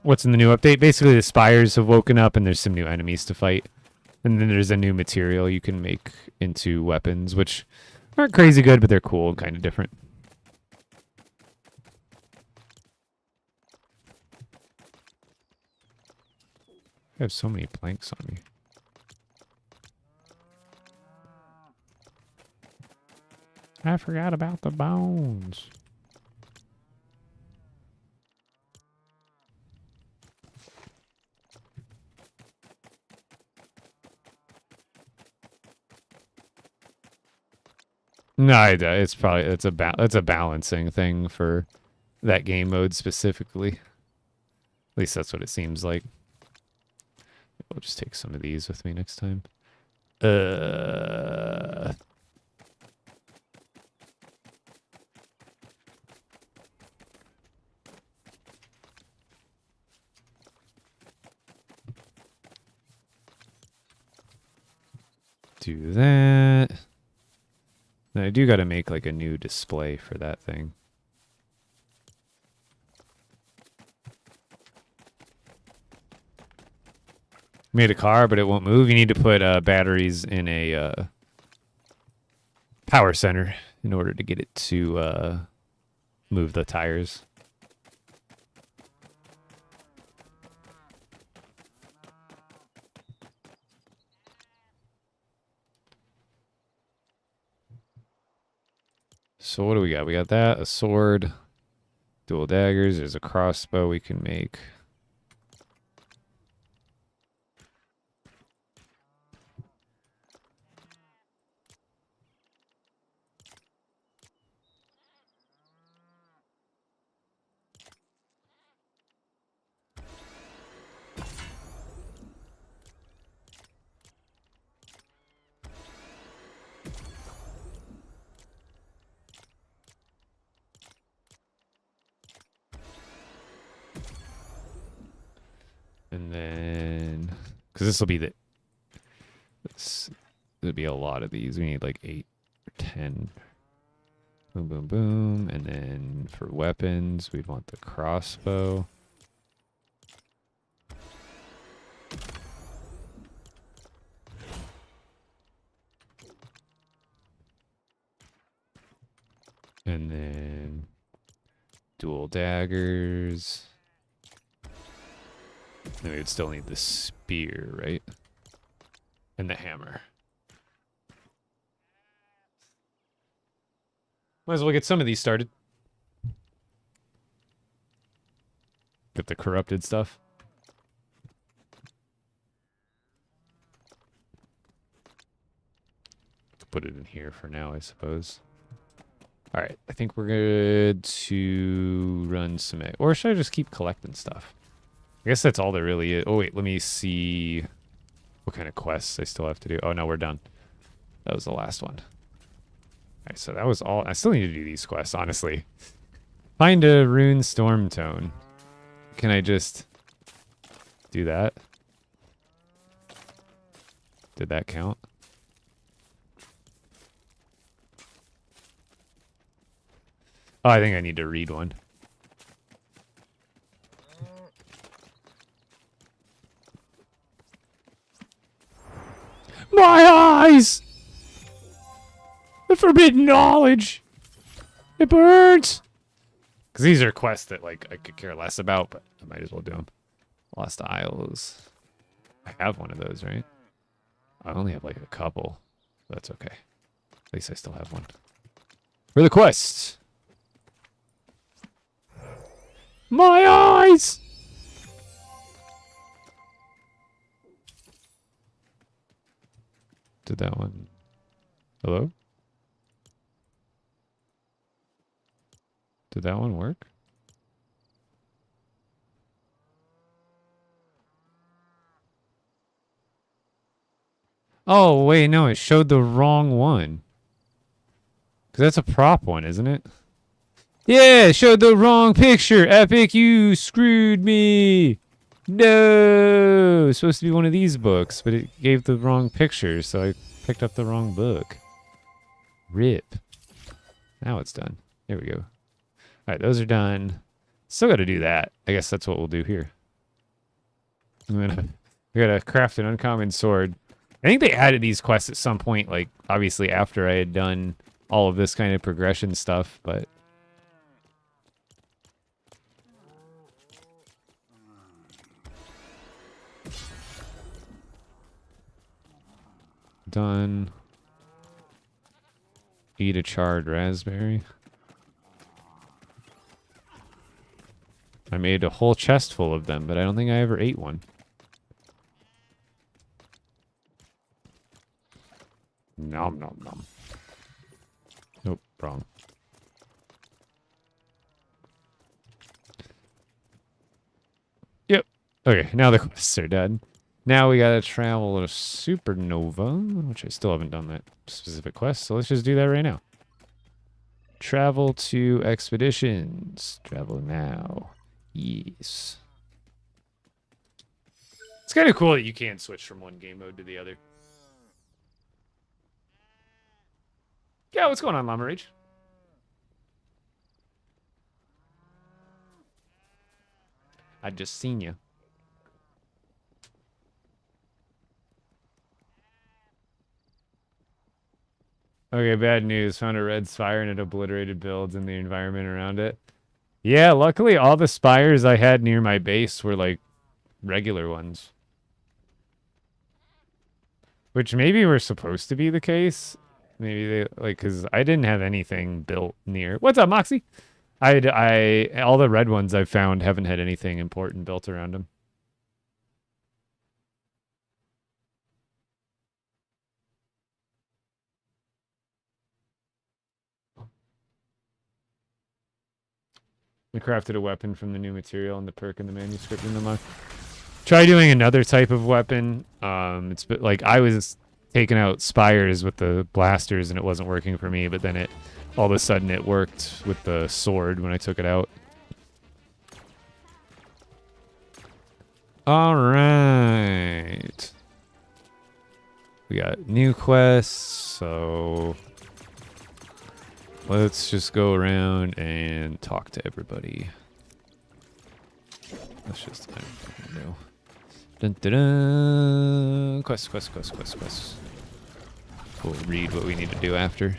What's in the new update? Basically, the spires have woken up and there's some new enemies to fight. And then there's a new material you can make into weapons, which aren't crazy good, but they're cool and kind of different. I have so many planks on me. I forgot about the bones. No, it's probably it's a balancing thing for that game mode specifically. At least that's what it seems like. I'll just take some of these with me next time. Do that. Then I do got to make like a new display for that thing. Made a car, but it won't move. You need to put batteries in a power center in order to get it to move the tires. So what do we got? We got that, a sword, dual daggers. There's a crossbow we can make. And then, because this will be there'll be a lot of these. We need like 8 or 10. Boom, boom, boom. And then for weapons, we'd want the crossbow. And then dual daggers. Then we would still need the spear, right? And the hammer. Might as well get some of these started. Get the corrupted stuff. Put it in here for now, I suppose. All right, I think we're good to run some... Or should I just keep collecting stuff? I guess that's all there really is. Oh, wait, let me see what kind of quests I still have to do. Oh, no, we're done. That was the last one. All right, so that was all. I still need to do these quests, honestly. Find a Rune Storm Tone. Can I just do that? Did that count? Oh, I think I need to read one. My eyes! The forbidden knowledge! It burns! Because these are quests that, like, I could care less about, but I might as well do them. Lost Isles. I have one of those, right? I only have, like, a couple. That's okay. At least I still have one. For the quests! My eyes! Did that one... Hello? Did that one work? Oh, wait, no, it showed the wrong one. Because that's a prop one, isn't it? Yeah, it showed the wrong picture. Epic, you screwed me. No, it's supposed to be one of these books, but it gave the wrong picture, so I picked up the wrong book. Rip. Now it's done. There we go. All right, those are done. Still got to do that. I guess that's what we'll do here. We gotta craft an uncommon sword. I think they added these quests at some point, like obviously after I had done all of this kind of progression stuff, but done. Eat a charred raspberry. I made a whole chest full of them, but I don't think I ever ate one. Nom nom nom. Nope, wrong. Okay, now the quests are done. Now we gotta travel to Supernova, which I still haven't done that specific quest, so let's just do that right now. Travel to expeditions. Travel now. Yes. It's kind of cool that you can switch from one game mode to the other. Yeah, what's going on, Llama Rage? I just seen you. Okay, bad news. Found a red spire and it obliterated builds in the environment around it. Yeah, luckily all the spires I had near my base were like regular ones. Which maybe were supposed to be the case. Maybe they like because I didn't have anything built near. What's up, Moxie? All the red ones I've found haven't had anything important built around them. We crafted a weapon from the new material and the perk in the manuscript in the month. Try doing another type of weapon. It's like I was taking out spires with the blasters and it wasn't working for me, but then it all of a sudden it worked with the sword when I took it out. All right. We got new quests, so let's just go around and talk to everybody. Let's just, I don't know. Dun, dun, dun. Quest. We'll read what we need to do after.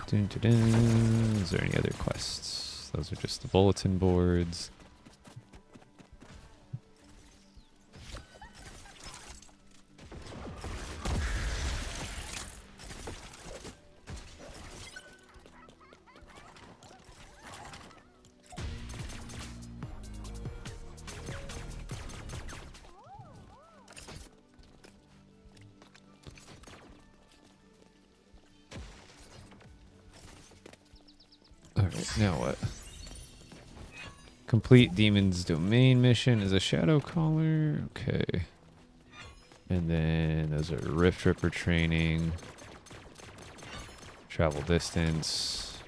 Dun, dun, dun. Is there any other quests? Those are just the bulletin boards. Alright, now what? Complete Demon's Domain mission is a Shadow Caller. Okay. And then those are Rift Ripper training. Travel distance.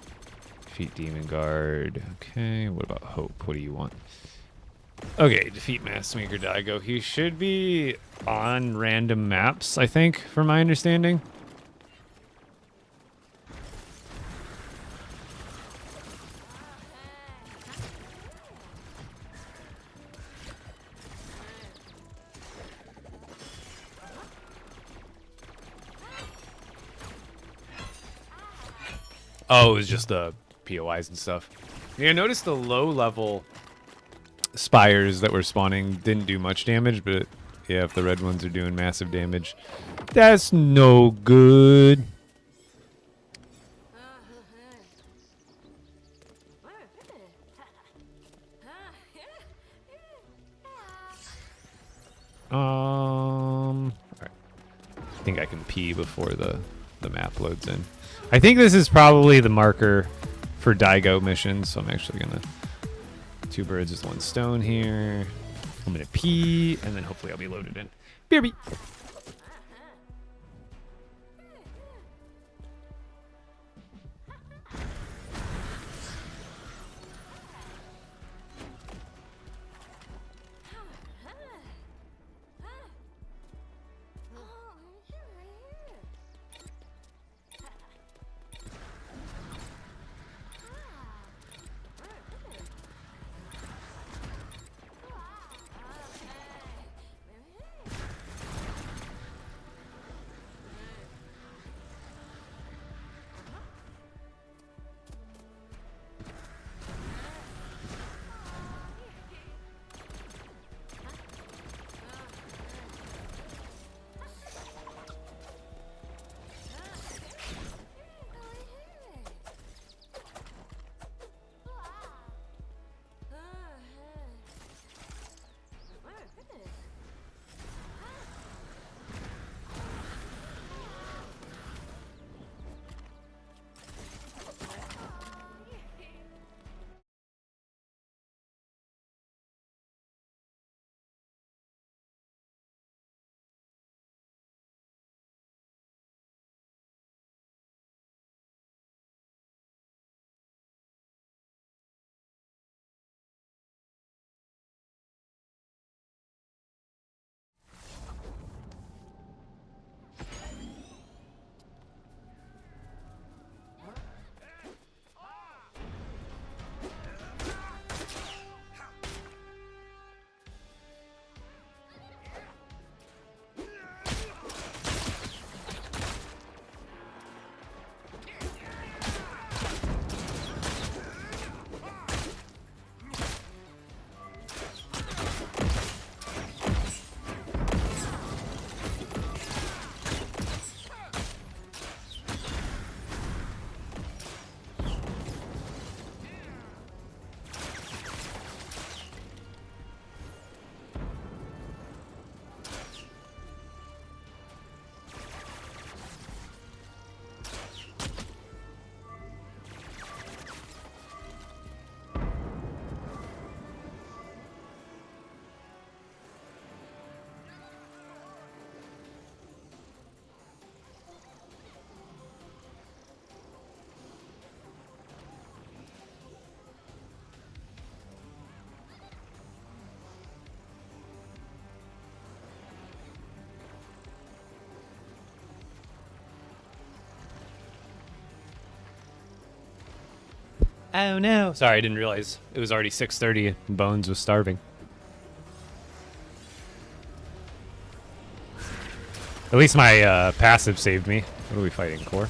Defeat Demon Guard. Okay, what about Hope? What do you want? Okay, defeat Maskmaker Daigo. He should be on random maps, I think, from my understanding. Oh, it was just the POIs and stuff. Yeah, I noticed the low level spires that were spawning didn't do much damage, but yeah, if the red ones are doing massive damage, that's no good. Alright. I think I can pee before the map loads in. I think this is probably the marker for Daigo missions, so I'm actually gonna two birds with one stone here. I'm gonna pee, and then hopefully I'll be loaded in. BRB. Oh no. Sorry, I didn't realize it was already 6:30 and Bones was starving. At least my passive saved me. What are we fighting, Core?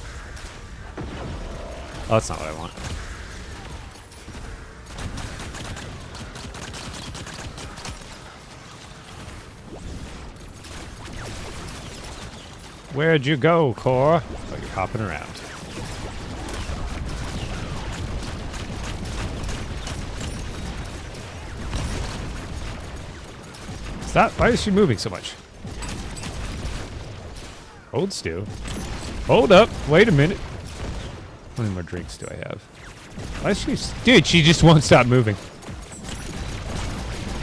Oh, that's not what I want. Where'd you go, Core? Oh, you're hopping around. Stop. Why is she moving so much? Hold still. Hold up. Wait a minute. How many more drinks do I have? Why is she... Dude, she just won't stop moving.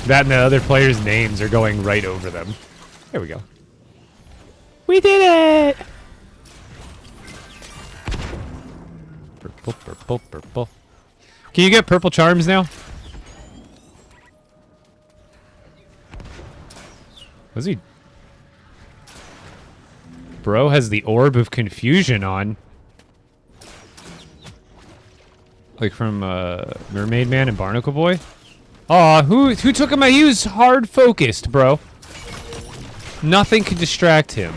That and the other players' names are going right over them. There we go. We did it! Purple, purple, purple. Can you get purple charms now? Was he... Bro has the Orb of Confusion on. Like from Mermaid Man and Barnacle Boy? Aw, who took him out? He was hard focused, bro. Nothing could distract him.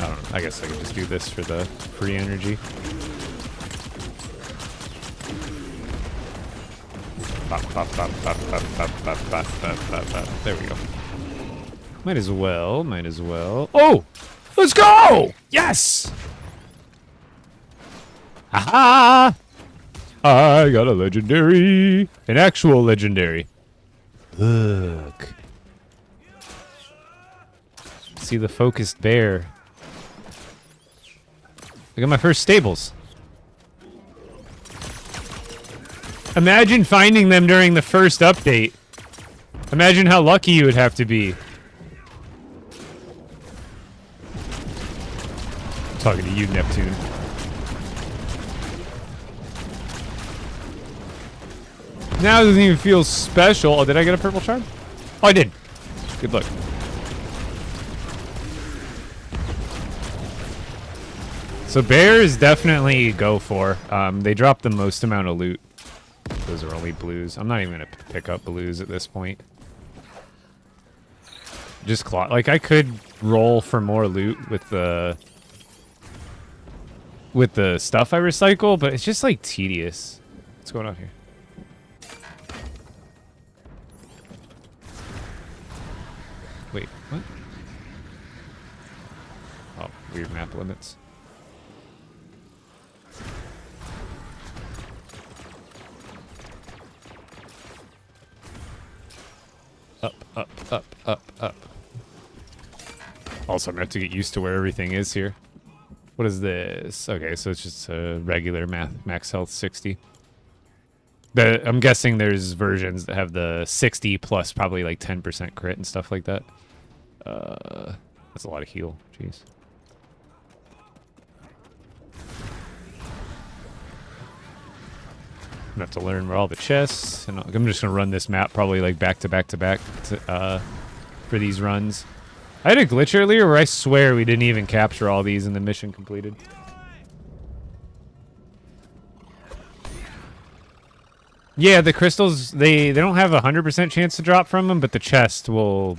I don't know. I guess I could just do this for the free energy. Bop, bop, bop, bop, bop, bop, bop, bop, bop, bop, bop. There we go. Might as well, might as well. Oh! Let's go! Yes! Aha! I got a legendary. An actual legendary. Look. See the focused bear. I got my first stables. Imagine finding them during the first update. Imagine how lucky you would have to be. Talking to you, Neptune. Now it doesn't even feel special. Oh, did I get a purple charm? Oh, I did. Good luck. So bears definitely go for. They drop the most amount of loot. Those are only blues. I'm not even gonna pick up blues at this point. Just like I could roll for more loot with the stuff I recycle, but it's just like tedious. What's going on here? Wait, what? Oh, weird map limits. Up, up, up, up, up. Also, I'm gonna have to get used to where everything is here. What is this? Okay, so it's just a regular max health 60. I'm guessing there's versions that have the 60 plus probably like 10% crit and stuff like that. That's a lot of heal. Jeez. I'm gonna have to learn where all the chests, and I'm just gonna run this map probably like back to back to back for these runs. I had a glitch earlier where I swear we didn't even capture all these and the mission completed. Yeah, the crystals, they don't have a 100% chance to drop from them, but the chest will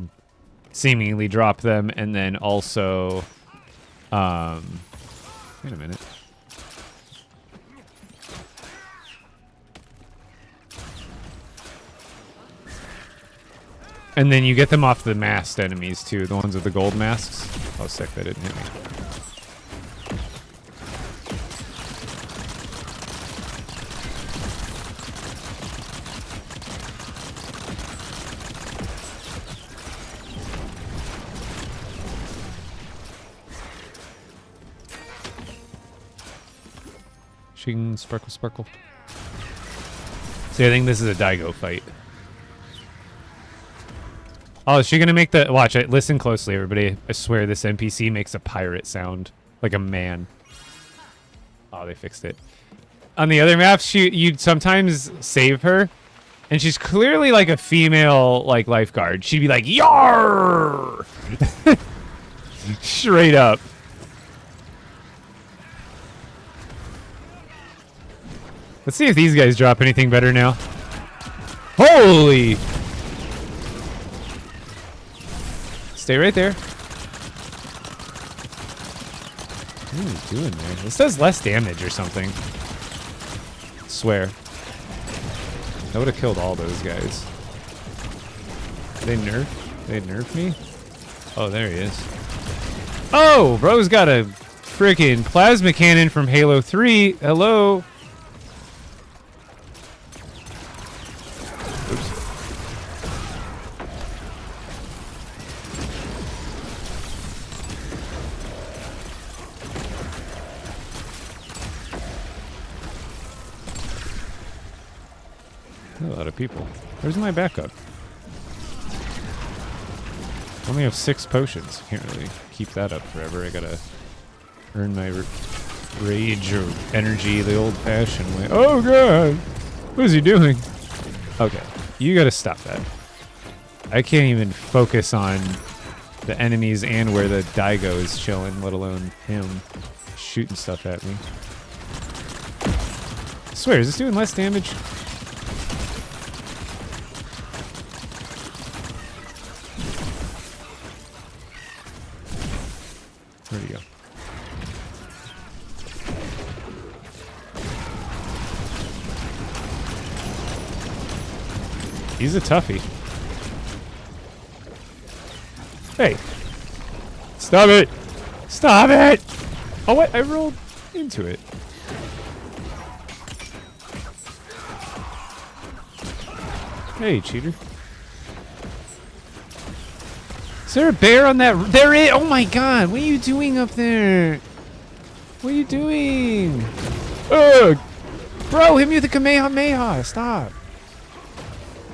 seemingly drop them, and then also, wait a minute. And then you get them off the masked enemies too, the ones with the gold masks. Oh, sick, that didn't hit me. Shing, sparkle, sparkle. See, I think this is a Daigo fight. Oh, is she gonna make the... Watch it. Listen closely, everybody. I swear this NPC makes a pirate sound. Like a man. Oh, they fixed it. On the other maps, you'd sometimes save her. And she's clearly like a female like lifeguard. She'd be like, "Yarr!" Straight up. Let's see if these guys drop anything better now. Holy! Stay right there. What are you doing, man? This does less damage or something. I swear. That would have killed all those guys. Did they nerf me? Oh, there he is. Oh, bro's got a freaking plasma cannon from Halo 3. Hello. Oops. A lot of people. Where's my backup? I only have 6 potions. Can't really keep that up forever. I gotta earn my rage or energy the old-fashioned way. Oh god! What is he doing? Okay, you gotta stop that. I can't even focus on the enemies and where the Daigo is chilling, let alone him shooting stuff at me. I swear, is this doing less damage? Where'd he go? He's a toughie. Hey! Stop it! Stop it! Oh wait, I rolled into it. Hey, cheater. Is there a bear on that? There is! Oh my god, what are you doing up there? What are you doing? Ugh! Bro, hit me with the Kamehameha! Stop!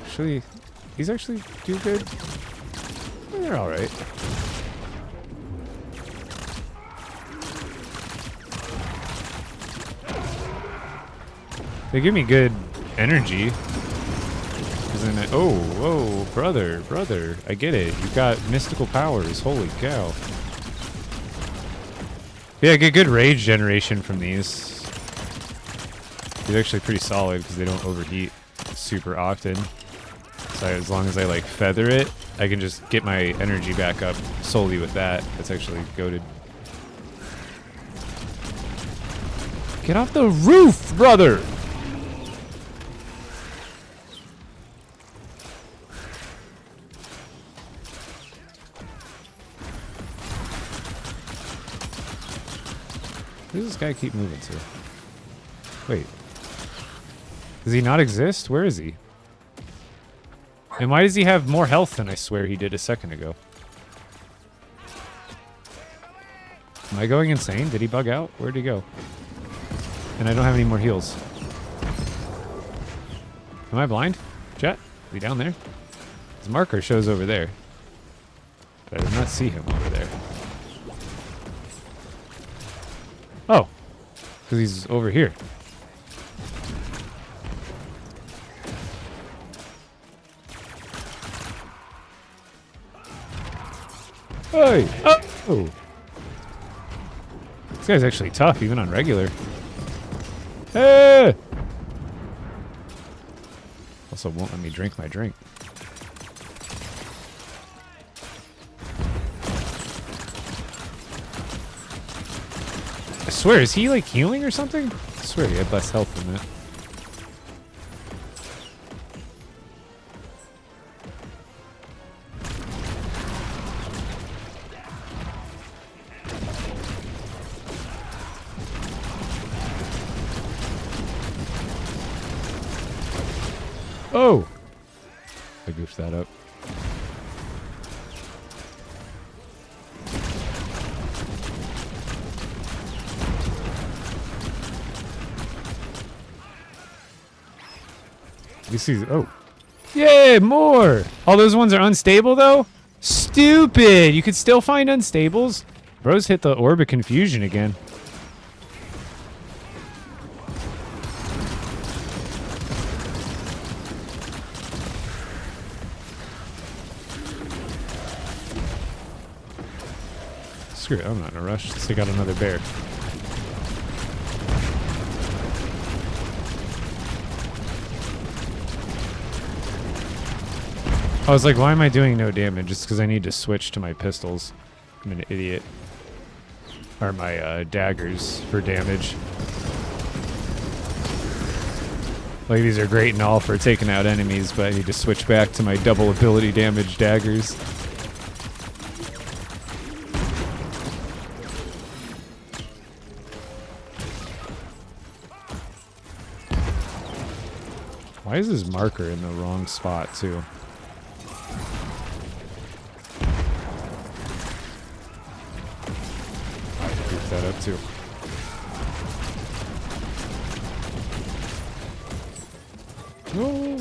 Actually, these actually do good. They're alright. They give me good energy. Oh, whoa, brother, I get it. You've got mystical powers. Holy cow. Yeah, I get good rage generation from these. These are actually pretty solid because they don't overheat super often. So as long as I like feather it, I can just get my energy back up solely with that. That's actually goated. Get off the roof, brother! Where does this guy keep moving to? Wait. Does he not exist? Where is he? And why does he have more health than I swear he did a second ago? Am I going insane? Did he bug out? Where'd he go? And I don't have any more heals. Am I blind? Chat? Is he down there? His marker shows over there. But I did not see him over there. Oh, because he's over here. Hey! Oh! This guy's actually tough, even on regular. Hey! Also won't let me drink my drink. I swear, is he like healing or something? I swear he had less health than that. Oh! I goofed that up. You see, oh. Yeah, more! All those ones are unstable, though? Stupid! You could still find unstables? Bro's hit the orb of confusion again. Screw it, I'm not in a rush. Let's take out another bear. I was like, why am I doing no damage? It's because I need to switch to my pistols. I'm an idiot. Or my daggers for damage. Like, these are great and all for taking out enemies, but I need to switch back to my double ability damage daggers. Why is his marker in the wrong spot, too? I goofed that up, too. No.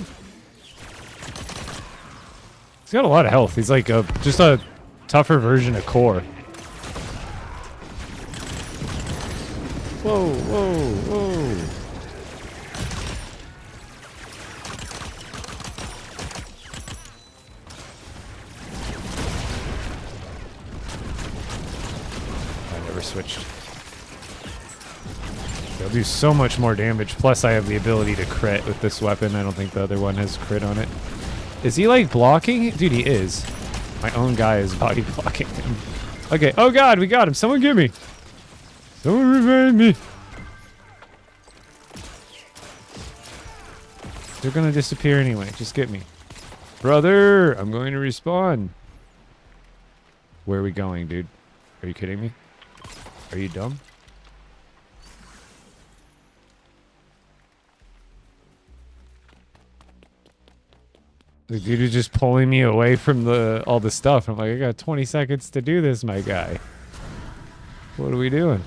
He's got a lot of health. He's like just a tougher version of Core. Whoa, whoa, whoa. I never switched. They'll do so much more damage. Plus, I have the ability to crit with this weapon. I don't think the other one has crit on it. Is he, like, blocking? Dude, he is. My own guy is body blocking him. Okay. Oh, God, we got him. Someone get me. Someone revive me. They're going to disappear anyway. Just get me. Brother, I'm going to respawn. Where are we going, dude? Are you kidding me? Are you dumb? The dude is just pulling me away from all the stuff. I'm like, I got 20 seconds to do this, my guy. What are we doing?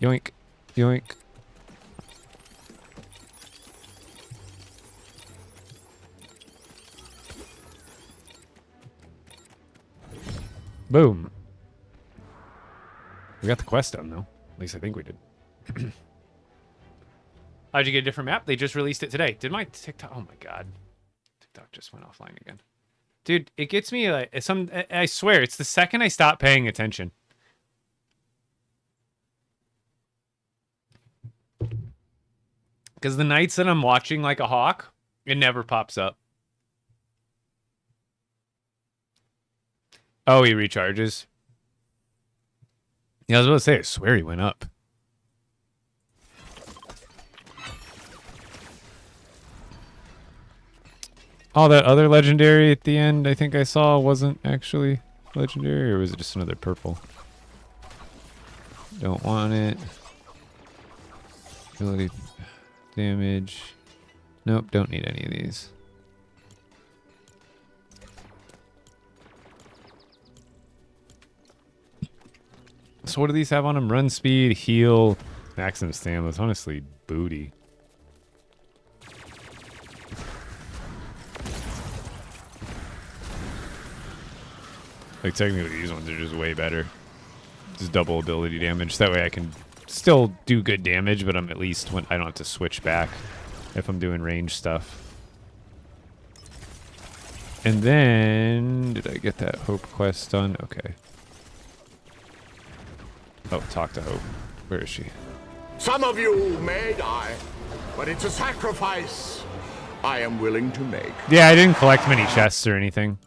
Yoink. Yoink. Boom. We got the quest done, though. At least I think we did. How'd you get a different map? They just released it today. Did my TikTok... Oh, my God. TikTok just went offline again. Dude, it gets me like... I swear, it's the second I stop paying attention. Because the nights that I'm watching like a hawk, it never pops up. Oh, he recharges. Yeah, I was about to say, I swear he went up. Oh, that other legendary at the end I think I saw wasn't actually legendary, or was it just another purple? Don't want it. Ability damage. Nope, don't need any of these. So what do these have on them? Run speed, heal, maximum stamina. It's honestly booty. Like, technically, these ones are just way better. Just double ability damage. That way I can still do good damage, but I'm at least when I don't have to switch back if I'm doing range stuff. And then, did I get that Hope quest done? Okay. Oh, talk to Hope. Where is she? Some of you may die, but it's a sacrifice I am willing to make. Yeah, I didn't collect many chests or anything.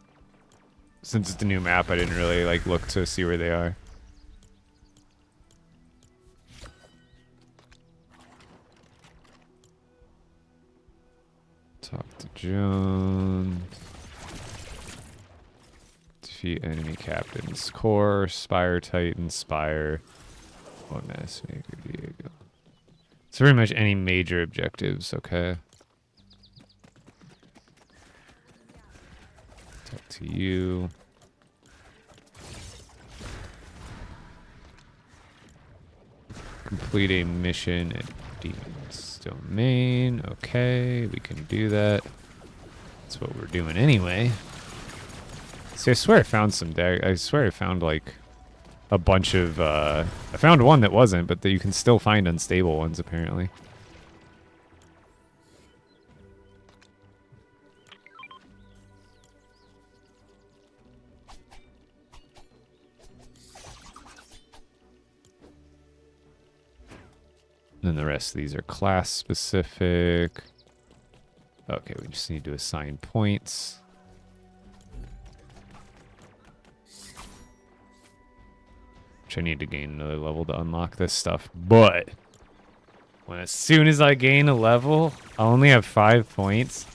Since it's a new map, I didn't really like look to see where they are. Talk to Jones. Defeat enemy captains. Core, Spire, Titan, Spire. What mess maker, Diego. It's pretty much any major objectives, okay. Talk to you. Complete a mission at Demon's Domain. Okay, we can do that. That's what we're doing anyway. See, I swear I found some I swear I found like a bunch of I found one that wasn't, but that you can still find unstable ones apparently. And then the rest of these are class specific. Okay, we just need to assign points. Which I need to gain another level to unlock this stuff. But as soon as I gain a level, I only have 5 points.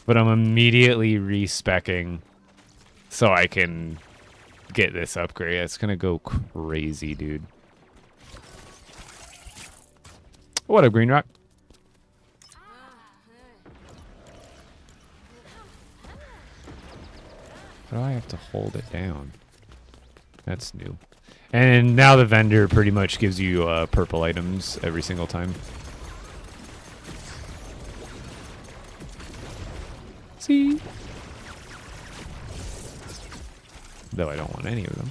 But I'm immediately respecking so I can get this upgrade. It's gonna go crazy, dude. What up, Green Rock? How do I have to hold it down? That's new. And now the vendor pretty much gives you purple items every single time. See? Though I don't want any of them.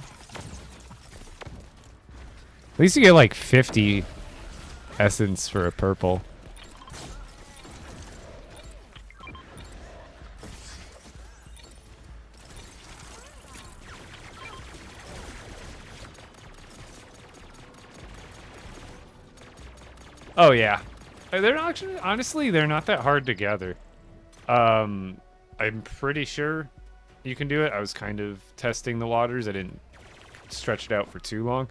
At least you get like 50 essence for a purple. Oh yeah. They're actually, honestly, they're not that hard to gather. I'm pretty sure you can do it. I was kind of testing the waters. I didn't stretch it out for too long.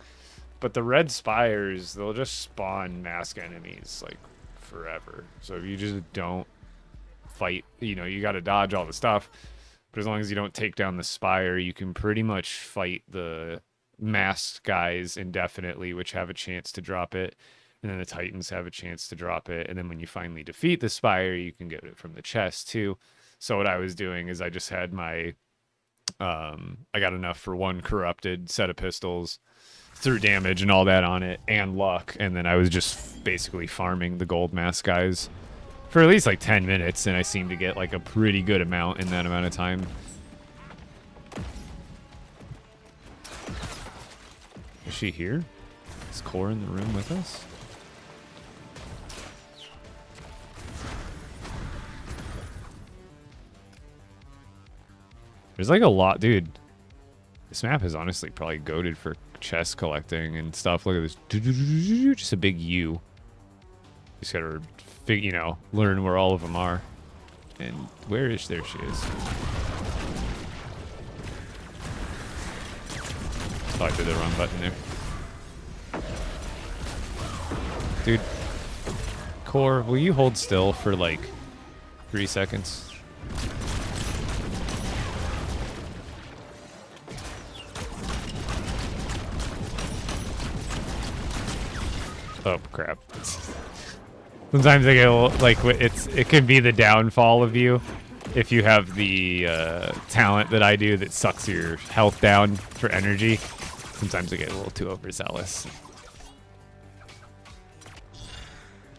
But the red spires, they'll just spawn mask enemies like forever. So if you just don't fight, you know, you got to dodge all the stuff. But as long as you don't take down the spire, you can pretty much fight the masked guys indefinitely, which have a chance to drop it. And then the titans have a chance to drop it. And then when you finally defeat the spire, you can get it from the chest too. So what I was doing is I just had my, I got enough for one corrupted set of pistols, threw damage and all that on it, and luck. And then I was just basically farming the gold mask guys for at least like 10 minutes. And I seemed to get like a pretty good amount in that amount of time. Is she here? Is Core in the room with us? There's like a lot, dude. This map is honestly probably goated for chest collecting and stuff. Look at this. Just a big U. Just gotta, you know, learn where all of them are. And where is, there she is. Oh, I did the wrong button there. Dude. Core, will you hold still for like 3 seconds? Oh crap! Sometimes I get a little, like it can be the downfall of you if you have the talent that I do that sucks your health down for energy. Sometimes I get a little too overzealous.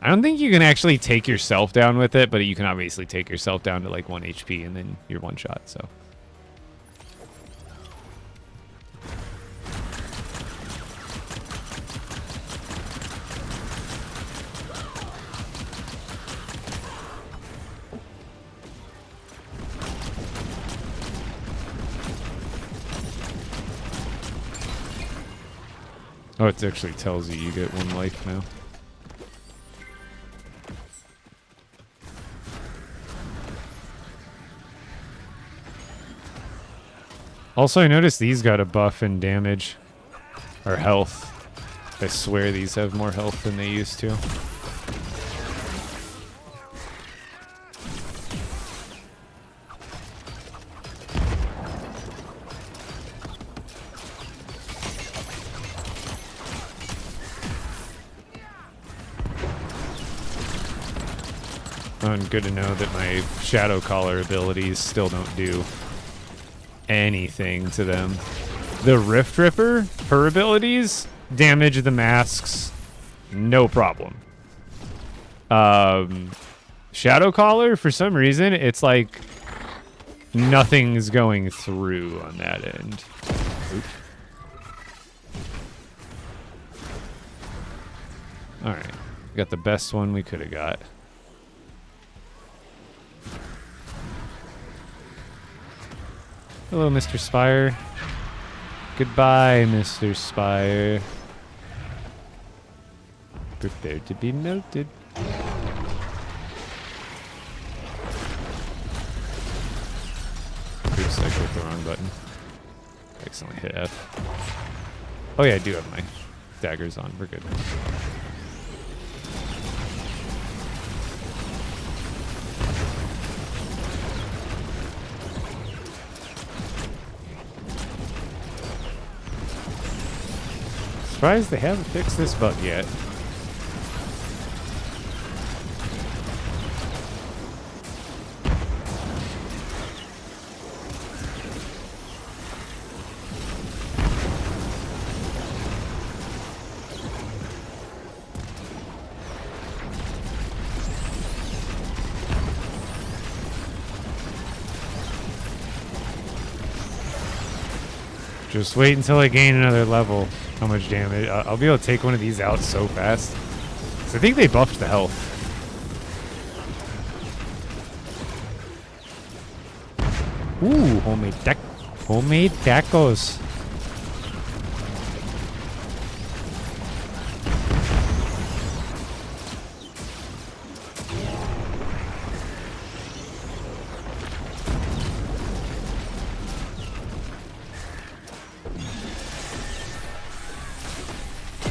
I don't think you can actually take yourself down with it, but you can obviously take yourself down to like 1 HP and then you're one shot. So. Oh, it actually tells you get 1 life now. Also, I noticed these got a buff in damage. Or health. I swear these have more health than they used to. And good to know that my Shadow Caller abilities still don't do anything to them. The Rift Ripper, her abilities damage the masks, no problem. Shadow Caller, for some reason, it's like nothing's going through on that end. Oop. Alright, got the best one we could have got. Hello, Mr. Spire. Goodbye, Mr. Spire. Prepare to be melted. Oops, I clicked the wrong button. Accidentally hit F. Oh yeah, I do have my daggers on. We're good. Surprised they haven't fixed this bug yet. Just wait until I gain another level. How much damage? I'll be able to take one of these out so fast. So I think they buffed the health. Ooh, homemade tacos.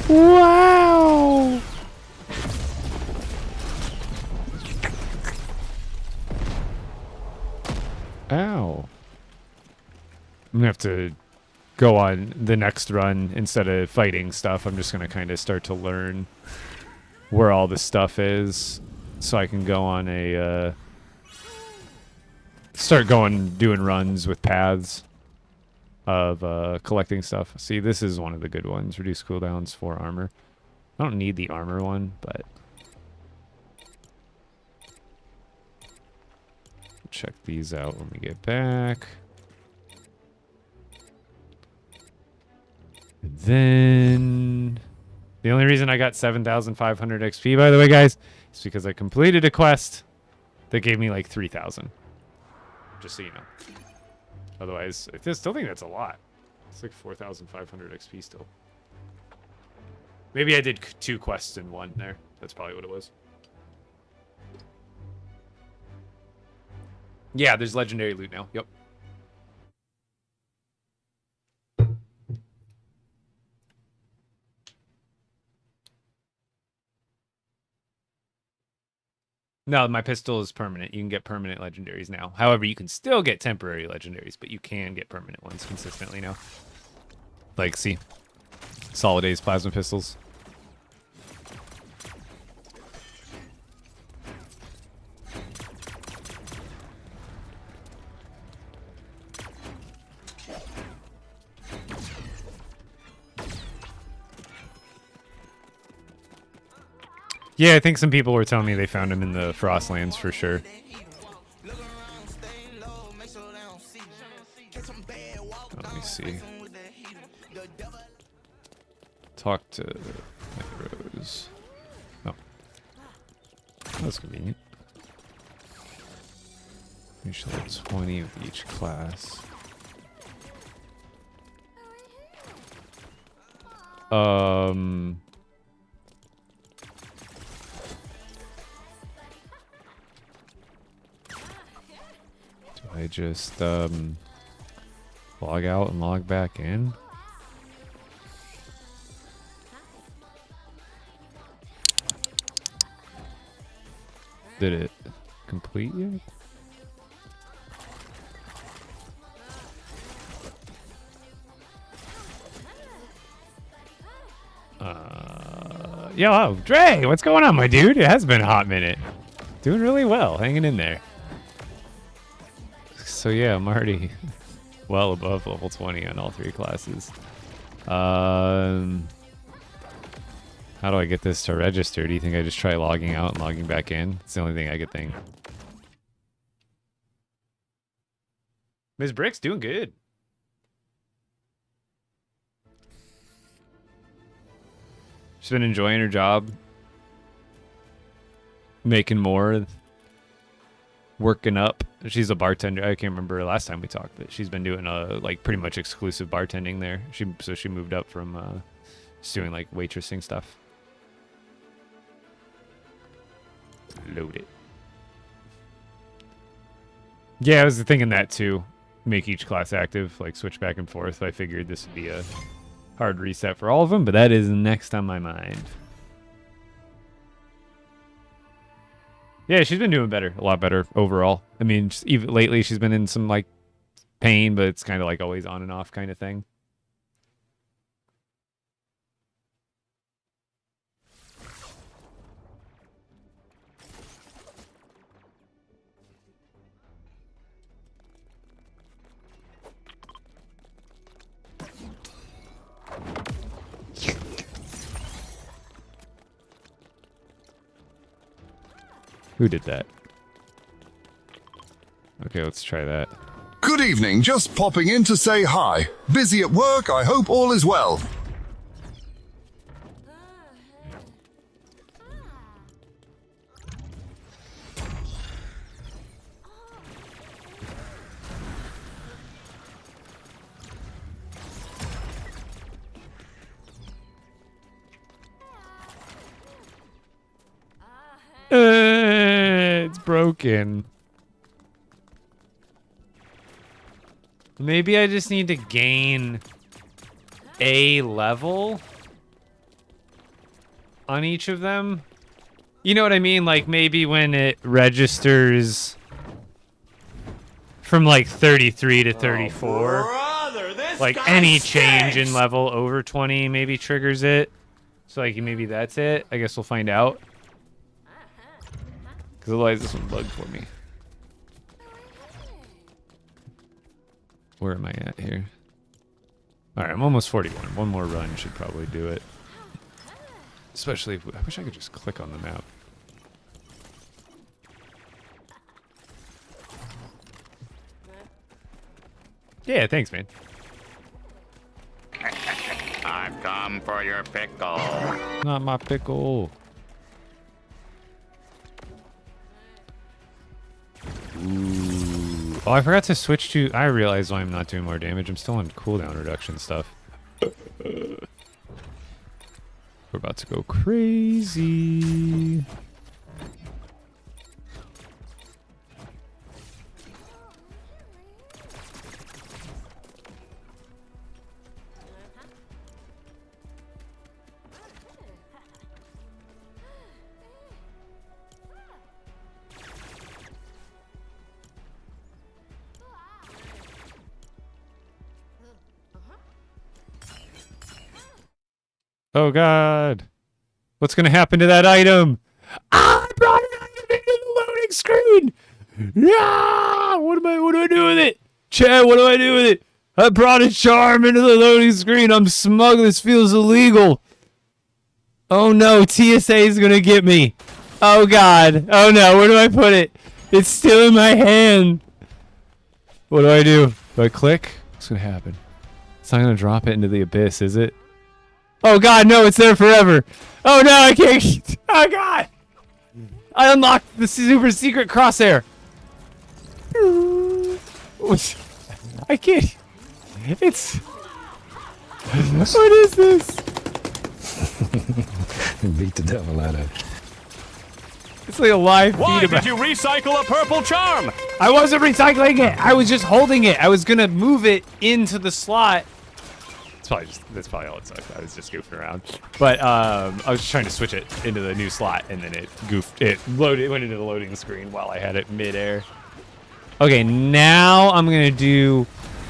Wow! Ow. I'm gonna have to go on the next run instead of fighting stuff. I'm just gonna kind of start to learn where all this stuff is so I can go on a start doing runs with paths of collecting stuff. See, this is one of the good ones. Reduce cooldowns for armor. I don't need the armor one, but check these out when we get back. And then the only reason I got 7,500 XP, by the way, guys, is because I completed a quest that gave me like 3,000. Just so you know. Otherwise, I still think that's a lot. It's like 4,500 XP still. Maybe I did 2 quests in one there. That's probably what it was. Yeah, there's legendary loot now. Yep. No, my pistol is permanent. You can get permanent legendaries now. However, you can still get temporary legendaries, but you can get permanent ones consistently now. Like, see? Solid A's plasma pistols. Yeah, I think some people were telling me they found him in the Frostlands for sure. Let me see. Talk to Rose. Oh. That's convenient. Usually 20 of each class. I just log out and log back in. Did it complete yet? Yo, Dre, what's going on, my dude? It has been a hot minute. Doing really well, hanging in there. So yeah, I'm already well above level 20 on all 3 classes. How do I get this to register? Do you think I just try logging out and logging back in? It's the only thing I could think. Ms. Brick's doing good. She's been enjoying her job. Making more. Working up. She's a bartender. I can't remember last time we talked, but she's been doing like pretty much exclusive bartending there. So she moved up from just doing like waitressing stuff. Load it. Yeah, I was thinking that too. Make each class active, like switch back and forth. I figured this would be a hard reset for all of them, but that is next on my mind. Yeah, she's been doing better, a lot better overall. I mean, just even lately she's been in some like pain, but it's kind of like always on and off kind of thing. Who did that? Okay, let's try that. Good evening, just popping in to say hi. Busy at work, I hope all is well. It's broken. Maybe I just need to gain a level on each of them. You know what I mean? Like maybe when it registers from like 33 to 34, like any change in level over 20 maybe triggers it. So like maybe that's it. I guess we'll find out. Because otherwise this one bugged for me. Where am I at here? Alright, I'm almost 41. One more run should probably do it. Especially if I wish I could just click on the map. Yeah, thanks, man. I've come for your pickle. Not my pickle. Ooh. Oh, I forgot to switch to... I realize why I'm not doing more damage. I'm still on cooldown reduction stuff. We're about to go crazy. Oh god. What's gonna happen to that item? Ah, I brought an item into the loading screen! Yeah! What do I do with it? Chad, what do I do with it? I brought a charm into the loading screen. I'm smug. This feels illegal. Oh no, TSA is gonna get me. Oh god. Oh no, where do I put it? It's still in my hand. What do I do? Do I click? What's gonna happen? It's not gonna drop it into the abyss, is it? Oh god, no, it's there forever. Oh no, I can't. Oh god. I unlocked the super secret crosshair. I can't. It's... What is this? Beat the devil out of it. It's like a live Why feed did you recycle a purple charm? I wasn't recycling it. I was just holding it. I was gonna move it into the slot. That's probably all it sucked. I was just goofing around. But I was just trying to switch it into the new slot, and then it went into the loading screen while I had it midair. Okay, now I'm gonna do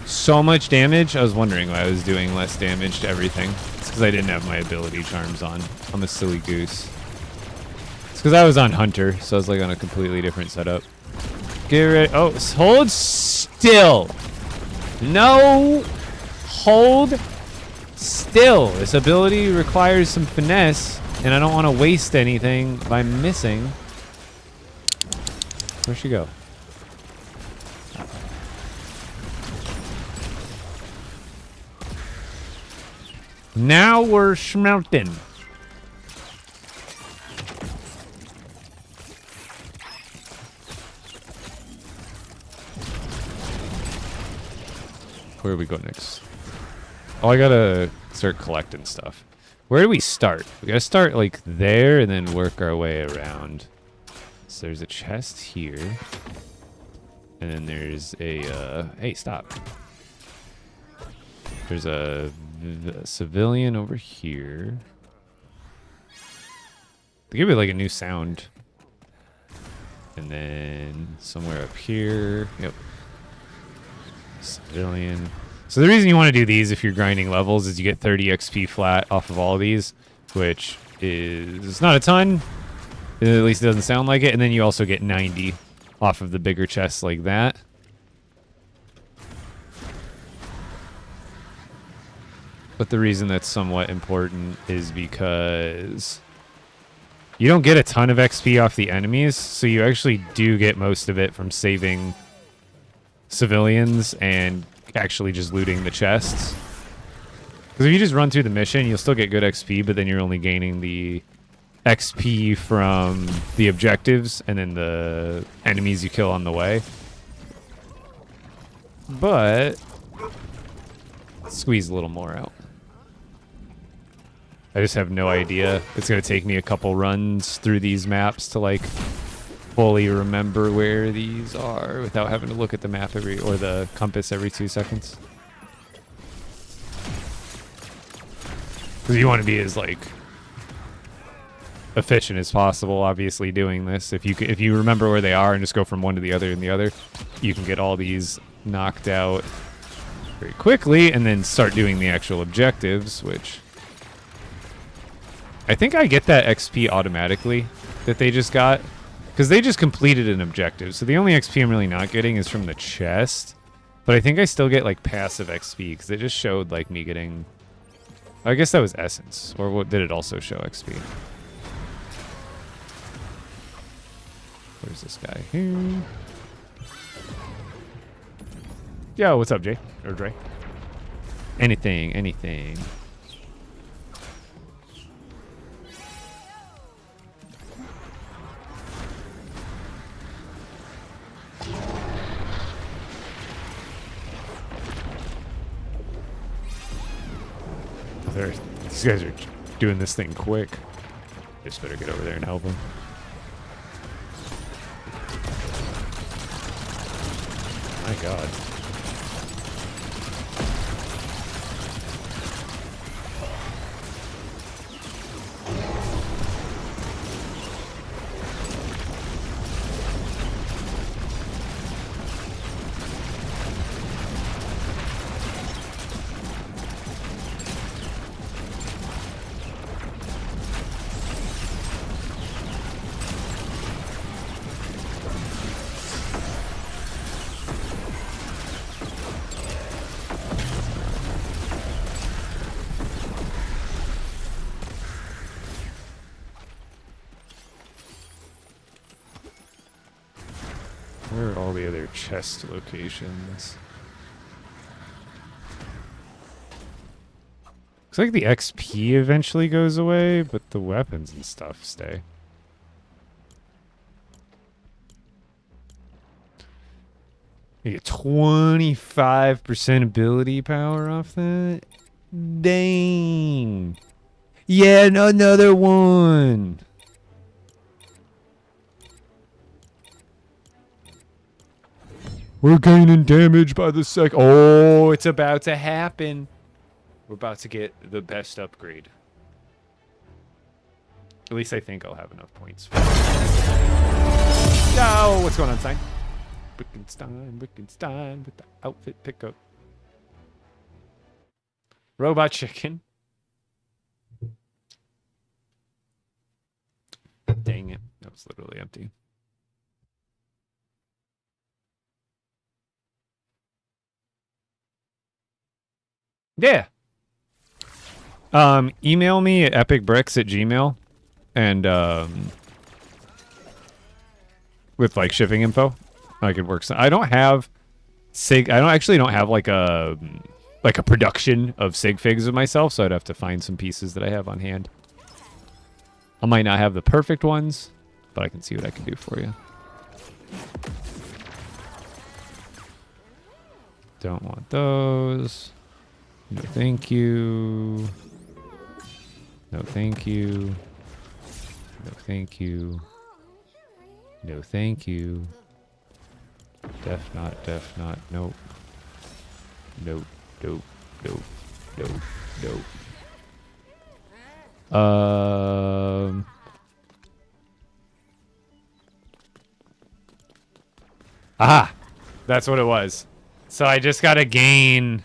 so much damage. I was wondering why I was doing less damage to everything. It's because I didn't have my ability charms on. I'm a silly goose. It's because I was on Hunter, so I was like on a completely different setup. Get ready. Oh, hold still. No, hold still. This ability requires some finesse, and I don't want to waste anything by missing. Where'd she go? Now we're schmelting. Where do we go next? Oh, I gotta start collecting stuff. Where do we start? We gotta start like there and then work our way around. So there's a chest here. And then there's a, hey, stop. There's a civilian over here. They give it like a new sound. And then somewhere up here. Yep. Civilian. So the reason you want to do these if you're grinding levels is you get 30 XP flat off of all of these, which is not a ton. At least it doesn't sound like it. And then you also get 90 off of the bigger chests like that. But the reason that's somewhat important is because you don't get a ton of XP off the enemies, so you actually do get most of it from saving civilians and actually just looting the chests. Because if you just run through the mission, you'll still get good XP, but then you're only gaining the XP from the objectives and then the enemies you kill on the way. But squeeze a little more out. I just have no idea. It's going to take me a couple runs through these maps to like fully remember where these are without having to look at the map or the compass every 2 seconds. Because you want to be as like efficient as possible, obviously, doing this. If you remember where they are and just go from one to the other and the other, you can get all these knocked out very quickly and then start doing the actual objectives, which I think I get that XP automatically that they just got because they just completed an objective. So the only XP I'm really not getting is from the chest, but I think I still get like passive XP because it just showed like me getting, I guess that was essence, or what did it also show XP? Where's this guy here? Yo, what's up, Jay? Or Dre? Anything. These guys are doing this thing quick. Just better get over there and help them. My God. Where are all the other chest locations? Looks like the XP eventually goes away, but the weapons and stuff stay. You get 25% ability power off that? Dang. Yeah, another one. We're gaining damage by the sec. Oh, it's about to happen. We're about to get the best upgrade. At least I think I'll have enough points. Oh, what's going on, Stein? Wickenstein with the outfit pickup. Robot chicken. Dang it. That was literally empty. Yeah. Email me at epicbricks@gmail.com and with like shipping info. I could work some. I don't have sig. I don't have like a production of sig figs of myself, so I'd have to find some pieces that I have on hand. I might not have the perfect ones, but I can see what I can do for you. Don't want those. No, thank you. No, thank you. No, thank you. No, thank you. Def not, nope. Nope, nope, nope, nope, nope. Aha! That's what it was. So I just gotta gain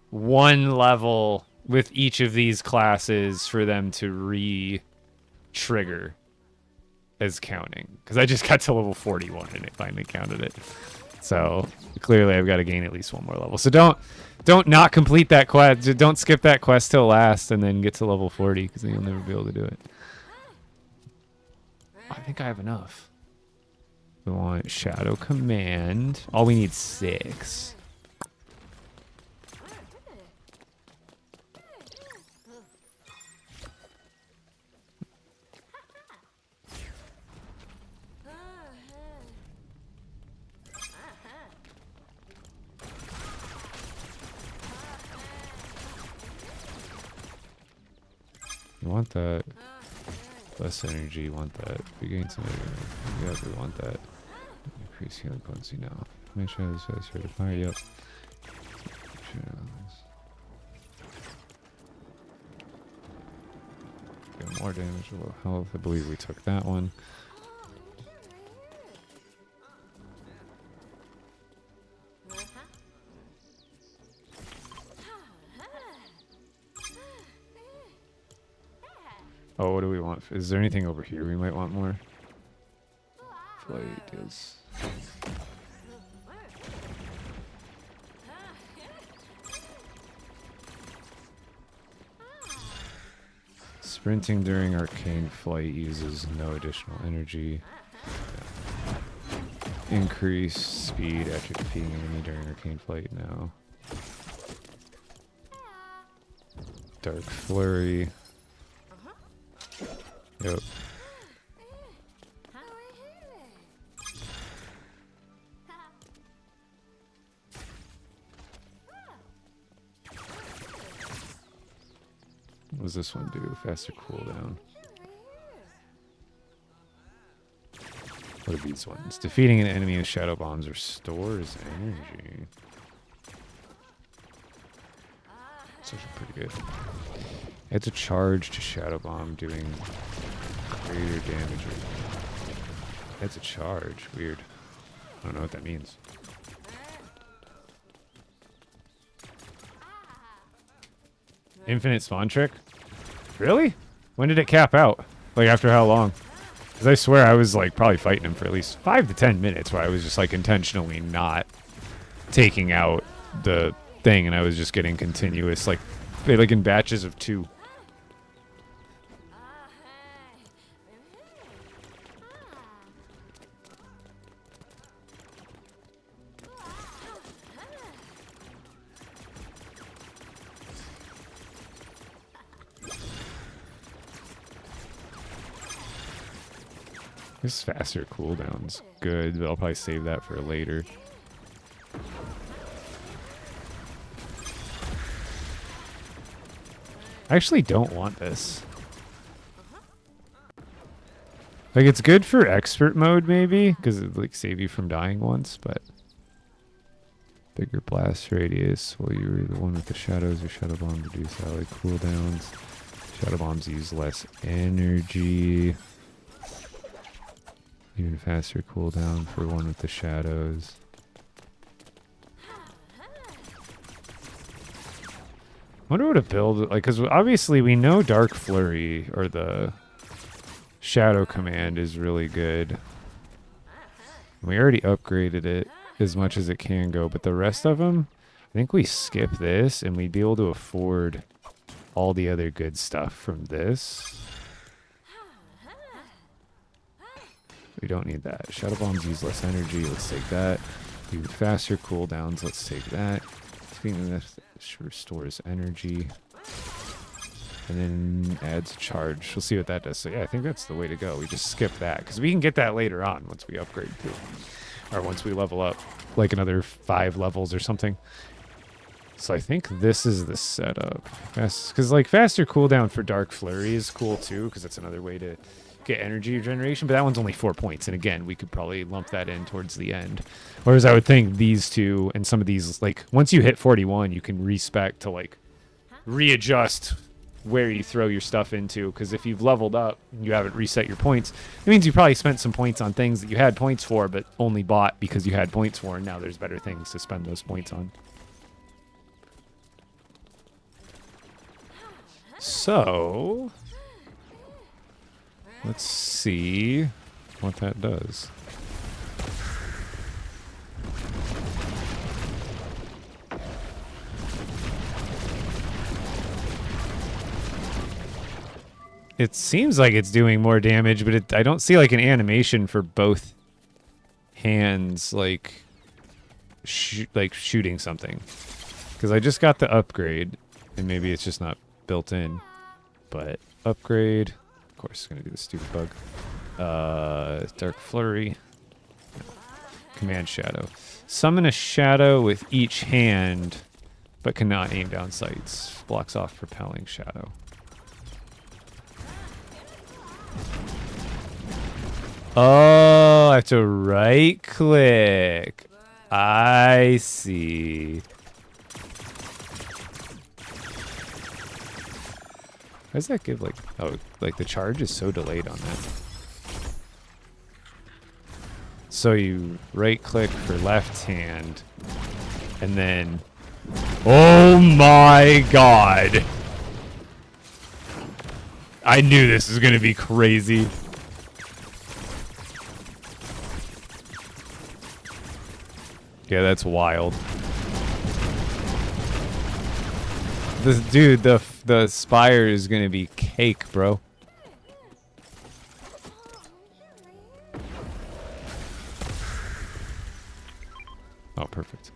1 level with each of these classes for them to re-trigger as counting. Because I just got to level 41 and it finally counted it. So clearly I've got to gain at least 1 more level. So don't not complete that quest. Don't skip that quest till last and then get to level 40 because then you'll never be able to do it. I think I have enough. We want Shadow Command. All we need 6. You want that. Less energy, you want that. We gain some energy. Yep, we want that. Increase healing potency now. Make sure this is here to fire. Yep. Get more damage, low health. I believe we took that one. Oh, what do we want? Is there anything over here we might want more? Flight is... Sprinting during arcane flight uses no additional energy. Increase speed after defeating an enemy during arcane flight now. Dark flurry. Yep. What does this one do? Faster cooldown. What are these ones? Defeating an enemy with shadow bombs restores energy. Those are pretty good. It's a charge to shadow bomb doing greater damage. It's a charge. Weird. I don't know what that means. Infinite spawn trick? Really? When did it cap out? Like after how long? Because I swear I was like probably fighting him for at least 5 to 10 minutes where I was just like intentionally not taking out the thing and I was just getting continuous like in batches of 2. This faster cooldown's good, but I'll probably save that for later. I actually don't want this. Like, it's good for expert mode, maybe, because it like save you from dying once, but bigger blast radius. Well, you were the one with the shadows. Your shadow bomb reduce ally cooldowns. Shadow bombs use less energy. Even faster cooldown for one with the shadows. Wonder what to build, like, because obviously we know Dark Flurry or the Shadow Command is really good. We already upgraded it as much as it can go, but the rest of them, I think we skip this and we'd be able to afford all the other good stuff from this. We don't need that. Shadow Bombs use less energy. Let's take that. Do faster cooldowns. Let's take that. Speaking of this, restores energy. And then adds charge. We'll see what that does. So yeah, I think that's the way to go. We just skip that. Because we can get that later on once we upgrade too. Or once we level up. Like another 5 levels or something. So I think this is the setup. Because like faster cooldown for Dark Flurry is cool too. Because it's another way to get energy regeneration, but that one's only 4 points. And again, we could probably lump that in towards the end. Whereas I would think these two and some of these, like once you hit 41, you can respec to like readjust where you throw your stuff into. Because if you've leveled up, and you haven't reset your points. It means you probably spent some points on things that you had points for, but only bought because you had points for, and now there's better things to spend those points on. So, let's see what that does. It seems like it's doing more damage, but I don't see like an animation for both hands, like shooting something. Because I just got the upgrade, and maybe it's just not built in. But upgrade, of course, it's gonna do the stupid bug. Dark Flurry, Command Shadow. Summon a shadow with each hand, but cannot aim down sights. Blocks off propelling shadow. Oh, I have to right click. I see. How does that give like, oh, like the charge is so delayed on that. So you right click for left hand and then, oh my God. I knew this was going to be crazy. Yeah, that's wild. This dude, the Spire is gonna be cake, bro. Oh, perfect.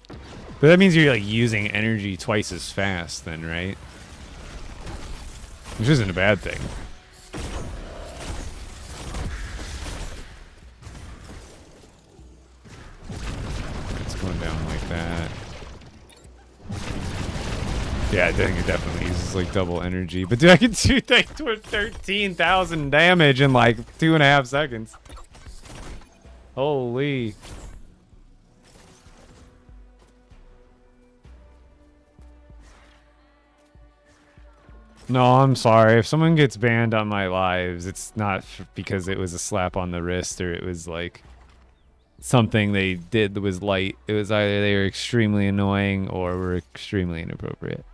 But that means you're like using energy twice as fast then, right? Which isn't a bad thing. Going down like that. Yeah, I think it definitely uses like double energy. But dude, I can do like 13,000 damage in like 2.5 seconds. Holy. No, I'm sorry. If someone gets banned on my lives, it's not because it was a slap on the wrist or it was like something they did that was light. It was either they were extremely annoying or were extremely inappropriate.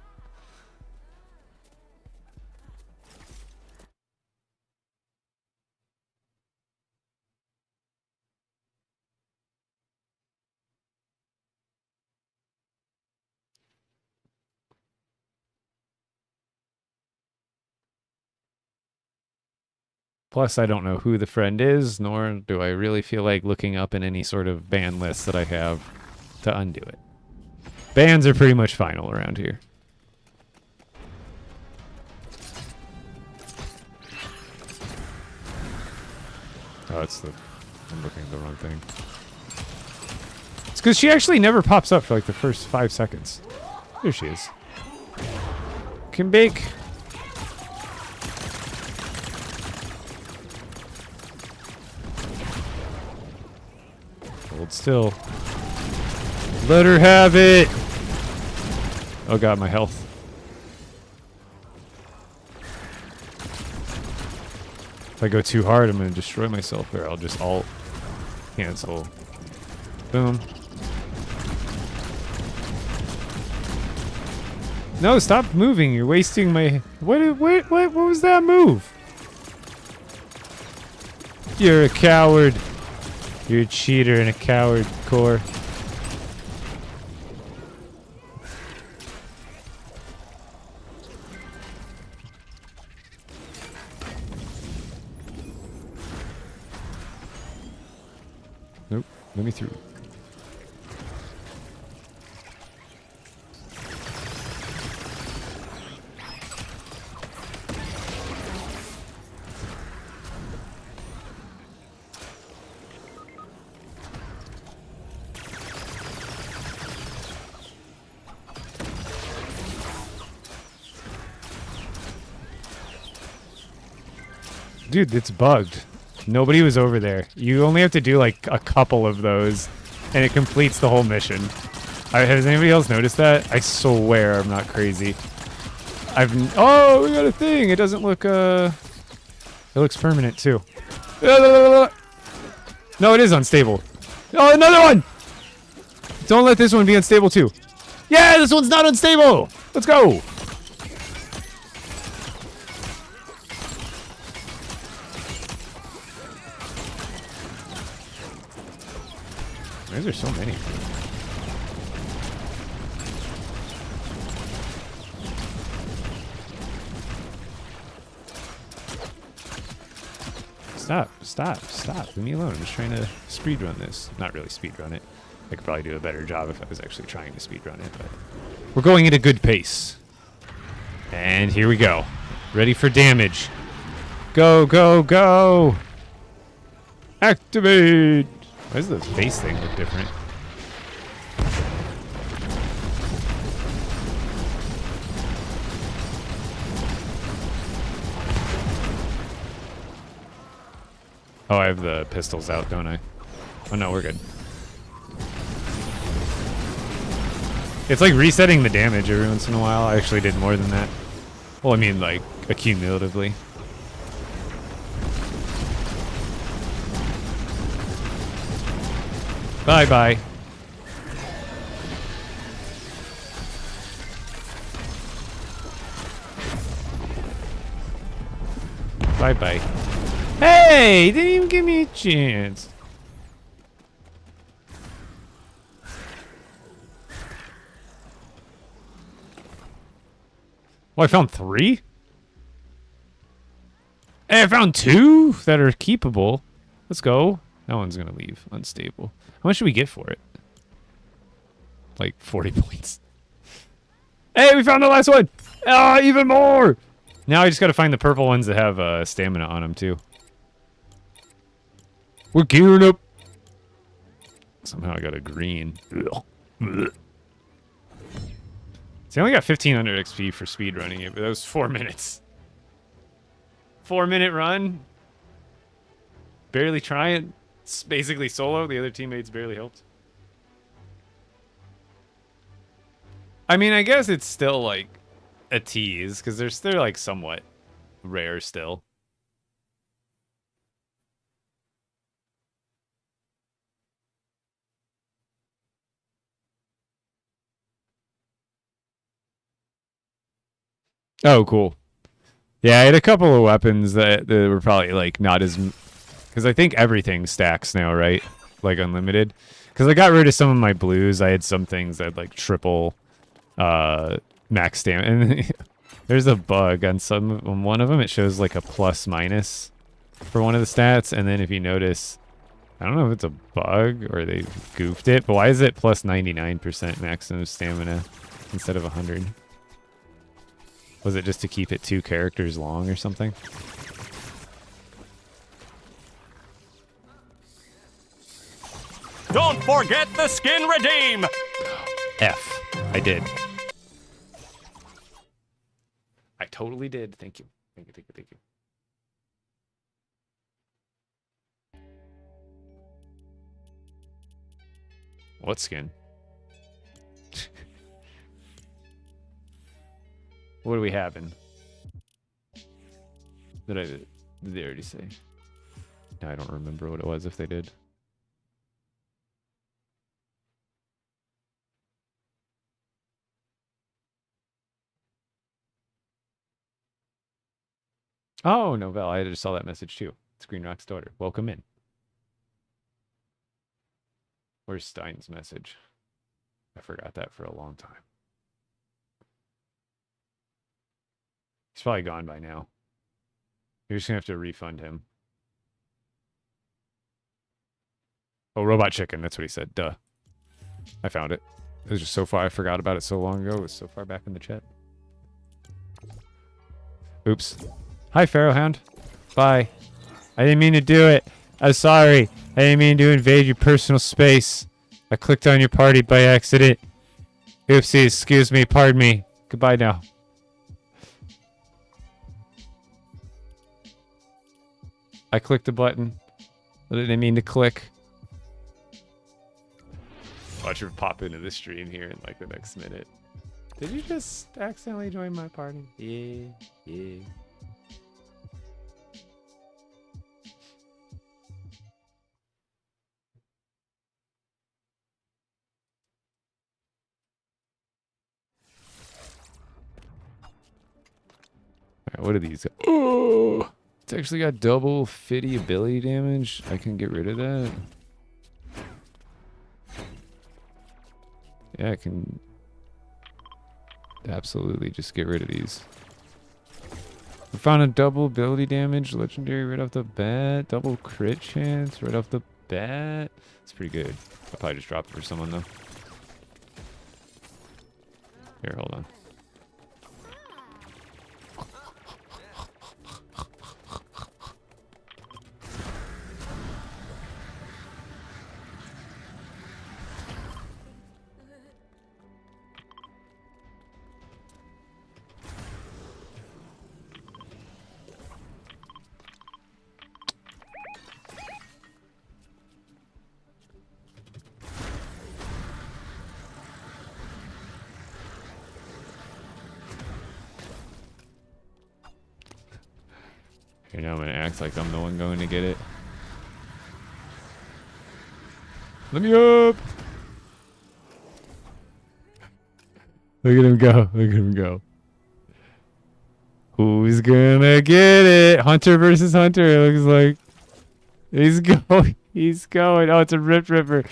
Plus, I don't know who the friend is, nor do I really feel like looking up in any sort of ban list that I have to undo it. Bans are pretty much final around here. Oh, it's the... I'm looking at the wrong thing. It's because she actually never pops up for like the first 5 seconds. There she is. Can bake. Hold still. Let her have it. Oh god, my health. If I go too hard, I'm going to destroy myself, or I'll just alt cancel. Boom. No, stop moving. You're wasting my... What was that move? You're a coward. You're a cheater and a coward, Core. Nope, let me through. Dude, it's bugged. Nobody was over there. You only have to do like a couple of those, and it completes the whole mission. Has anybody else noticed that? I swear I'm not crazy. Oh, we got a thing. It doesn't look, it looks permanent too. No, it is unstable. Oh, another one! Don't let this one be unstable too. Yeah, this one's not unstable! Let's go! Why is there so many? Stop. Leave me alone. I'm just trying to speedrun this. Not really speedrun it. I could probably do a better job if I was actually trying to speedrun it, but we're going at a good pace. And here we go. Ready for damage. Go, go, go! Activate! Why does the face thing look different? Oh, I have the pistols out, don't I? Oh no, we're good. It's like resetting the damage every once in a while. I actually did more than that. Well, I mean, like, accumulatively. Bye-bye. Bye-bye. Hey! Didn't even give me a chance. Oh, I found 3? Hey, I found 2 that are keepable. Let's go. That one's gonna leave. Unstable. How much should we get for it? Like 40 points. Hey, we found the last one! Ah, even more! Now I just gotta find the purple ones that have stamina on them, too. We're gearing up. Somehow I got a green. See, I only got 1500 XP for speedrunning it, but that was 4 minutes. 4-minute run. Barely trying. It's basically solo. The other teammates barely helped. I mean, I guess it's still like a tease because they're like somewhat rare still. Oh, cool. Yeah, I had a couple of weapons that were probably like not as, because I think everything stacks now, right? Like unlimited. Because I got rid of some of my blues. I had some things that like triple max stamina. And there's a bug on one of them. It shows like a plus minus for one of the stats. And then if you notice, I don't know if it's a bug or they goofed it, but why is it plus 99% maximum stamina instead of 100? Was it just to keep it 2 characters long or something? Don't forget the skin redeem! F. I did. I totally did. Thank you. Thank you, thank you, thank you. What skin? What are we having? Did they already say? No, I don't remember what it was if they did. Oh, Novell, I just saw that message too. It's Green Rock's daughter. Welcome in. Where's Stein's message? I forgot that for a long time. He's probably gone by now. You're just gonna have to refund him. Oh, Robot Chicken, that's what he said. Duh. I found it. It was just so far, I forgot about it so long ago. It was so far back in the chat. Oops. Hi, Pharaohhound. Bye. I didn't mean to do it. I'm sorry. I didn't mean to invade your personal space. I clicked on your party by accident. Oopsies, excuse me, pardon me. Goodbye now. I clicked a button. I didn't mean to click. Watch her pop into the stream here in like the next minute. Did you just accidentally join my party? Yeah, yeah. Alright, what are these? Oh! It's actually got double fitty ability damage. I can get rid of that. Yeah, I can absolutely just get rid of these. We found a double ability damage, legendary right off the bat. Double crit chance right off the bat. It's pretty good. I'll probably just drop it for someone though. Here, hold on. Here, now I'm gonna act like I'm the one going to get it. Let me up! Look at him go. Look at him go. Who's gonna get it? Hunter versus Hunter, it looks like. He's going. He's going. Oh, it's a Rift Ripper.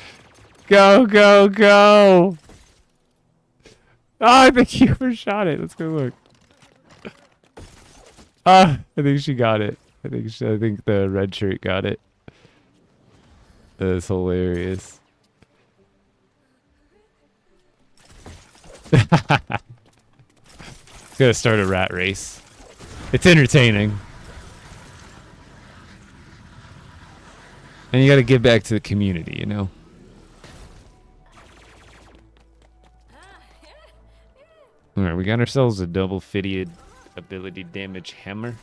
Go, go, go! Oh, I think you overshot it. Let's go look. I think she got it. I think the red shirt got it. That's hilarious. It's gonna start a rat race. It's entertaining. And you gotta give back to the community, you know? Alright, we got ourselves a double fitted ability damage hammer.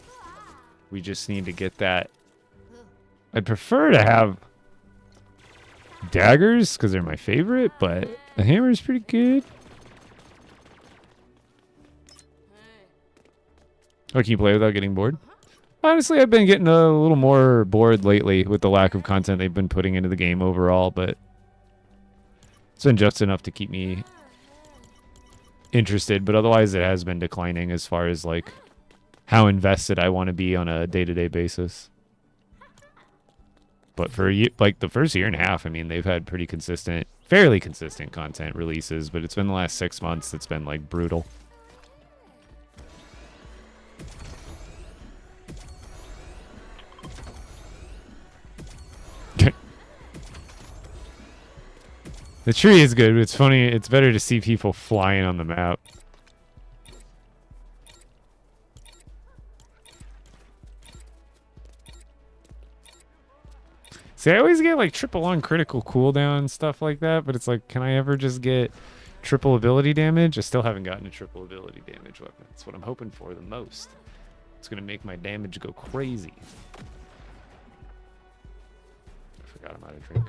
We just need to get that. I'd prefer to have daggers because they're my favorite, but the hammer is pretty good. Oh, can you play without getting bored? Honestly, I've been getting a little more bored lately with the lack of content they've been putting into the game overall, but it's been just enough to keep me interested, but otherwise it has been declining as far as like how invested I want to be on a day-to-day basis. But for like the first year and a half, I mean, they've had pretty consistent, fairly consistent content releases, but it's been the last 6 months that's been like brutal. The tree is good, but it's funny. It's better to see people flying on the map. See, I always get like triple on critical cooldown and stuff like that, but it's like, can I ever just get triple ability damage? I still haven't gotten a triple ability damage weapon. That's what I'm hoping for the most. It's going to make my damage go crazy. I forgot I'm out of drink.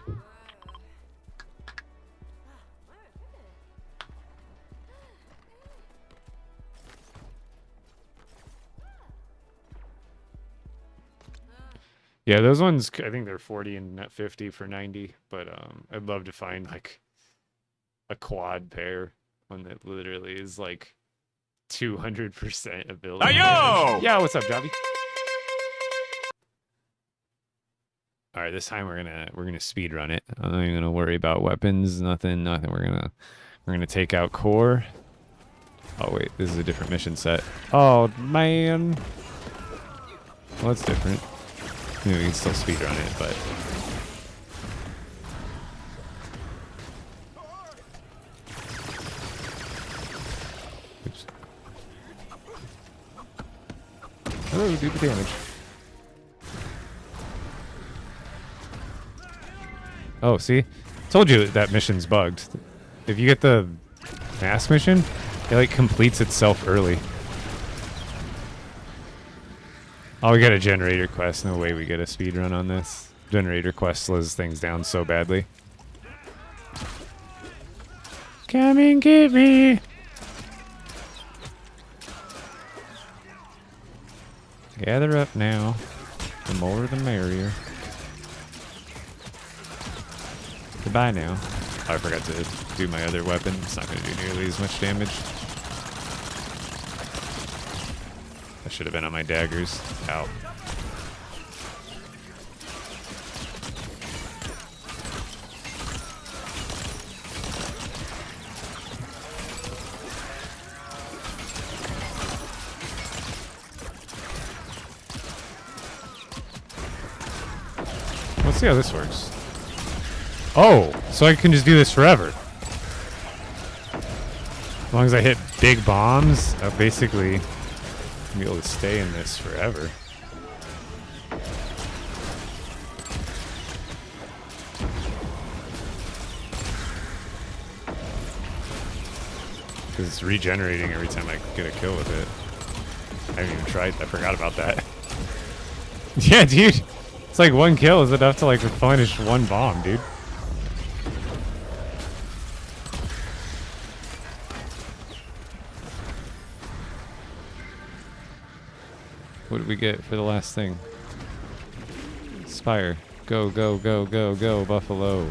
Yeah, those ones, I think they're 40 and net 50 for 90, but I'd love to find like a quad pair, one that literally is like 200% ability. Ayo! Yeah, what's up, Javi? All right, this time we're gonna speed run it. I'm not even gonna worry about weapons, nothing. We're gonna take out core. Oh wait, this is a different mission set. Oh man. Well, that's different. Maybe we can still speedrun it, but... Oops. Oh, do the damage. Oh, see? Told you that mission's bugged. If you get the mask mission, it like completes itself early. Oh, we got a generator quest. No way we get a speed run on this. Generator quest slows things down so badly. Come and get me. Gather up now. The more the merrier. Goodbye now. Oh, I forgot to do my other weapon. It's not going to do nearly as much damage. I should have been on my daggers. Ow. Let's see how this works. Oh, so I can just do this forever. As long as I hit big bombs, I'll basically be able to stay in this forever. Because it's regenerating every time I get a kill with it. I haven't even tried. I forgot about that. Yeah, dude. It's like one kill is enough to like replenish one bomb, dude. What did we get for the last thing? Spire. Go, go, go, go, go, Buffalo.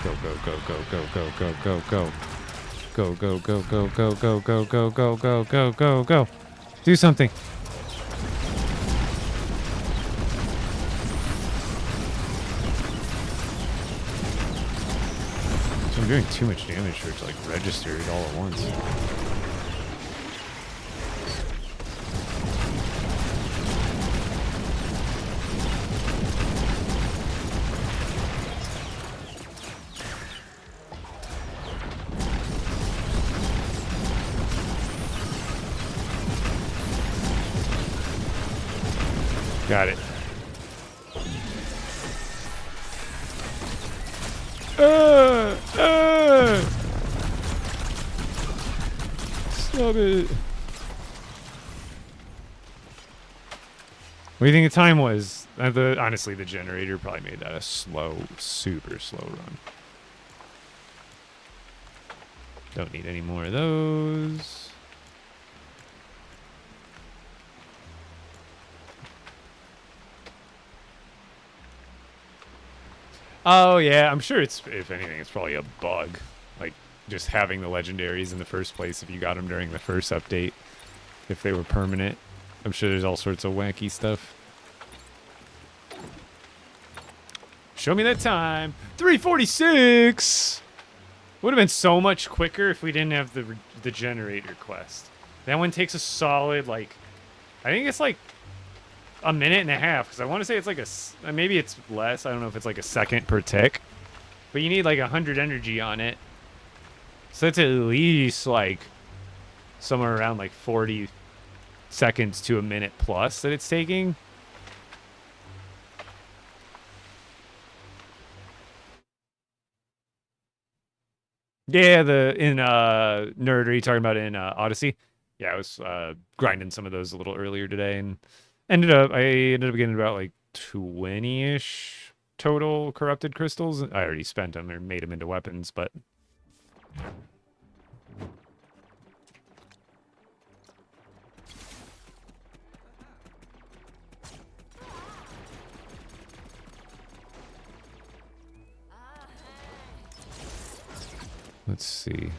Go, go, go, go, go, go, go, go, go. Go, go, go, go, go, go, go, go, go, go, go, go, go. Do something. I'm doing too much damage for it to like register it all at once. Got it. Stop it. What do you think the time was? Honestly, the generator probably made that a slow, super slow run. Don't need any more of those. Oh yeah, I'm sure it's, if anything, it's probably a bug. Like, just having the legendaries in the first place if you got them during the first update. If they were permanent. I'm sure there's all sorts of wacky stuff. Show me that time. 3:46! Would have been so much quicker if we didn't have the generator quest. That one takes a solid, like, I think it's like a minute and a half, because I want to say it's like a, maybe it's less. I don't know if it's like a second per tick, but you need like 100 energy on it. So it's at least like somewhere around like 40 seconds to a minute plus that it's taking. Yeah, in Nerd, are you talking about in Odyssey? Yeah, I was grinding some of those a little earlier today, and I ended up getting about like 20-ish total corrupted crystals. I already spent them or made them into weapons, but let's see.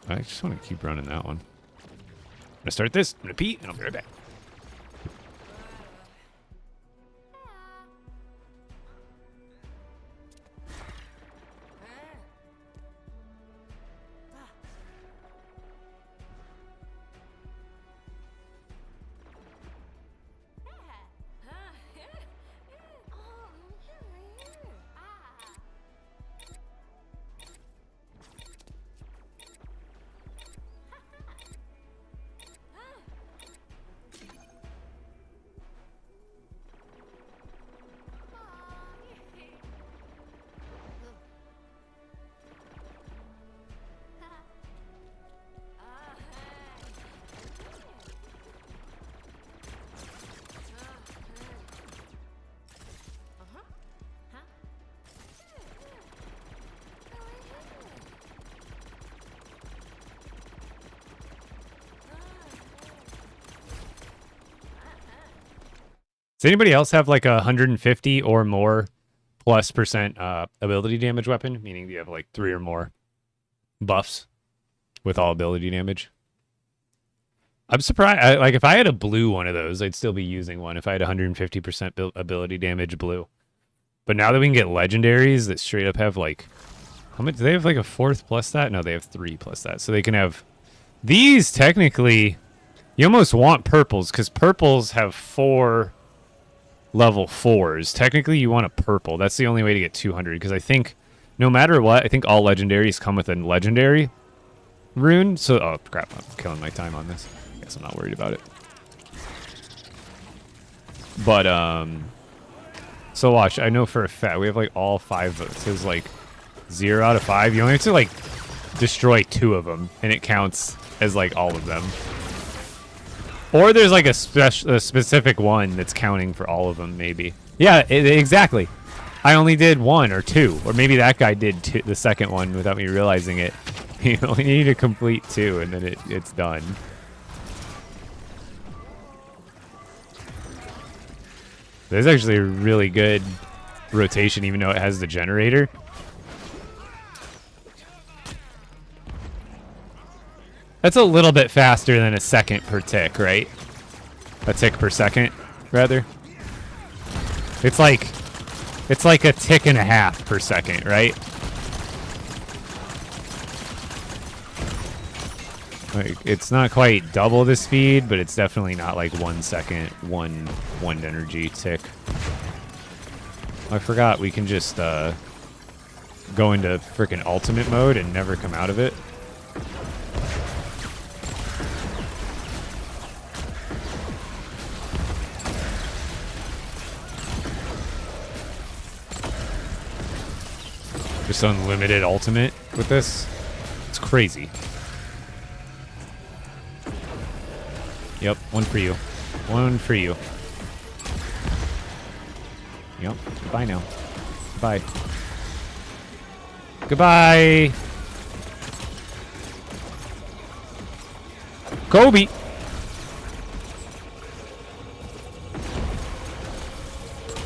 I just want to keep running that one. I'm gonna start this, I'm gonna pee, and I'll be right back. Does anybody else have like 150 or more plus percent ability damage weapon? Meaning you have like 3 or more buffs with all ability damage. I'm surprised. Like if I had a blue one of those, I'd still be using one if I had 150% ability damage blue. But now that we can get legendaries that straight up have like, how much? Do they have like a 4th plus that? No, they have 3 plus that. So they can have these technically. You almost want purples because purples have 4 level 4s. Technically, you want a purple. That's the only way to get 200 because I think no matter what, I think all legendaries come with a legendary rune. So, oh crap, I'm killing my time on this. I guess I'm not worried about it. But, so watch, I know for a fact, we have like all 5 votes. It says like 0 out of 5. You only have to like destroy 2 of them and it counts as like all of them. Or there's like a specific one that's counting for all of them, maybe. Yeah, exactly. I only did 1 or 2, or maybe that guy did the second one without me realizing it. You only need to complete 2, and then it's done. There's actually a really good rotation, even though it has the generator. That's a little bit faster than a second per tick, right? A tick per second, rather. It's like a tick and a half per second, right? Like it's not quite double the speed, but it's definitely not like 1 second, one energy tick. I forgot we can just go into freaking ultimate mode and never come out of it. Just unlimited ultimate with this. It's crazy. Yep, 1 for you. 1 for you. Yep, goodbye now. Goodbye. Goodbye! Kobe!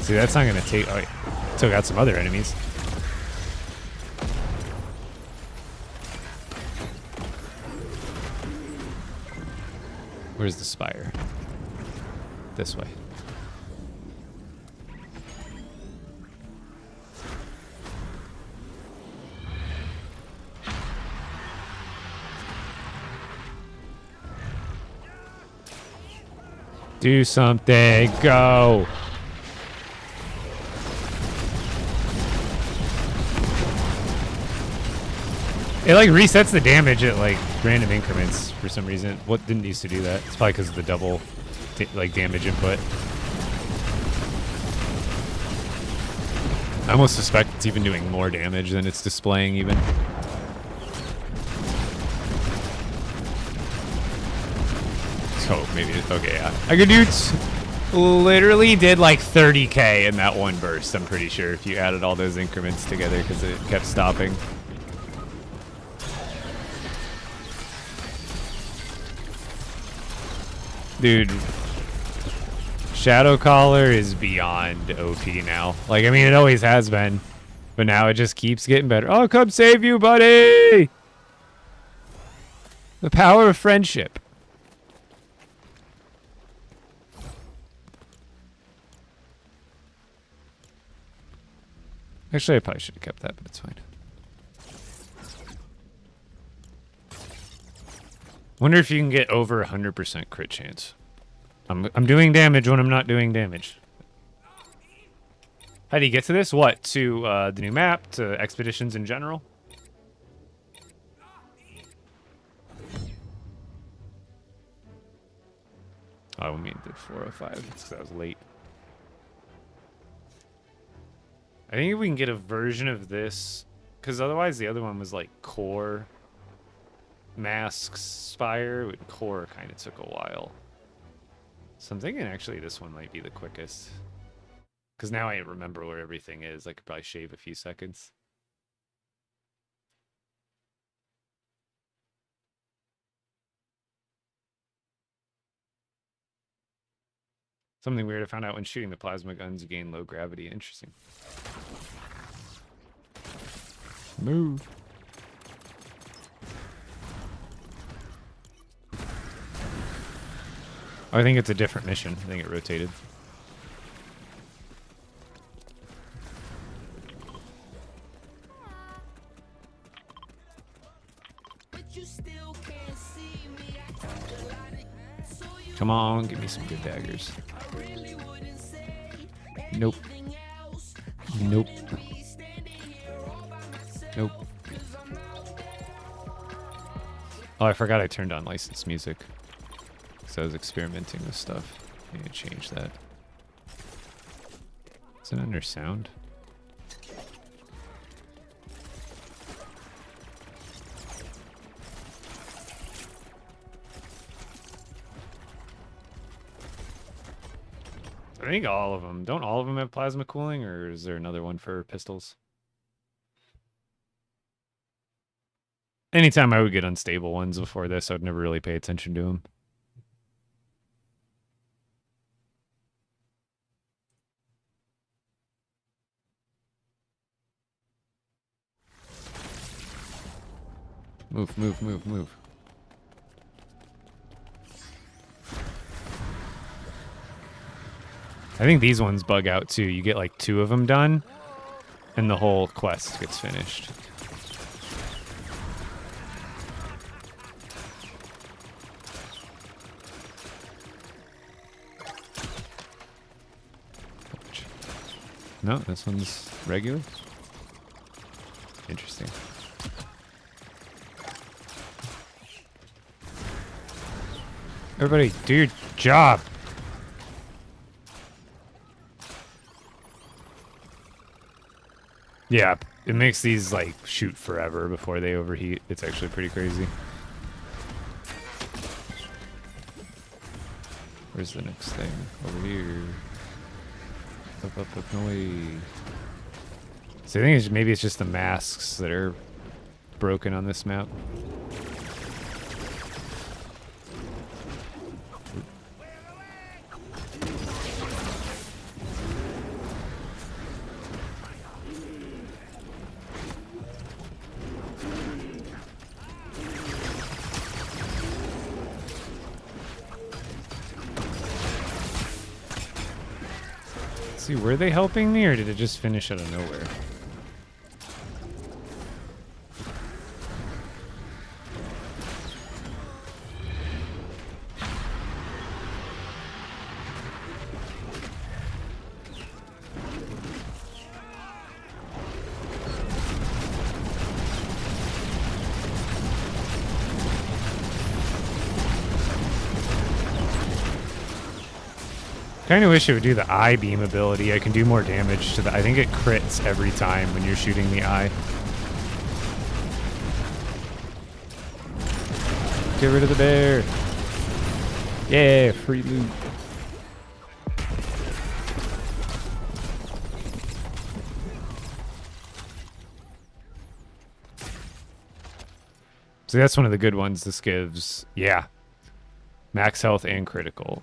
See, that's not gonna take... Oh, wait. Took out some other enemies. Where's the spire? This way. Do something. Go. It like resets the damage at like random increments for some reason. What didn't used to do that? It's probably because of the double like damage input. I almost suspect it's even doing more damage than it's displaying even. So maybe okay, yeah. Dudes literally did like 30k in that one burst. I'm pretty sure if you added all those increments together because it kept stopping. Dude, Shadow Caller is beyond OP now. Like, I mean, it always has been, but now it just keeps getting better. Oh, come save you, buddy! The power of friendship. Actually, I probably should have kept that, but it's fine. Wonder if you can get over 100% crit chance. I'm doing damage when I'm not doing damage. How do you get to this? What? To the new map? To expeditions in general? Oh, I mean, did 405. It's because I was late. I think if we can get a version of this, because otherwise the other one was like core, masks, spire. With core kind of took a while. So I'm thinking actually this one might be the quickest. Because now I remember where everything is. I could probably shave a few seconds. Something weird I found out when shooting the plasma guns, you gain low gravity. Interesting. Move. Oh, I think it's a different mission. I think it rotated. Come on, give me some good daggers. Nope. Nope. Nope. Oh, I forgot I turned on licensed music. Because I was experimenting with stuff. I need to change that. Is it under sound? I think all of them. Don't all of them have plasma cooling, or is there another one for pistols? Anytime I would get unstable ones before this, I would never really pay attention to them. Move, move, move, move. I think these ones bug out too. You get like 2 of them done, and the whole quest gets finished. No, this one's regular. Interesting. Everybody, do your job. Yeah, it makes these like shoot forever before they overheat. It's actually pretty crazy. Where's the next thing? Over here. Up, up, up, no way. So I think maybe it's just the masks that are broken on this map. See, were they helping me, or did it just finish out of nowhere? Kind of wish it would do the eye beam ability. I can do more damage to the... I think it crits every time when you're shooting the eye. Get rid of the bear. Yeah, free loot. So that's one of the good ones. This gives, yeah, max health and critical.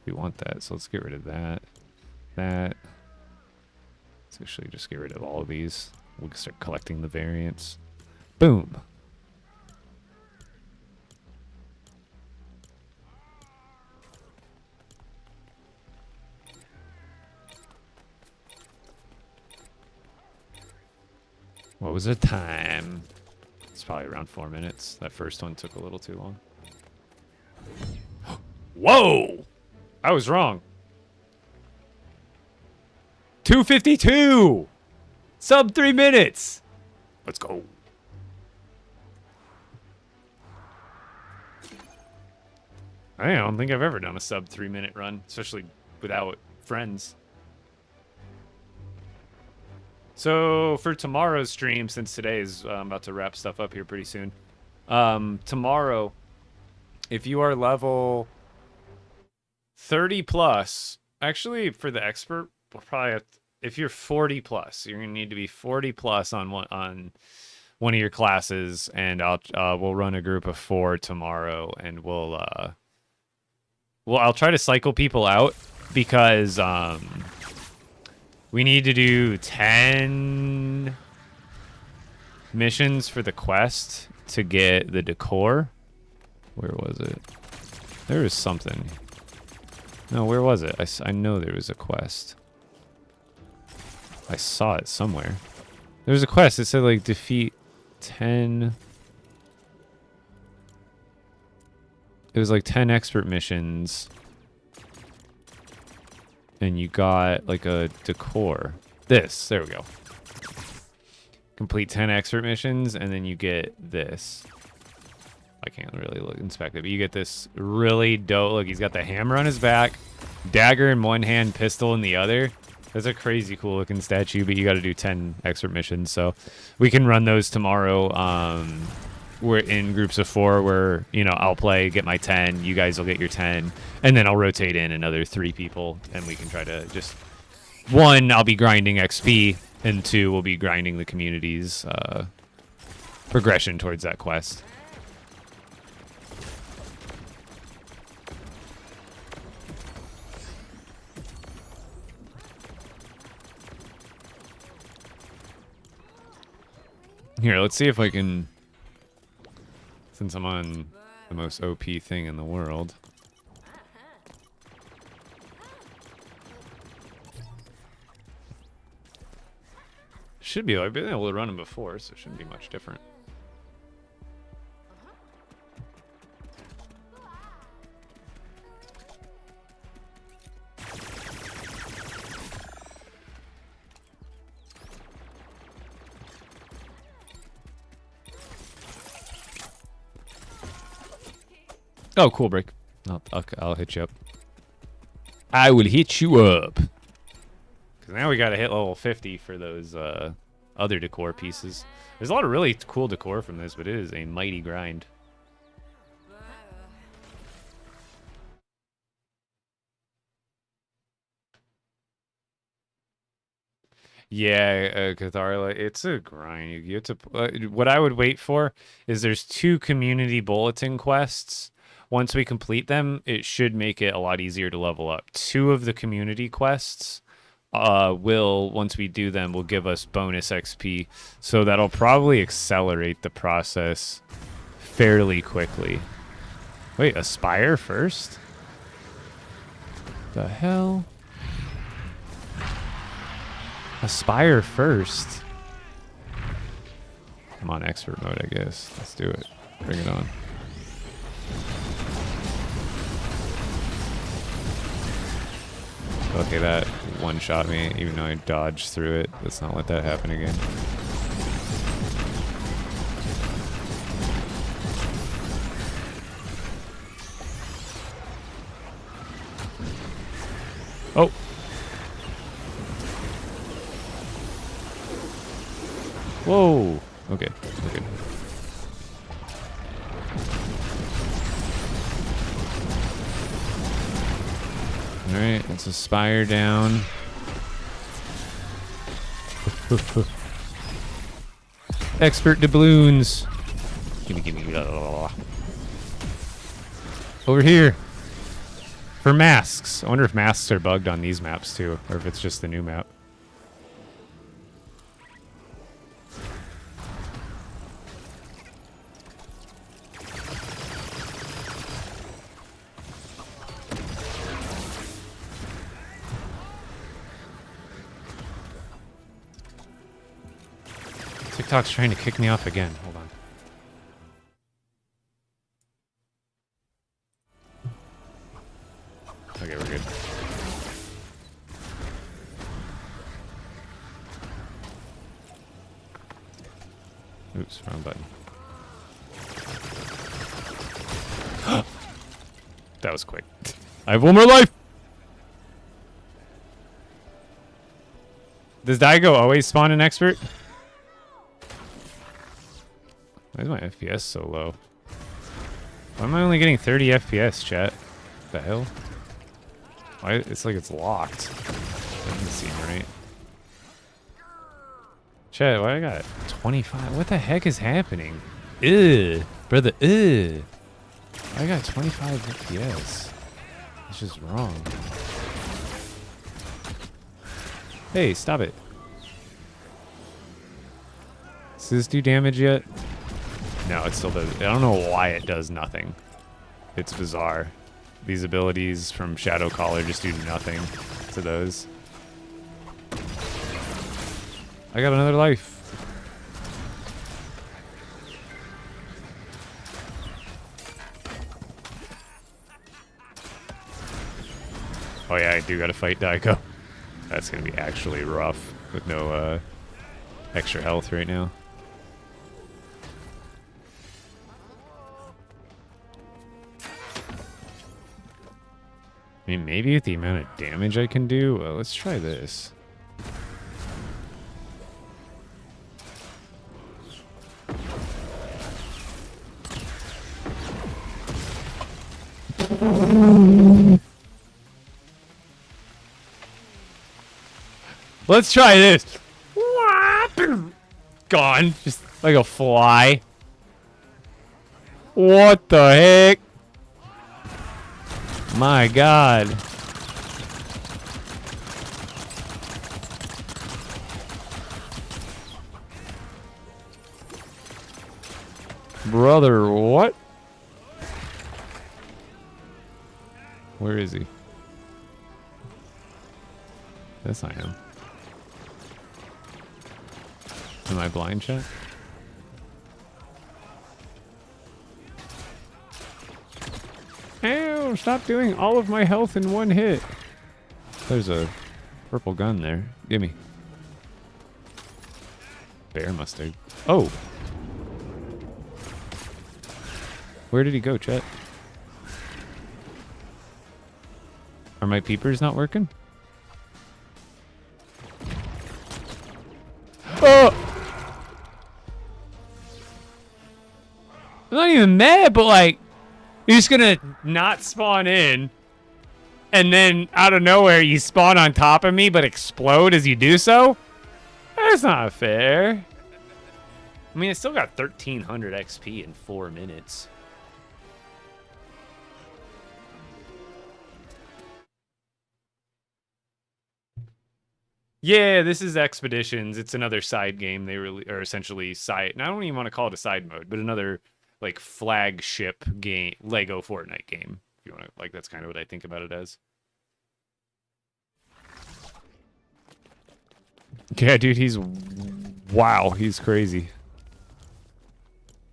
We want that, so let's get rid of that. Let's actually just get rid of all of these. We'll start collecting the variants. Boom. What was the time? It's probably around 4 minutes. That first one took a little too long. Whoa! I was wrong. 2:52! Sub 3 minutes! Let's go. I don't think I've ever done a sub 3 minute run, especially without friends. So for tomorrow's stream, since today is about to wrap stuff up here pretty soon, tomorrow, if you are level 30 plus, actually for the expert, we'll probably have to, if you're 40 plus, you're gonna need to be 40 plus on one of your classes, and we'll run a group of 4 tomorrow, and I'll try to cycle people out because we need to do 10 missions for the quest to get the decor. Where was it? There was something. No, where was it? I know there was a quest. I saw it somewhere. There was a quest. It said like defeat 10. It was like 10 expert missions. And you got like a decor. This. There we go. Complete 10 expert missions and then you get this. I can't really inspect it, but you get this really dope. Look, he's got the hammer on his back, dagger in one hand, pistol in the other. That's a crazy cool looking statue, but you got to do 10 expert missions. So we can run those tomorrow. We're in groups of 4 where, you know, I'll play, get my 10, you guys will get your 10, and then I'll rotate in another 3 people, and we can try to just... 1, I'll be grinding XP, and 2, we'll be grinding the community's progression towards that quest. Here, let's see if I can, since I'm on the most OP thing in the world. Should be, I've been able to run them before, so it shouldn't be much different. Oh, cool, Brick. I'll hit you up. I will hit you up. Because now we got to hit level 50 for those other decor pieces. There's a lot of really cool decor from this, but it is a mighty grind. Yeah, Catharla, it's a grind. You have to. What I would wait for is there's 2 community bulletin quests. Once we complete them, it should make it a lot easier to level up. 2 of the community quests once we do them, will give us bonus XP. So that'll probably accelerate the process fairly quickly. Wait, a Spire first? The hell? A Spire first? I'm on expert mode, I guess. Let's do it. Bring it on. Okay, that one-shot me, even though I dodged through it. Let's not let that happen again. Oh! Whoa! Okay, okay. Alright, that's a Spire down. Expert doubloons. Gimme, gimme. Over here. For masks. I wonder if masks are bugged on these maps too, or if it's just the new map. TikTok's trying to kick me off again. Hold on. Okay, we're good. Oops, wrong button. That was quick. I have 1 more life! Does Daigo always spawn an expert? Why is my FPS so low? Why am I only getting 30 FPS, chat? What the hell? Why? It's like it's locked. That doesn't seem right. Chat, why I got 25? What the heck is happening? Ugh. Brother, ugh. I got 25 FPS. It's just wrong. Hey, stop it. Does this do damage yet? No, it still does. I don't know why it does nothing. It's bizarre. These abilities from Shadow Caller just do nothing to those. I got another life. Oh yeah, I do gotta fight Daiko. That's gonna be actually rough with no extra health right now. I mean, maybe with the amount of damage I can do. Well, let's try this. Let's try this. Gone. Just like a fly. What the heck? My God. Brother, what? Where is he? Yes, I am. Am I blind, chat? Ow, stop doing all of my health in one hit. There's a purple gun there. Gimme. Bear mustard. Oh! Where did he go, chat? Are my peepers not working? Oh! I'm not even mad, but like, you're just gonna not spawn in, and then out of nowhere you spawn on top of me but explode as you do so? That's not fair. I mean, I still got 1,300 XP in 4 minutes. Yeah, this is Expeditions. It's another side game. They really are essentially side. And I don't even want to call it a side mode, but another like flagship game, LEGO Fortnite game. If you want to, like, that's kind of what I think about it as. Yeah, dude, he's wow, he's crazy.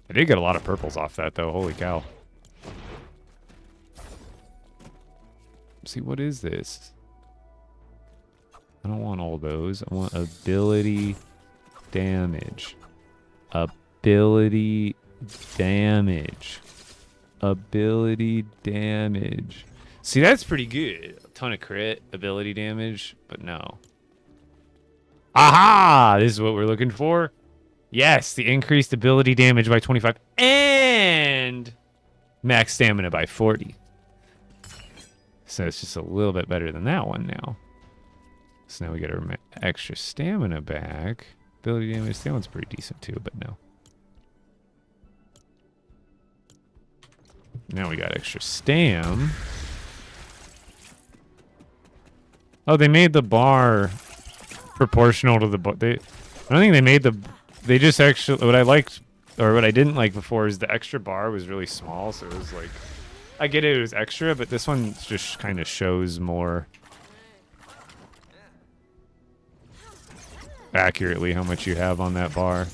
I did get a lot of purples off that though. Holy cow. Let's see, what is this? I don't want all those. I want ability damage. Ability damage. Ability damage. See, that's pretty good. A ton of crit, ability damage, but no. Aha! This is what we're looking for. Yes, the increased ability damage by 25 and max stamina by 40. So it's just a little bit better than that one now. So now we get our extra stamina back. Ability damage, that one's pretty decent too, but no. Now we got extra stam. Oh, they made the bar proportional to the bar. I don't think they made the. They just actually. What I liked, or what I didn't like before, is the extra bar was really small. So it was like, I get it was extra, but this one just kind of shows more accurately how much you have on that bar.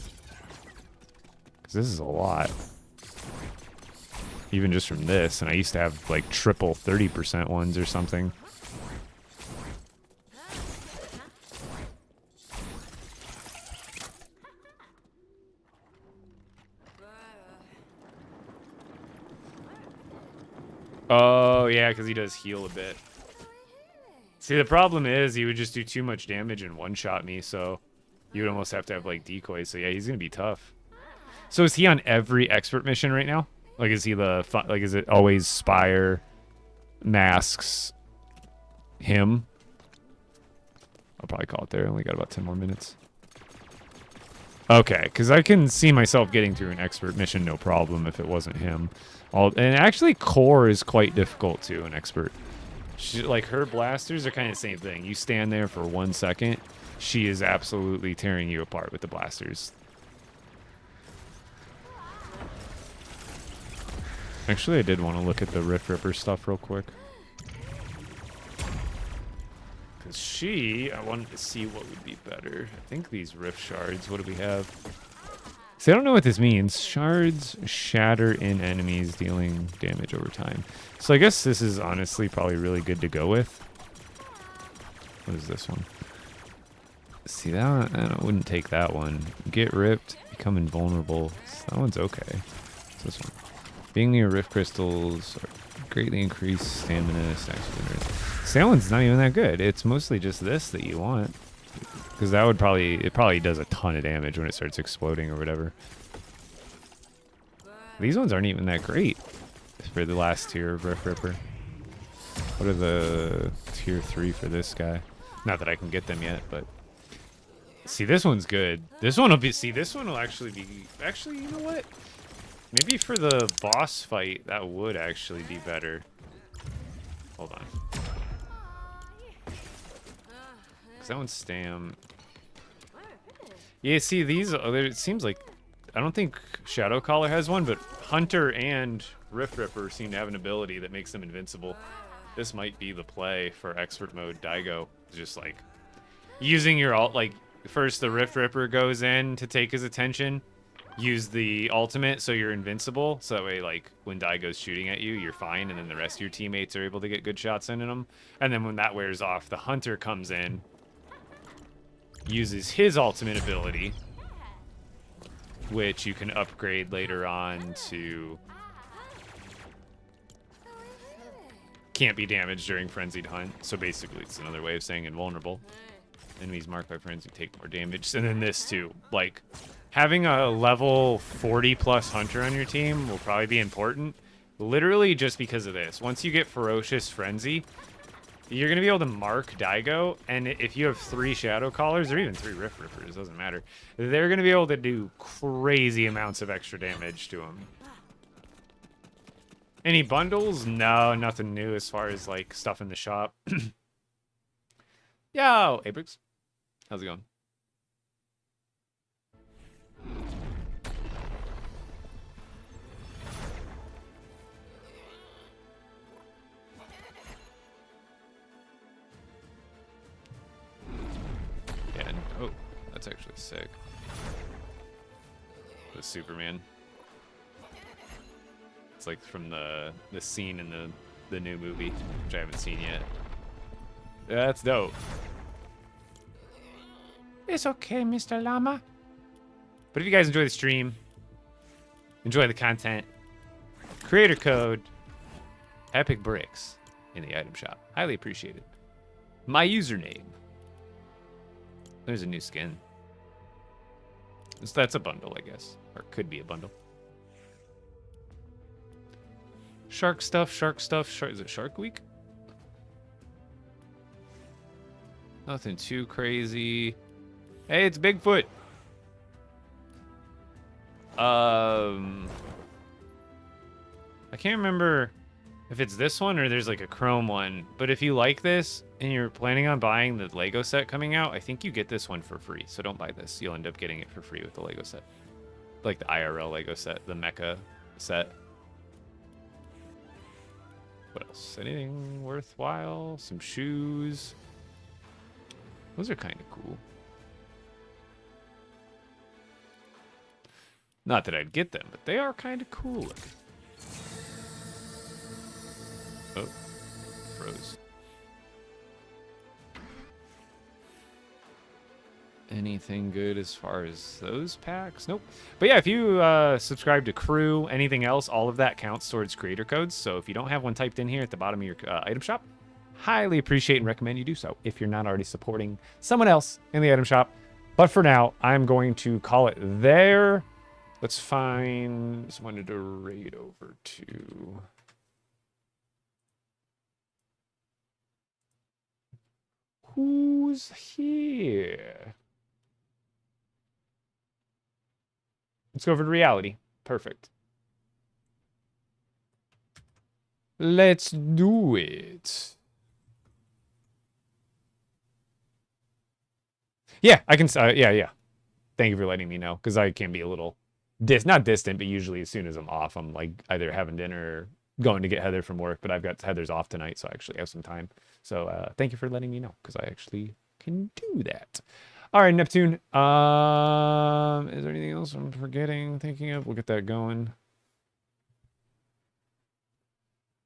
Because this is a lot. Even just from this, and I used to have like triple 30% ones or something. Oh, yeah, because he does heal a bit. See, the problem is he would just do too much damage and one-shot me, so you would almost have to have, like, decoys. So, yeah, he's going to be tough. So is he on every expert mission right now? Like, is he the... Like, is it always Spire, masks, him? I'll probably call it there. I only got about 10 more minutes. Okay, because I can see myself getting through an expert mission no problem if it wasn't him. And actually, core is quite difficult too, an expert. Like, her blasters are kind of the same thing. You stand there for 1 second, she is absolutely tearing you apart with the blasters. Actually, I did want to look at the Rift Ripper stuff real quick. Because I wanted to see what would be better. I think these Rift Shards, what do we have? See, I don't know what this means. Shards shatter in enemies, dealing damage over time. So I guess this is honestly probably really good to go with. What is this one? See, that one, I wouldn't take that one. Get ripped, become invulnerable. So that one's okay. What's this one? Being near rift crystals greatly increase stamina, stacks of. So that one's not even that good. It's mostly just this that you want. Because that would it probably does a ton of damage when it starts exploding or whatever. These ones aren't even that great for the last tier of Rift Ripper. What are the tier 3 for this guy? Not that I can get them yet, but see, this one's good. This one will actually be, you know what? Maybe for the boss fight, that would actually be better. Hold on. Because that one's stam. Yeah, see, these, it seems like, I don't think Shadow Caller has one, but Hunter and Rift Ripper seem to have an ability that makes them invincible. This might be the play for expert mode Daigo. Just like using your ult, like first the Rift Ripper goes in to take his attention, use the ultimate so you're invincible, so that way like when Daigo's shooting at you, you're fine, and then the rest of your teammates are able to get good shots into them. And then when that wears off, the Hunter comes in, uses his ultimate ability, which you can upgrade later on to can't be damaged during frenzied hunt. So basically it's another way of saying invulnerable. Enemies marked by frenzy take more damage. And then this too, like having a level 40 plus hunter on your team will probably be important, literally just because of this. Once you get ferocious frenzy, you're going to be able to mark Daigo, and if you have 3 Shadow Callers, or even 3 Rift Rippers, doesn't matter, they're going to be able to do crazy amounts of extra damage to him. Any bundles? No, nothing new as far as, like, stuff in the shop. Yo, Apex. How's it going? Yeah, oh, that's actually sick. The Superman. It's like from the scene in the new movie, which I haven't seen yet. That's dope. It's okay, Mr. Llama. But if you guys enjoy the stream, enjoy the content, creator code Epic Bricks in the item shop. Highly appreciated. My username. There's a new skin. That's a bundle, I guess. Or could be a bundle. Shark stuff, shark stuff. Is it Shark Week? Nothing too crazy. Hey, it's Bigfoot. I can't remember if it's this one or there's like a chrome one. But if you like this and you're planning on buying the Lego set coming out, I think you get this one for free. So don't buy this. You'll end up getting it for free with the Lego set. Like the IRL Lego set, the Mecha set. What else? Anything worthwhile? Some shoes. Those are kind of cool. Not that I'd get them, but they are kind of cool looking. Oh, froze. Anything good as far as those packs? Nope. But yeah, if you subscribe to Crew, anything else, all of that counts towards creator codes. So if you don't have one typed in here at the bottom of your item shop, highly appreciate and recommend you do so if you're not already supporting someone else in the item shop. But for now, I'm going to call it there. Let's find someone to raid over to. Who's here? Let's go over to reality. Perfect. Let's do it. Yeah, I can. Yeah. Thank you for letting me know, because I can be a little not distant, but usually as soon as I'm off, I'm like either having dinner or going to get Heather from work. But I've got Heather's off tonight, so I actually have some time. So thank you for letting me know, because I actually can do that. All right, Neptune. Is there anything else I'm forgetting, thinking of? We'll get that going.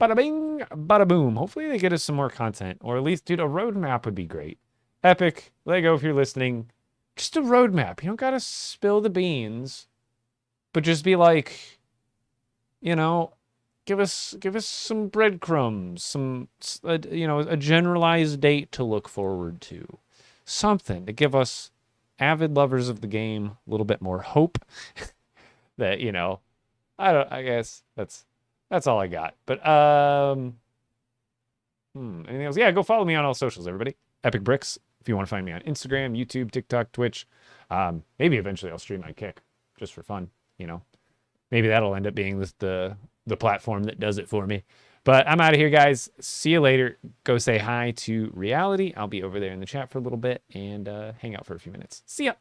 Bada bing, bada boom. Hopefully they get us some more content, or at least, dude, a roadmap would be great. Epic, Lego, if you're listening, just a roadmap. You don't gotta spill the beans, but just be like, you know, give us some breadcrumbs, some, you know, a generalized date to look forward to, something to give us avid lovers of the game a little bit more hope that, you know, I guess that's all I got. But anything else? Yeah, go follow me on all socials, everybody. Epic Bricks. If you want to find me on Instagram, YouTube, TikTok, Twitch. Maybe eventually I'll stream my Kick just for fun, you know. Maybe that'll end up being the platform that does it for me. But I'm out of here, guys. See you later. Go say hi to Reality. I'll be over there in the chat for a little bit and hang out for a few minutes. See ya.